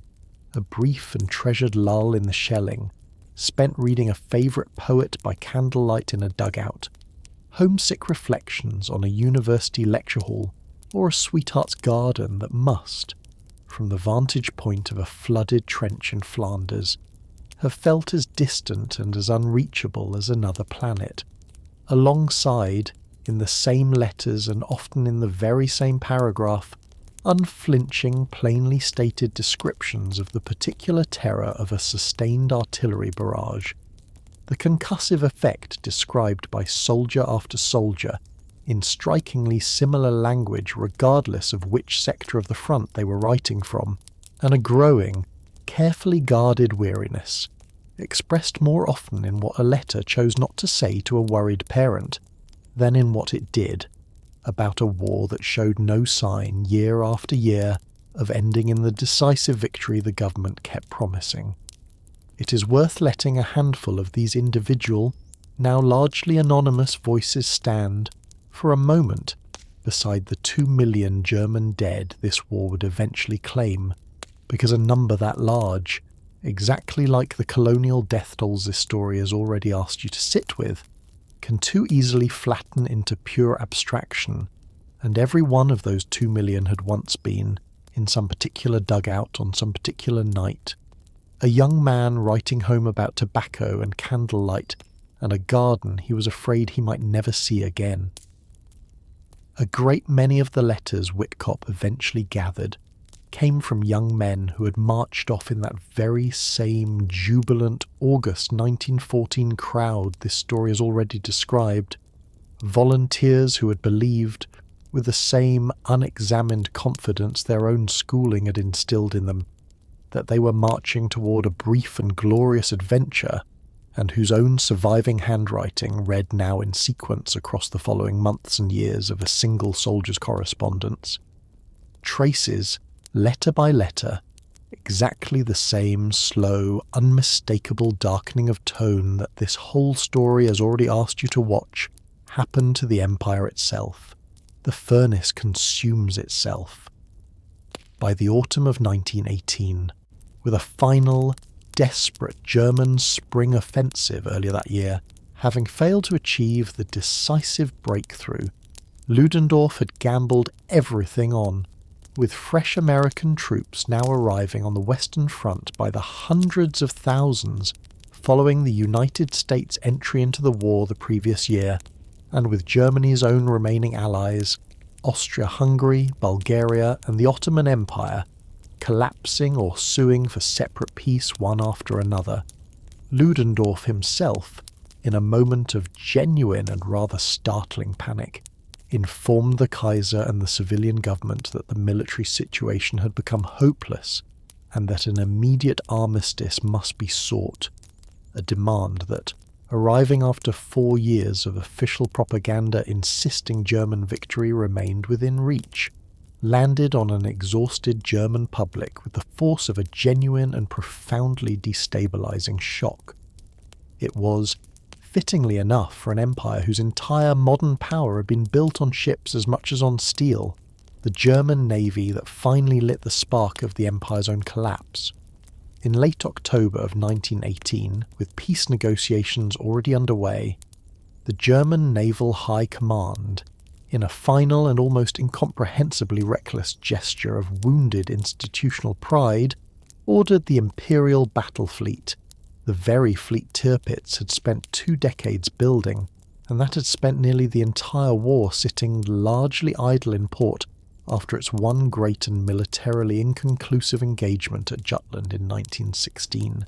a brief and treasured lull in the shelling, spent reading a favourite poet by candlelight in a dugout, homesick reflections on a university lecture hall or a sweetheart's garden that must, from the vantage point of a flooded trench in Flanders, have felt as distant and as unreachable as another planet, alongside, in the same letters and often in the very same paragraph, unflinching, plainly stated descriptions of the particular terror of a sustained artillery barrage, the concussive effect described by soldier after soldier in strikingly similar language regardless of which sector of the front they were writing from, and a growing, carefully guarded weariness, expressed more often in what a letter chose not to say to a worried parent than in what it did, about a war that showed no sign, year after year, of ending in the decisive victory the government kept promising. It is worth letting a handful of these individual, now largely anonymous voices stand, for a moment, beside the 2 million German dead this war would eventually claim, because a number that large, exactly like the colonial death tolls this story has already asked you to sit with, can too easily flatten into pure abstraction, and every one of those 2 million had once been, in some particular dugout on some particular night, a young man writing home about tobacco and candlelight and a garden he was afraid he might never see again. A great many of the letters Whitcop eventually gathered came from young men who had marched off in that very same jubilant August 1914 crowd this story has already described, volunteers who had believed, with the same unexamined confidence their own schooling had instilled in them, that they were marching toward a brief and glorious adventure, and whose own surviving handwriting read now in sequence across the following months and years of a single soldier's correspondence. Traces, letter by letter, exactly the same slow, unmistakable darkening of tone that this whole story has already asked you to watch, happened to the empire itself. The furnace consumes itself. By the autumn of 1918, with a final, desperate German spring offensive earlier that year, having failed to achieve the decisive breakthrough, Ludendorff had gambled everything on, with fresh American troops now arriving on the Western Front by the hundreds of thousands following the United States' entry into the war the previous year, and with Germany's own remaining allies, Austria-Hungary, Bulgaria, and the Ottoman Empire, collapsing or suing for separate peace one after another, Ludendorff himself, in a moment of genuine and rather startling panic, informed the Kaiser and the civilian government that the military situation had become hopeless and that an immediate armistice must be sought, a demand that, arriving after 4 years of official propaganda insisting German victory remained within reach, landed on an exhausted German public with the force of a genuine and profoundly destabilizing shock. It was, fittingly enough for an empire whose entire modern power had been built on ships as much as on steel, the German navy that finally lit the spark of the empire's own collapse. In late October of 1918, with peace negotiations already underway, the German Naval High Command, in a final and almost incomprehensibly reckless gesture of wounded institutional pride, ordered the Imperial Battle Fleet, the very fleet Tirpitz had spent 2 decades building, and that had spent nearly the entire war sitting largely idle in port after its one great and militarily inconclusive engagement at Jutland in 1916,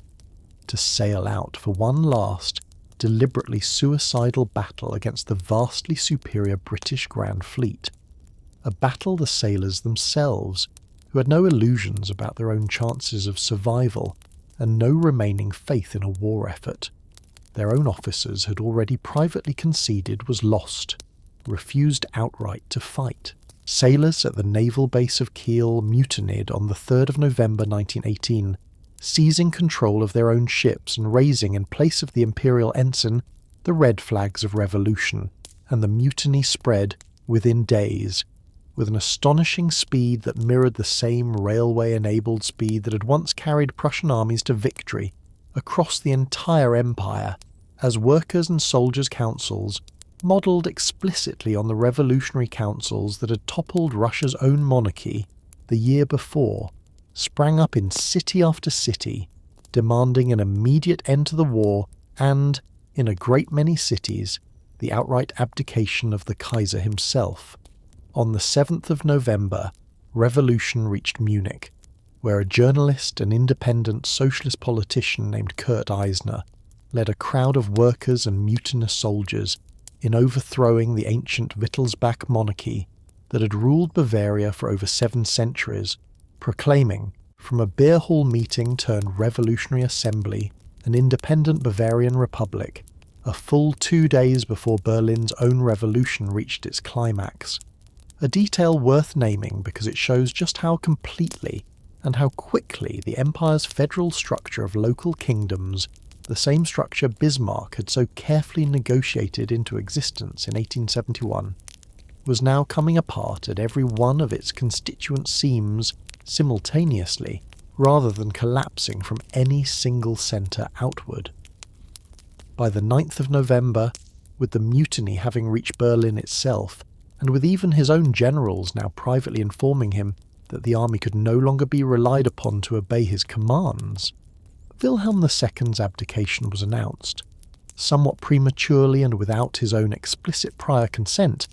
to sail out for one last, deliberately suicidal battle against the vastly superior British Grand Fleet, a battle the sailors themselves, who had no illusions about their own chances of survival and no remaining faith in a war effort, their own officers had already privately conceded was lost, refused outright to fight. Sailors at the naval base of Kiel mutinied on the 3rd of November 1918, seizing control of their own ships and raising in place of the imperial ensign the red flags of revolution, and the mutiny spread, within days, with an astonishing speed that mirrored the same railway-enabled speed that had once carried Prussian armies to victory across the entire empire, as workers' and soldiers' councils, modelled explicitly on the revolutionary councils that had toppled Russia's own monarchy the year before, sprang up in city after city, demanding an immediate end to the war and, in a great many cities, the outright abdication of the Kaiser himself. On the 7th of November, revolution reached Munich, where a journalist and independent socialist politician named Kurt Eisner led a crowd of workers and mutinous soldiers in overthrowing the ancient Wittelsbach monarchy that had ruled Bavaria for over 7 centuries, proclaiming, from a beer hall meeting turned revolutionary assembly, an independent Bavarian republic, a full 2 days before Berlin's own revolution reached its climax. A detail worth naming because it shows just how completely and how quickly the empire's federal structure of local kingdoms, the same structure Bismarck had so carefully negotiated into existence in 1871, was now coming apart at every one of its constituent seams simultaneously, rather than collapsing from any single centre outward. By the 9th of November, with the mutiny having reached Berlin itself, and with even his own generals now privately informing him that the army could no longer be relied upon to obey his commands, Wilhelm II's abdication was announced, somewhat prematurely and without his own explicit prior consent,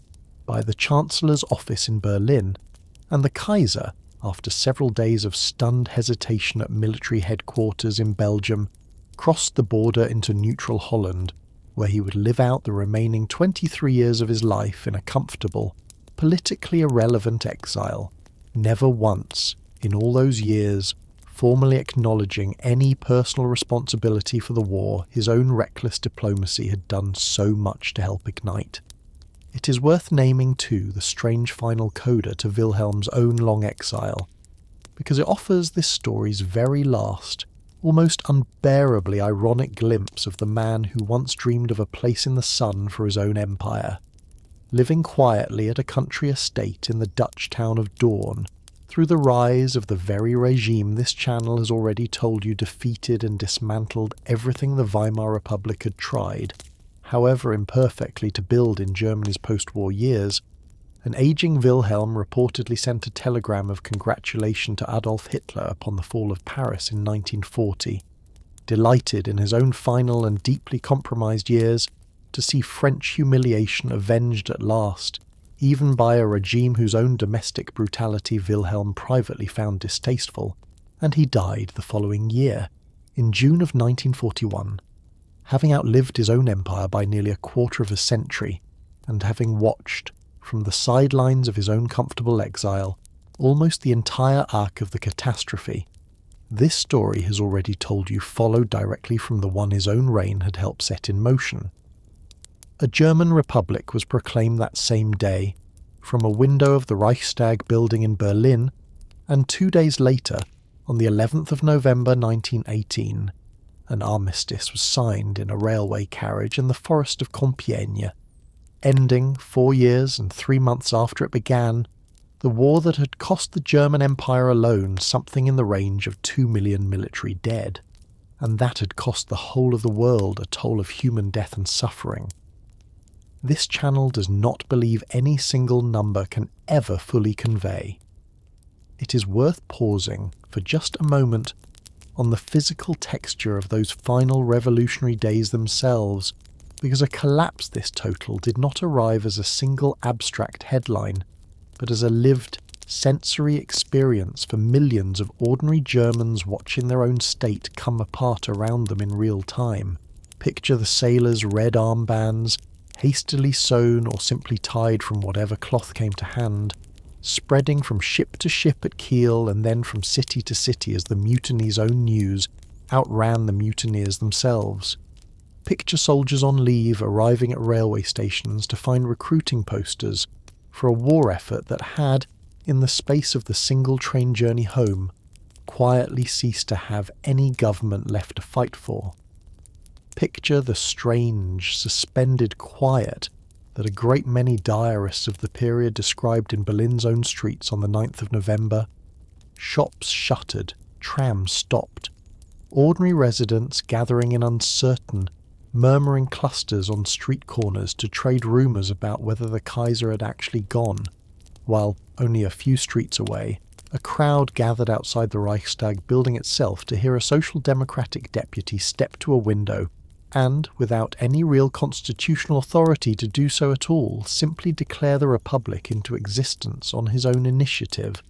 by the Chancellor's office in Berlin, and the Kaiser, after several days of stunned hesitation at military headquarters in Belgium, crossed the border into neutral Holland, where he would live out the remaining 23 years of his life in a comfortable, politically irrelevant exile, never once, in all those years, formally acknowledging any personal responsibility for the war his own reckless diplomacy had done so much to help ignite. It is worth naming too the strange final coda to Wilhelm's own long exile, because it offers this story's very last, almost unbearably ironic glimpse of the man who once dreamed of a place in the sun for his own empire, living quietly at a country estate in the Dutch town of Doorn, through the rise of the very regime this channel has already told you defeated and dismantled everything the Weimar Republic had tried, however imperfectly, to build in Germany's post-war years. An aging Wilhelm reportedly sent a telegram of congratulation to Adolf Hitler upon the fall of Paris in 1940, delighted in his own final and deeply compromised years to see French humiliation avenged at last, even by a regime whose own domestic brutality Wilhelm privately found distasteful, and he died the following year, in June of 1941, having outlived his own empire by nearly a quarter of a century, and having watched, from the sidelines of his own comfortable exile, almost the entire arc of the catastrophe this story has already told you followed directly from the one his own reign had helped set in motion. A German Republic was proclaimed that same day, from a window of the Reichstag building in Berlin, and 2 days later, on the 11th of November 1918, an armistice was signed in a railway carriage in the forest of Compiègne, ending 4 years and 3 months after it began, the war that had cost the German Empire alone something in the range of 2 million military dead, and that had cost the whole of the world a toll of human death and suffering. This channel does not believe any single number can ever fully convey. It is worth pausing for just a moment on the physical texture of those final revolutionary days themselves, because a collapse this total did not arrive as a single abstract headline, but as a lived, sensory experience for millions of ordinary Germans watching their own state come apart around them in real time. Picture the sailors' red armbands, hastily sewn or simply tied from whatever cloth came to hand, spreading from ship to ship at Kiel and then from city to city as the mutiny's own news outran the mutineers themselves. Picture soldiers on leave arriving at railway stations to find recruiting posters for a war effort that had, in the space of the single train journey home, quietly ceased to have any government left to fight for. Picture the strange, suspended quiet that a great many diarists of the period described in Berlin's own streets on the 9th of November. Shops shuttered, trams stopped, ordinary residents gathering in uncertain, murmuring clusters on street corners to trade rumours about whether the Kaiser had actually gone, while, only a few streets away, a crowd gathered outside the Reichstag building itself to hear a Social Democratic deputy step to a window and, without any real constitutional authority to do so at all, simply declare the Republic into existence on his own initiative,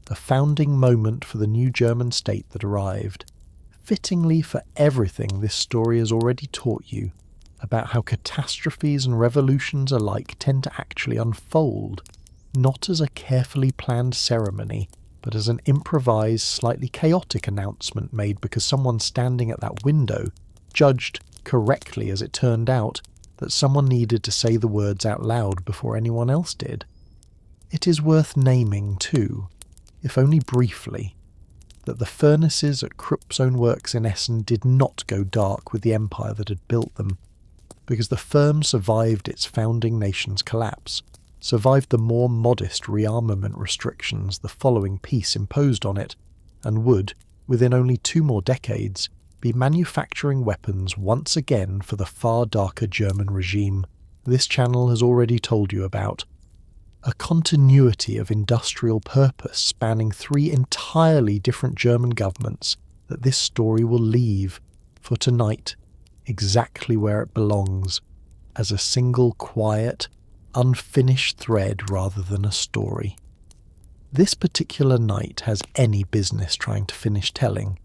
a founding moment for the new German state that arrived. Fittingly for everything this story has already taught you about how catastrophes and revolutions alike tend to actually unfold, not as a carefully planned ceremony, but as an improvised, slightly chaotic announcement made because someone standing at that window judged, correctly as it turned out, that someone needed to say the words out loud before anyone else did. It is worth naming, too, if only briefly, that the furnaces at Krupp's own works in Essen did not go dark with the empire that had built them, because the firm survived its founding nation's collapse, survived the more modest rearmament restrictions the following peace imposed on it, and would, within only 2 more decades, be manufacturing weapons once again for the far darker German regime, this channel has already told you about. A continuity of industrial purpose spanning 3 entirely different German governments that this story will leave, for tonight, exactly where it belongs, as a single quiet, unfinished thread rather than a story. This particular night has any business trying to finish telling.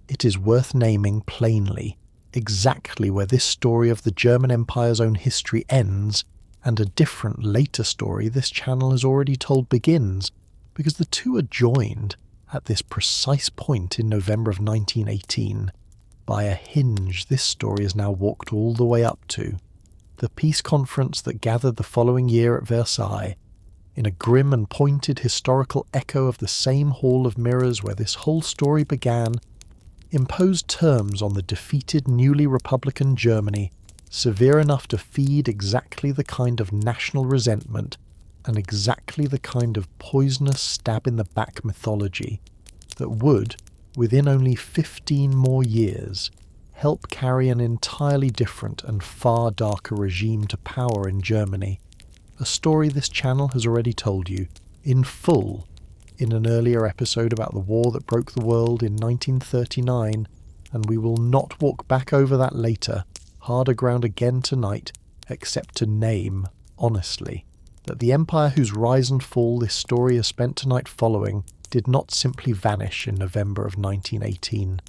It is worth naming plainly exactly where this story of the German Empire's own history ends and a different later story this channel has already told begins, because the two are joined at this precise point in November of 1918 by a hinge this story has now walked all the way up to, the peace conference that gathered the following year at Versailles, in a grim and pointed historical echo of the same hall of mirrors where this whole story began, imposed terms on the defeated newly republican Germany severe enough to feed exactly the kind of national resentment and exactly the kind of poisonous stab-in-the-back mythology that would, within only 15 more years, help carry an entirely different and far darker regime to power in Germany, a story this channel has already told you, in full, in an earlier episode about the war that broke the world in 1939, and we will not walk back over that later, harder ground again tonight, except to name, honestly, that the empire whose rise and fall this story has spent tonight following did not simply vanish in November of 1918.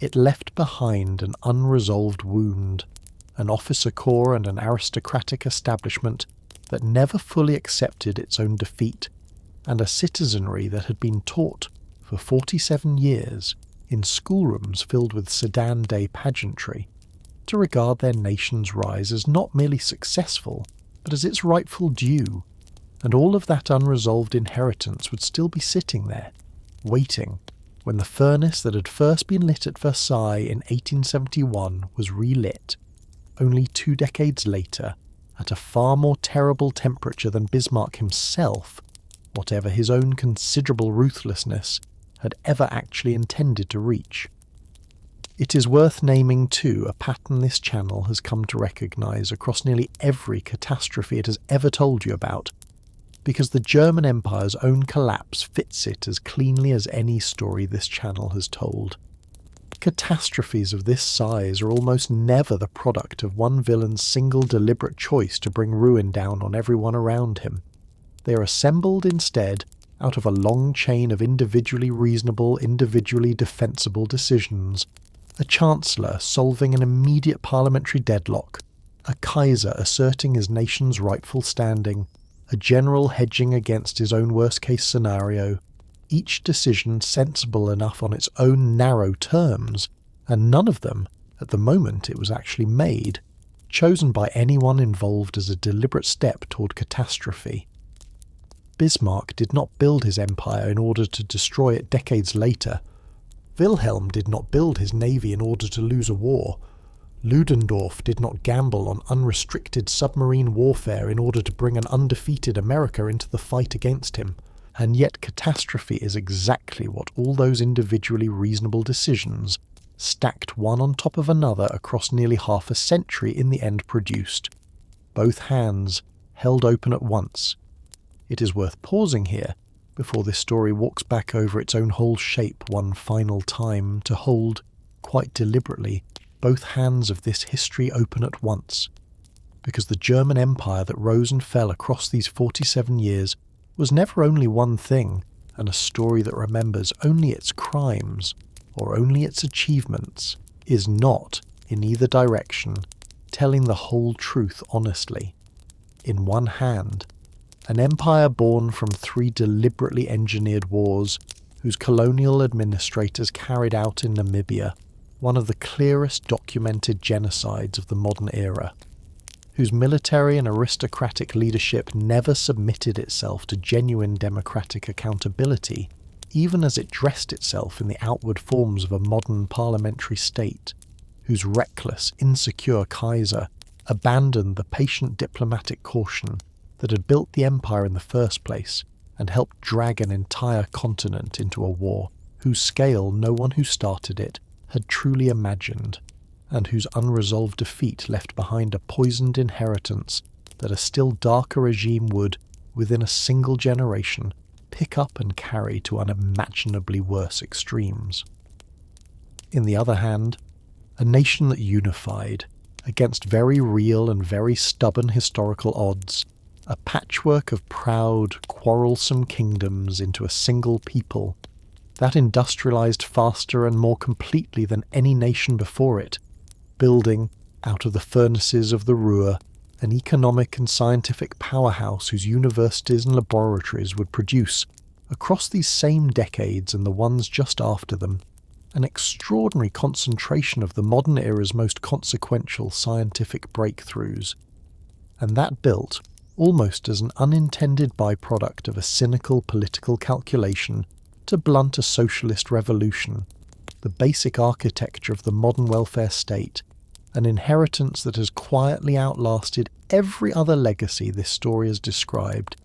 It left behind an unresolved wound, an officer corps and an aristocratic establishment that never fully accepted its own defeat, and a citizenry that had been taught for 47 years in schoolrooms filled with Sedan Day pageantry to regard their nation's rise as not merely successful, but as its rightful due, and all of that unresolved inheritance would still be sitting there, waiting, when the furnace that had first been lit at Versailles in 1871 was relit, only 2 decades later, at a far more terrible temperature than Bismarck himself, whatever his own considerable ruthlessness, had ever actually intended to reach. It is worth naming too a pattern this channel has come to recognise across nearly every catastrophe it has ever told you about, because the German Empire's own collapse fits it as cleanly as any story this channel has told. Catastrophes of this size are almost never the product of one villain's single deliberate choice to bring ruin down on everyone around him. They are assembled instead out of a long chain of individually reasonable, individually defensible decisions, a chancellor solving an immediate parliamentary deadlock, a Kaiser asserting his nation's rightful standing, a general hedging against his own worst-case scenario, each decision sensible enough on its own narrow terms, and none of them, at the moment it was actually made, chosen by anyone involved as a deliberate step toward catastrophe. Bismarck did not build his empire in order to destroy it decades later. Wilhelm did not build his navy in order to lose a war. Ludendorff did not gamble on unrestricted submarine warfare in order to bring an undefeated America into the fight against him. And yet catastrophe is exactly what all those individually reasonable decisions, stacked one on top of another across nearly half a century, in the end produced. Both hands held open at once. It is worth pausing here, before this story walks back over its own whole shape one final time, to hold, quite deliberately, both hands of this history open at once. Because the German Empire that rose and fell across these 47 years was never only one thing, and a story that remembers only its crimes, or only its achievements, is not, in either direction, telling the whole truth honestly. In one hand, an empire born from 3 deliberately engineered wars, whose colonial administrators carried out in Namibia one of the clearest documented genocides of the modern era, whose military and aristocratic leadership never submitted itself to genuine democratic accountability, even as it dressed itself in the outward forms of a modern parliamentary state, whose reckless, insecure Kaiser abandoned the patient diplomatic caution that had built the empire in the first place and helped drag an entire continent into a war whose scale no one who started it had truly imagined, and whose unresolved defeat left behind a poisoned inheritance that a still darker regime would, within a single generation, pick up and carry to unimaginably worse extremes. In the other hand, a nation that unified, against very real and very stubborn historical odds, a patchwork of proud, quarrelsome kingdoms into a single people, that industrialized faster and more completely than any nation before it, building, out of the furnaces of the Ruhr, an economic and scientific powerhouse whose universities and laboratories would produce, across these same decades and the ones just after them, an extraordinary concentration of the modern era's most consequential scientific breakthroughs, and that built, almost as an unintended byproduct of a cynical political calculation to blunt a socialist revolution, the basic architecture of the modern welfare state, an inheritance that has quietly outlasted every other legacy this story has described,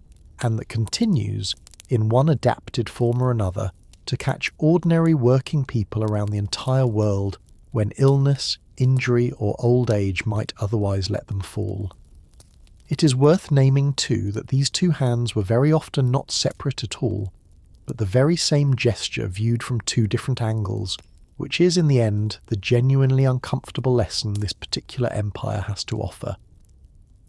and that continues, in one adapted form or another, to catch ordinary working people around the entire world when illness, injury, or old age might otherwise let them fall. It is worth naming, too, that these two hands were very often not separate at all, but the very same gesture viewed from two different angles, which is, in the end, the genuinely uncomfortable lesson this particular empire has to offer.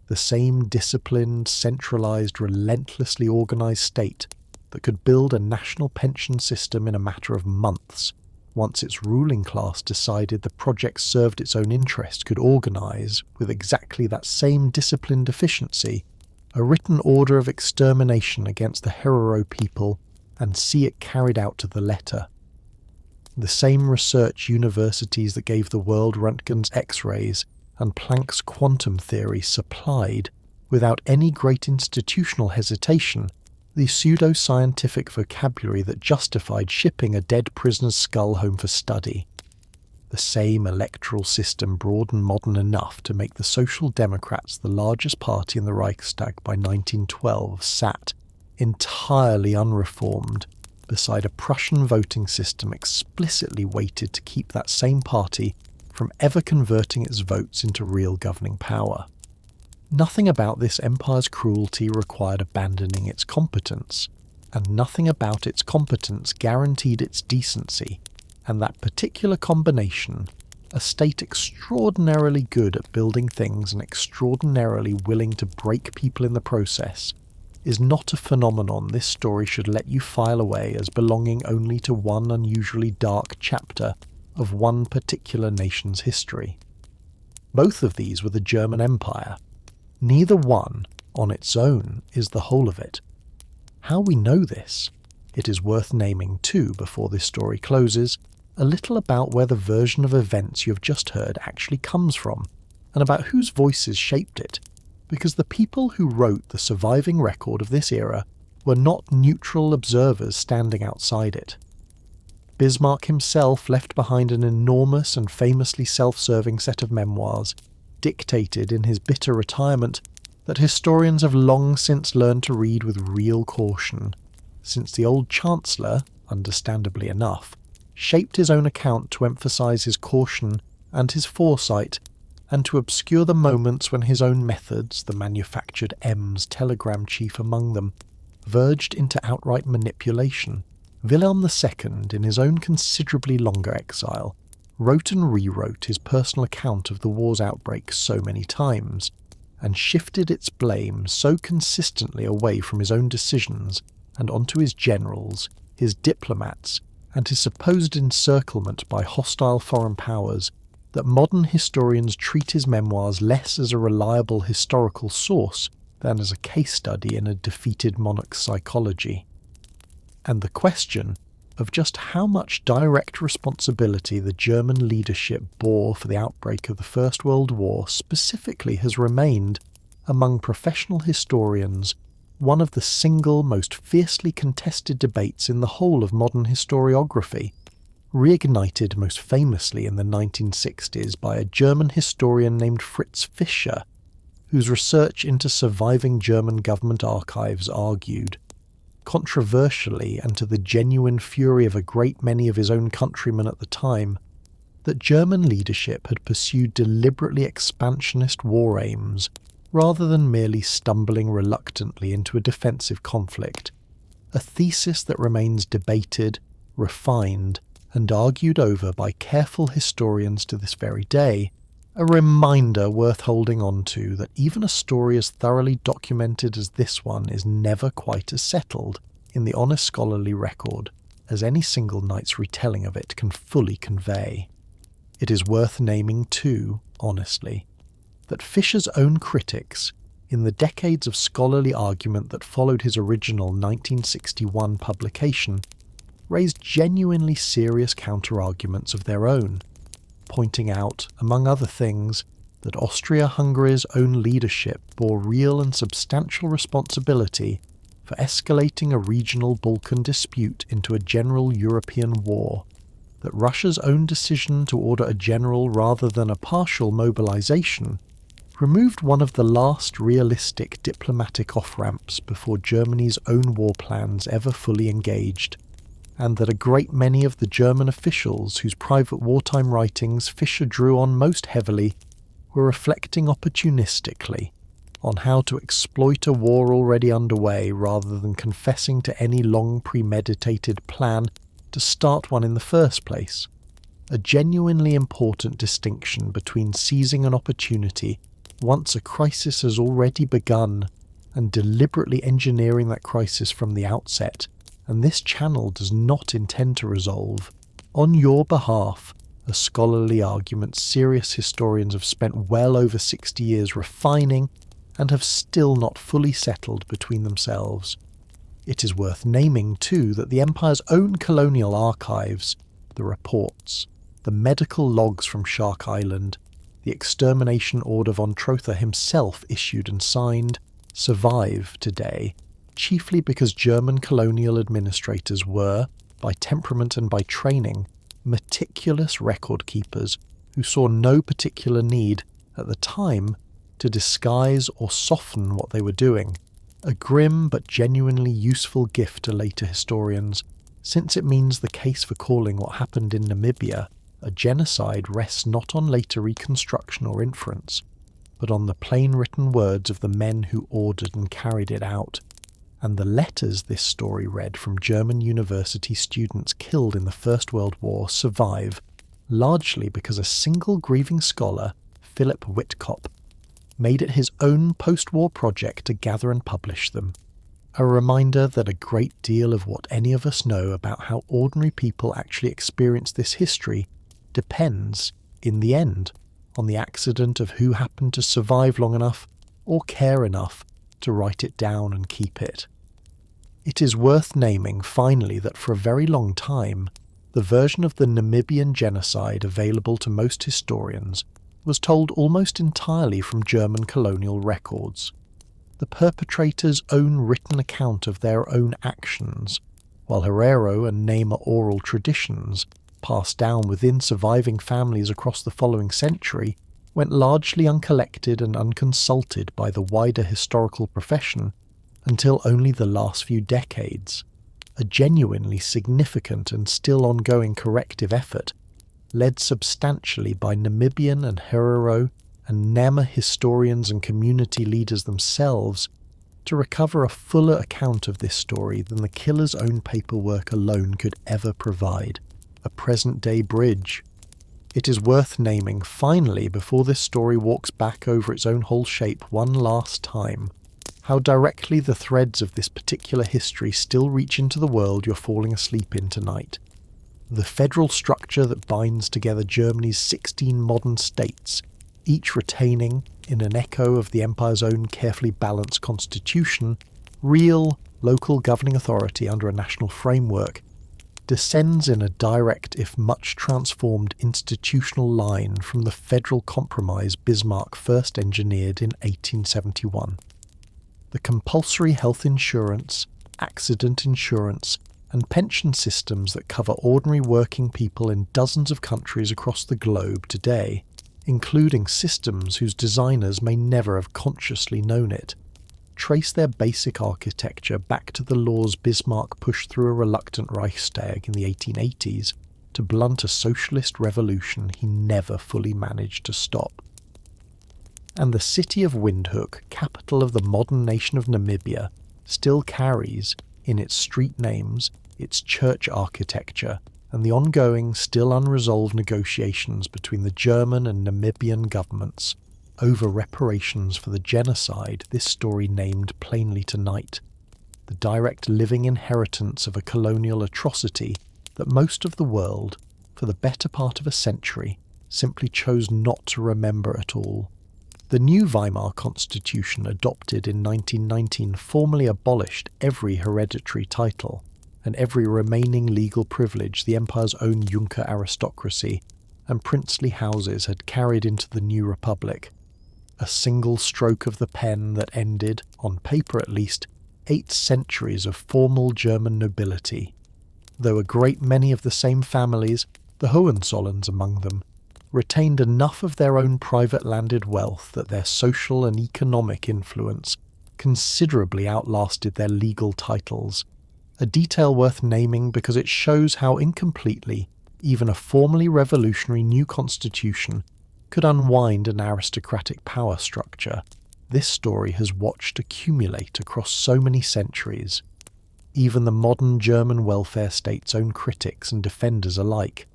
The same disciplined, centralized, relentlessly organized state that could build a national pension system in a matter of months, once its ruling class decided the project served its own interest, could organize, with exactly that same disciplined efficiency, a written order of extermination against the Herero people and see it carried out to the letter. The same research universities that gave the world Röntgen's X-rays and Planck's quantum theory supplied, without any great institutional hesitation, the pseudo-scientific vocabulary that justified shipping a dead prisoner's skull home for study. The same electoral system broad and modern enough to make the Social Democrats the largest party in the Reichstag by 1912 sat, entirely unreformed, beside a Prussian voting system explicitly weighted to keep that same party from ever converting its votes into real governing power. Nothing about this empire's cruelty required abandoning its competence, and nothing about its competence guaranteed its decency, and that particular combination, a state extraordinarily good at building things and extraordinarily willing to break people in the process, is not a phenomenon this story should let you file away as belonging only to one unusually dark chapter of one particular nation's history. Both of these were the German Empire. Neither one, on its own, is the whole of it. How we know this? It is worth naming, too, before this story closes, a little about where the version of events you have just heard actually comes from, and about whose voices shaped it, because the people who wrote the surviving record of this era were not neutral observers standing outside it. Bismarck himself left behind an enormous and famously self-serving set of memoirs, dictated in his bitter retirement, that historians have long since learned to read with real caution, since the old Chancellor, understandably enough, shaped his own account to emphasize his caution and his foresight, and to obscure the moments when his own methods, the manufactured M's telegram chief among them, verged into outright manipulation. Wilhelm II, in his own considerably longer exile, wrote and rewrote his personal account of the war's outbreak so many times, and shifted its blame so consistently away from his own decisions and onto his generals, his diplomats, and his supposed encirclement by hostile foreign powers, that modern historians treat his memoirs less as a reliable historical source than as a case study in a defeated monarch's psychology. And the question of just how much direct responsibility the German leadership bore for the outbreak of the First World War specifically has remained, among professional historians, one of the single most fiercely contested debates in the whole of modern historiography, reignited most famously in the 1960s by a German historian named Fritz Fischer, whose research into surviving German government archives argued, controversially and to the genuine fury of a great many of his own countrymen at the time, that German leadership had pursued deliberately expansionist war aims rather than merely stumbling reluctantly into a defensive conflict, a thesis that remains debated, refined, and argued over by careful historians to this very day, a reminder worth holding on to that even a story as thoroughly documented as this one is never quite as settled in the honest scholarly record as any single night's retelling of it can fully convey. It is worth naming too, honestly, that Fischer's own critics, in the decades of scholarly argument that followed his original 1961 publication, raised genuinely serious counter-arguments of their own, pointing out, among other things, that Austria-Hungary's own leadership bore real and substantial responsibility for escalating a regional Balkan dispute into a general European war, that Russia's own decision to order a general rather than a partial mobilization removed one of the last realistic diplomatic off-ramps before Germany's own war plans ever fully engaged, and that a great many of the German officials whose private wartime writings Fischer drew on most heavily were reflecting opportunistically on how to exploit a war already underway rather than confessing to any long premeditated plan to start one in the first place, a genuinely important distinction between seizing an opportunity once a crisis has already begun and deliberately engineering that crisis from the outset, and this channel does not intend to resolve, on your behalf, a scholarly argument serious historians have spent well over 60 years refining and have still not fully settled between themselves. It is worth naming, too, that the Empire's own colonial archives, the reports, the medical logs from Shark Island, the extermination order von Trotha himself issued and signed, survive today, chiefly because German colonial administrators were, by temperament and by training, meticulous record keepers who saw no particular need, at the time, to disguise or soften what they were doing, a grim but genuinely useful gift to later historians, since it means the case for calling what happened in Namibia a genocide rests not on later reconstruction or inference, but on the plain written words of the men who ordered and carried it out, and the letters this story read from German university students killed in the First World War survive, largely because a single grieving scholar, Philip Whitkop, made it his own post-war project to gather and publish them. A reminder that a great deal of what any of us know about how ordinary people actually experience this history depends, in the end, on the accident of who happened to survive long enough or care enough to write it down and keep it. It is worth naming, finally, that for a very long time, the version of the Namibian genocide available to most historians was told almost entirely from German colonial records. The perpetrator's own written account of their own actions, while Herero and Namer oral traditions, passed down within surviving families across the following century, went largely uncollected and unconsulted by the wider historical profession until only the last few decades, a genuinely significant and still ongoing corrective effort, led substantially by Namibian and Herero and Nama historians and community leaders themselves, to recover a fuller account of this story than the killer's own paperwork alone could ever provide, a present-day bridge. It is worth naming, finally, before this story walks back over its own whole shape one last time, how directly the threads of this particular history still reach into the world you're falling asleep in tonight. The federal structure that binds together Germany's 16 modern states, each retaining, in an echo of the Empire's own carefully balanced constitution, real local governing authority under a national framework, descends in a direct if much transformed institutional line from the federal compromise Bismarck first engineered in 1871. The compulsory health insurance, accident insurance, and pension systems that cover ordinary working people in dozens of countries across the globe today, including systems whose designers may never have consciously known it, trace their basic architecture back to the laws Bismarck pushed through a reluctant Reichstag in the 1880s, to blunt a socialist revolution he never fully managed to stop. And the city of Windhoek, capital of the modern nation of Namibia, still carries, in its street names, its church architecture, and the ongoing, still unresolved negotiations between the German and Namibian governments over reparations for the genocide this story named plainly tonight, the direct living inheritance of a colonial atrocity that most of the world, for the better part of a century, simply chose not to remember at all. The new Weimar Constitution, adopted in 1919, formally abolished every hereditary title and every remaining legal privilege the empire's own Junker aristocracy and princely houses had carried into the new republic. A single stroke of the pen that ended, on paper at least, 8 centuries of formal German nobility, though a great many of the same families, the Hohenzollerns among them, retained enough of their own private landed wealth that their social and economic influence considerably outlasted their legal titles, a detail worth naming because it shows how incompletely even a formally revolutionary new constitution could unwind an aristocratic power structure this story has watched accumulate across so many centuries. Even the modern German welfare state's own critics and defenders alike,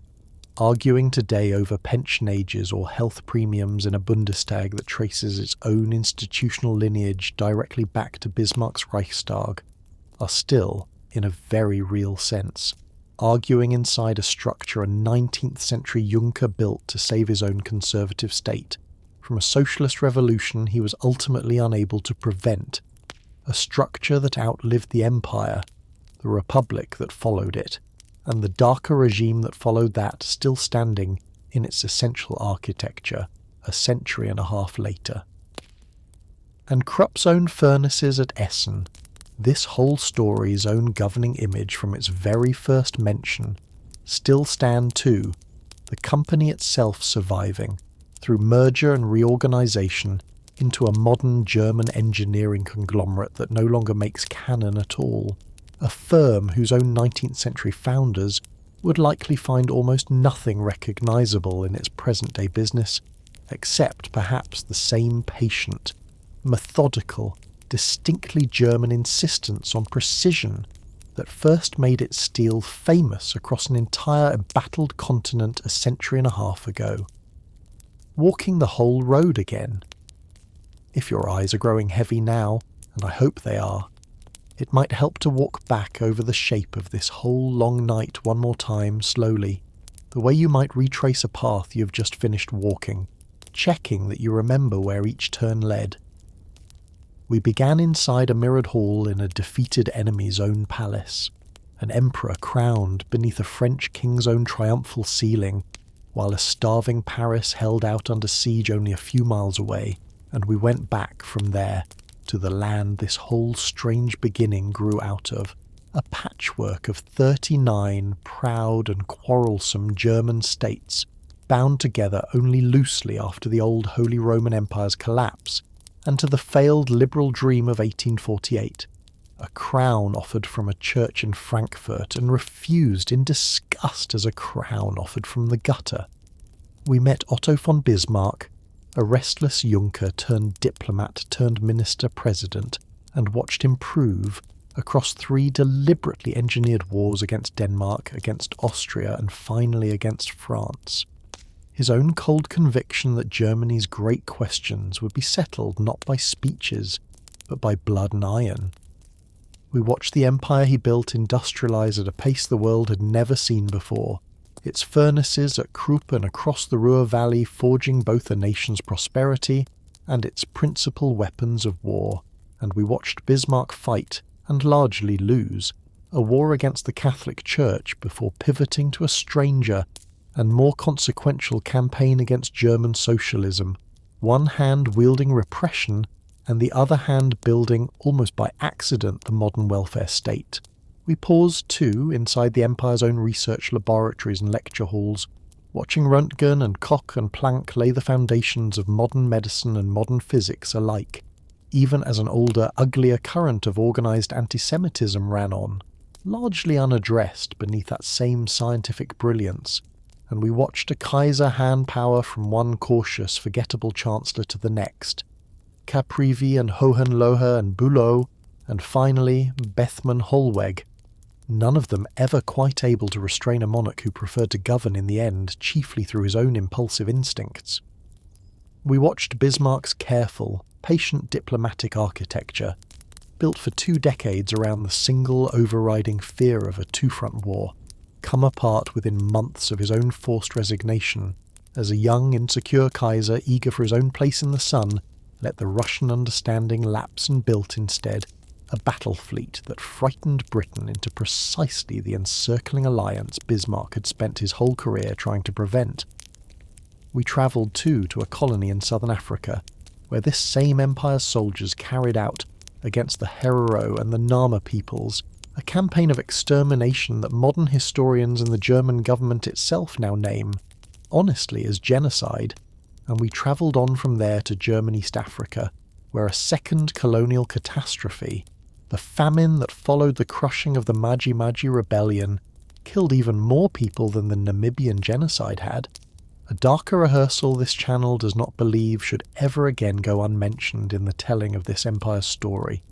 arguing today over pension ages or health premiums in a Bundestag that traces its own institutional lineage directly back to Bismarck's Reichstag, are still, in a very real sense, arguing inside a structure a 19th century Junker built to save his own conservative state from a socialist revolution he was ultimately unable to prevent, a structure that outlived the empire, the republic that followed it, and the darker regime that followed that still standing in its essential architecture a century and a half later. And Krupp's own furnaces at Essen, this whole story's own governing image from its very first mention, still stand too, the company itself surviving, through merger and reorganization, into a modern German engineering conglomerate that no longer makes cannon at all, a firm whose own 19th century founders would likely find almost nothing recognizable in its present-day business, except perhaps the same patient, methodical, distinctly German insistence on precision that first made its steel famous across an entire embattled continent a century and a half ago. Walking the whole road again. If your eyes are growing heavy now, and I hope they are, it might help to walk back over the shape of this whole long night one more time, slowly, the way you might retrace a path you have just finished walking, checking that you remember where each turn led. We began inside a mirrored hall in a defeated enemy's own palace, an emperor crowned beneath a French king's own triumphal ceiling, while a starving Paris held out under siege only a few miles away, and we went back from there to the land this whole strange beginning grew out of, a patchwork of 39 proud and quarrelsome German states, bound together only loosely after the old Holy Roman Empire's collapse, and to the failed liberal dream of 1848, a crown offered from a church in Frankfurt and refused in disgust as a crown offered from the gutter. We met Otto von Bismarck, a restless Junker turned diplomat turned minister-president, and watched him prove, across 3 deliberately engineered wars against Denmark, against Austria, and finally against France, his own cold conviction that Germany's great questions would be settled not by speeches, but by blood and iron. We watched the empire he built industrialize at a pace the world had never seen before, its furnaces at Krupp and across the Ruhr Valley forging both a nation's prosperity and its principal weapons of war, and we watched Bismarck fight, and largely lose, a war against the Catholic Church before pivoting to a stranger and more consequential campaign against German socialism, one hand wielding repression and the other hand building, almost by accident, the modern welfare state. We paused, too, inside the Empire's own research laboratories and lecture halls, watching Röntgen and Koch and Planck lay the foundations of modern medicine and modern physics alike, even as an older, uglier current of organised anti-Semitism ran on, largely unaddressed beneath that same scientific brilliance, and we watched a Kaiser hand power from one cautious, forgettable chancellor to the next. Caprivi and Hohenlohe and Bülow, and finally Bethmann Hollweg, none of them ever quite able to restrain a monarch who preferred to govern in the end chiefly through his own impulsive instincts. We watched Bismarck's careful, patient diplomatic architecture, built for 2 decades around the single overriding fear of a two-front war, come apart within months of his own forced resignation, as a young, insecure Kaiser eager for his own place in the sun let the Russian understanding lapse and built instead a battle fleet that frightened Britain into precisely the encircling alliance Bismarck had spent his whole career trying to prevent. We travelled too to a colony in southern Africa, where this same empire's soldiers carried out, against the Herero and the Nama peoples, a campaign of extermination that modern historians and the German government itself now name, honestly, as genocide, and we travelled on from there to German East Africa, where a second colonial catastrophe, the famine that followed the crushing of the Maji-Maji rebellion, killed even more people than the Namibian genocide had. A darker rehearsal this channel does not believe should ever again go unmentioned in the telling of this empire's story.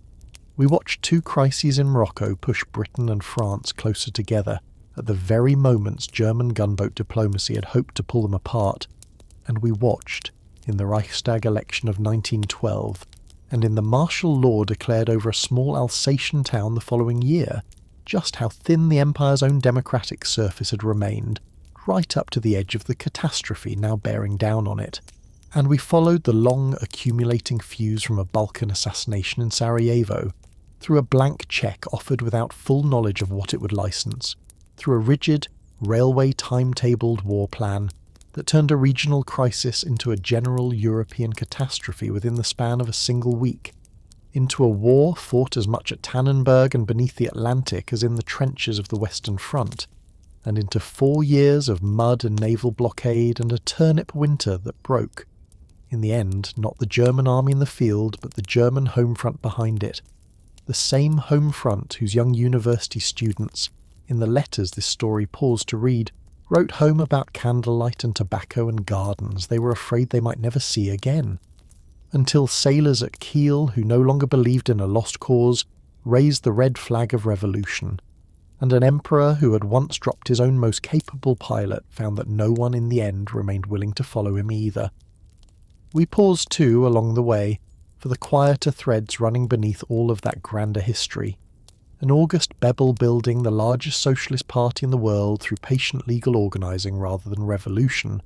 We watched 2 crises in Morocco push Britain and France closer together at the very moments German gunboat diplomacy had hoped to pull them apart, and we watched, in the Reichstag election of 1912, and in the martial law declared over a small Alsatian town the following year, just how thin the empire's own democratic surface had remained, right up to the edge of the catastrophe now bearing down on it. And we followed the long accumulating fuse from a Balkan assassination in Sarajevo, through a blank cheque offered without full knowledge of what it would license, through a rigid, railway timetabled war plan that turned a regional crisis into a general European catastrophe within the span of a single week, into a war fought as much at Tannenberg and beneath the Atlantic as in the trenches of the Western Front, and into 4 years of mud and naval blockade and a turnip winter that broke, in the end, not the German army in the field, but the German home front behind it, the same home front whose young university students, in the letters this story paused to read, wrote home about candlelight and tobacco and gardens they were afraid they might never see again, until sailors at Kiel who no longer believed in a lost cause raised the red flag of revolution, and an emperor who had once dropped his own most capable pilot found that no one in the end remained willing to follow him either. We paused too along the way for the quieter threads running beneath all of that grander history. An August Bebel building the largest socialist party in the world through patient legal organising rather than revolution,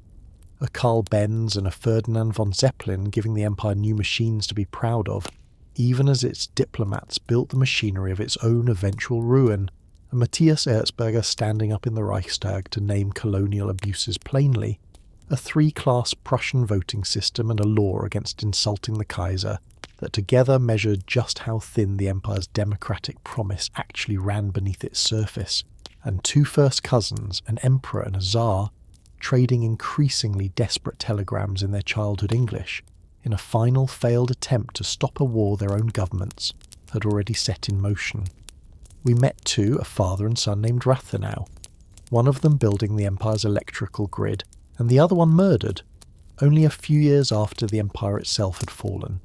a Karl Benz and a Ferdinand von Zeppelin giving the empire new machines to be proud of, even as its diplomats built the machinery of its own eventual ruin, and Matthias Erzberger standing up in the Reichstag to name colonial abuses plainly, a 3-class Prussian voting system and a law against insulting the Kaiser that together measured just how thin the empire's democratic promise actually ran beneath its surface, and 2 first cousins, an emperor and a czar, trading increasingly desperate telegrams in their childhood English, in a final failed attempt to stop a war their own governments had already set in motion. We met too a father and son named Rathenau, one of them building the empire's electrical grid, and the other one murdered, only a few years after the empire itself had fallen.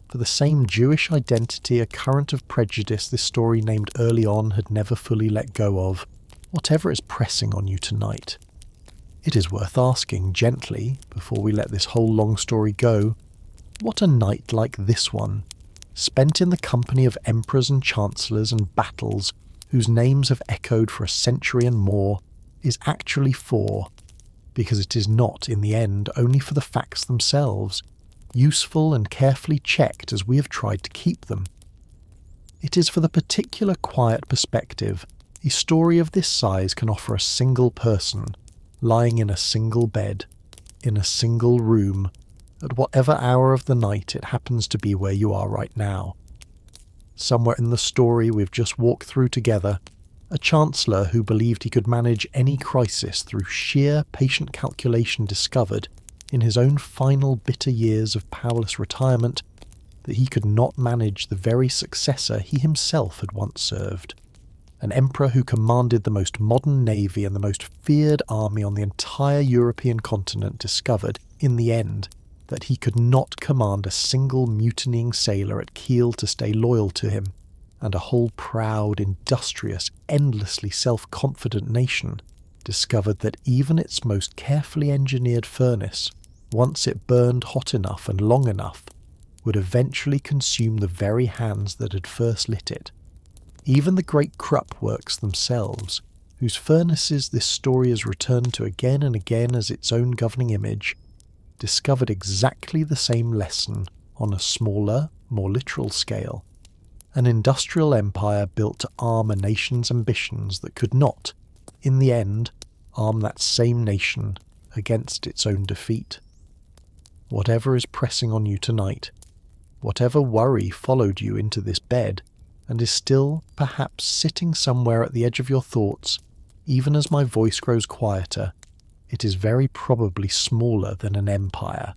For the same Jewish identity, a current of prejudice this story named early on had never fully let go of, whatever is pressing on you tonight. It is worth asking gently, before we let this whole long story go, what a night like this one, spent in the company of emperors and chancellors and battles whose names have echoed for a century and more, is actually for, because it is not, in the end, only for the facts themselves, useful and carefully checked as we have tried to keep them. It is for the particular quiet perspective a story of this size can offer a single person, lying in a single bed, in a single room, at whatever hour of the night it happens to be where you are right now. Somewhere in the story we've just walked through together, a chancellor who believed he could manage any crisis through sheer patient calculation discovered, in his own final bitter years of powerless retirement, that he could not manage the very successor he himself had once served. an emperor who commanded the most modern navy and the most feared army on the entire European continent, discovered, in the end, that he could not command a single mutinying sailor at keel to stay loyal to him, and a whole proud, industrious, endlessly self-confident nation discovered that even its most carefully engineered furnace, once it burned hot enough and long enough, would eventually consume the very hands that had first lit it. Even the great Krupp works themselves, whose furnaces this story has returned to again and again as its own governing image, discovered exactly the same lesson on a smaller, more literal scale. An industrial empire built to arm a nation's ambitions that could not, in the end, arm that same nation against its own defeat. Whatever is pressing on you tonight, whatever worry followed you into this bed and is still, perhaps, sitting somewhere at the edge of your thoughts, even as my voice grows quieter, it is very probably smaller than an empire.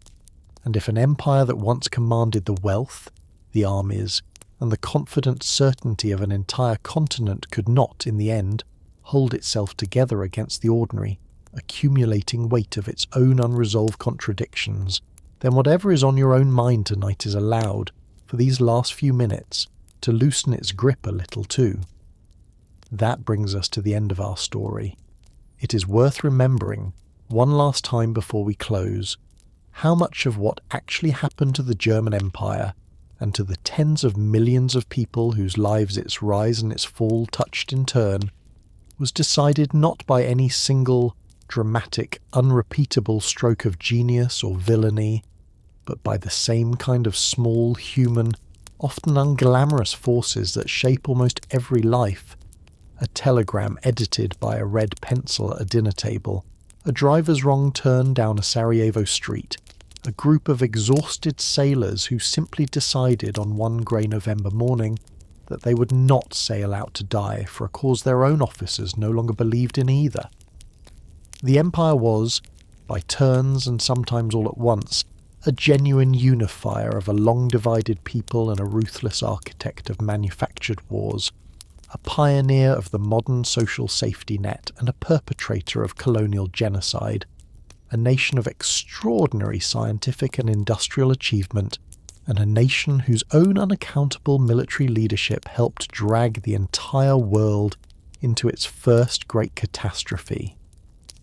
And if an empire that once commanded the wealth, the armies, and the confident certainty of an entire continent could not, in the end, hold itself together against the ordinary, accumulating weight of its own unresolved contradictions, then whatever is on your own mind tonight is allowed, for these last few minutes, to loosen its grip a little too. That brings us to the end of our story. It is worth remembering, one last time before we close, how much of what actually happened to the German Empire and to the tens of millions of people whose lives its rise and its fall touched in turn was decided not by any single, dramatic, unrepeatable stroke of genius or villainy, but by the same kind of small, human, often unglamorous forces that shape almost every life. A telegram edited by a red pencil at a dinner table, a driver's wrong turn down a Sarajevo street, a group of exhausted sailors who simply decided on one grey November morning that they would not sail out to die for a cause their own officers no longer believed in either. The empire was, by turns and sometimes all at once, a genuine unifier of a long-divided people and a ruthless architect of manufactured wars, a pioneer of the modern social safety net and a perpetrator of colonial genocide, a nation of extraordinary scientific and industrial achievement, and a nation whose own unaccountable military leadership helped drag the entire world into its first great catastrophe.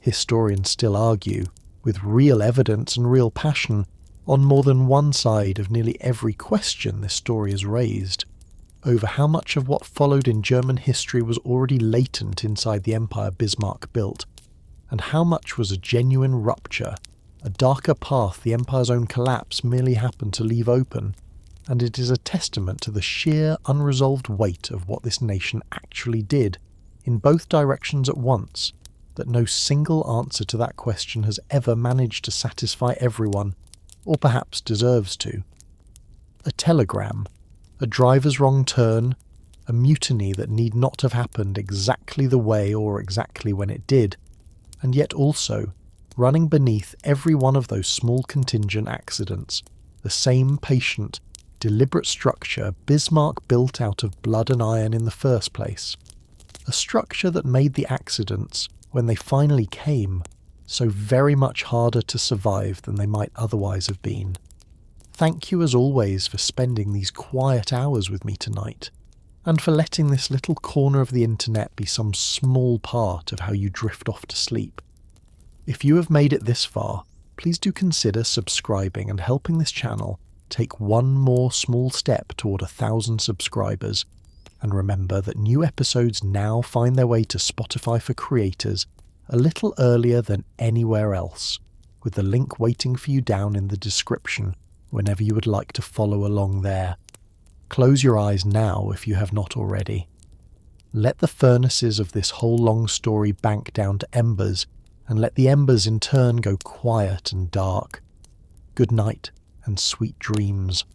Historians still argue, with real evidence and real passion, on more than one side of nearly every question this story has raised, over how much of what followed in German history was already latent inside the empire Bismarck built, and how much was a genuine rupture, a darker path the empire's own collapse merely happened to leave open, and it is a testament to the sheer unresolved weight of what this nation actually did, in both directions at once, that no single answer to that question has ever managed to satisfy everyone, or perhaps deserves to. A telegram, a driver's wrong turn, a mutiny that need not have happened exactly the way or exactly when it did, and yet also, running beneath every one of those small contingent accidents, the same patient, deliberate structure Bismarck built out of blood and iron in the first place. A structure that made the accidents, when they finally came, so very much harder to survive than they might otherwise have been. Thank you as always for spending these quiet hours with me tonight, and for letting this little corner of the internet be some small part of how you drift off to sleep. If you have made it this far, please do consider subscribing and helping this channel take one more small step toward 1,000 subscribers, and remember that new episodes now find their way to Spotify for creators a little earlier than anywhere else, with the link waiting for you down in the description whenever you would like to follow along there. Close your eyes now if you have not already. Let the furnaces of this whole long story bank down to embers, and let the embers in turn go quiet and dark. Good night and sweet dreams.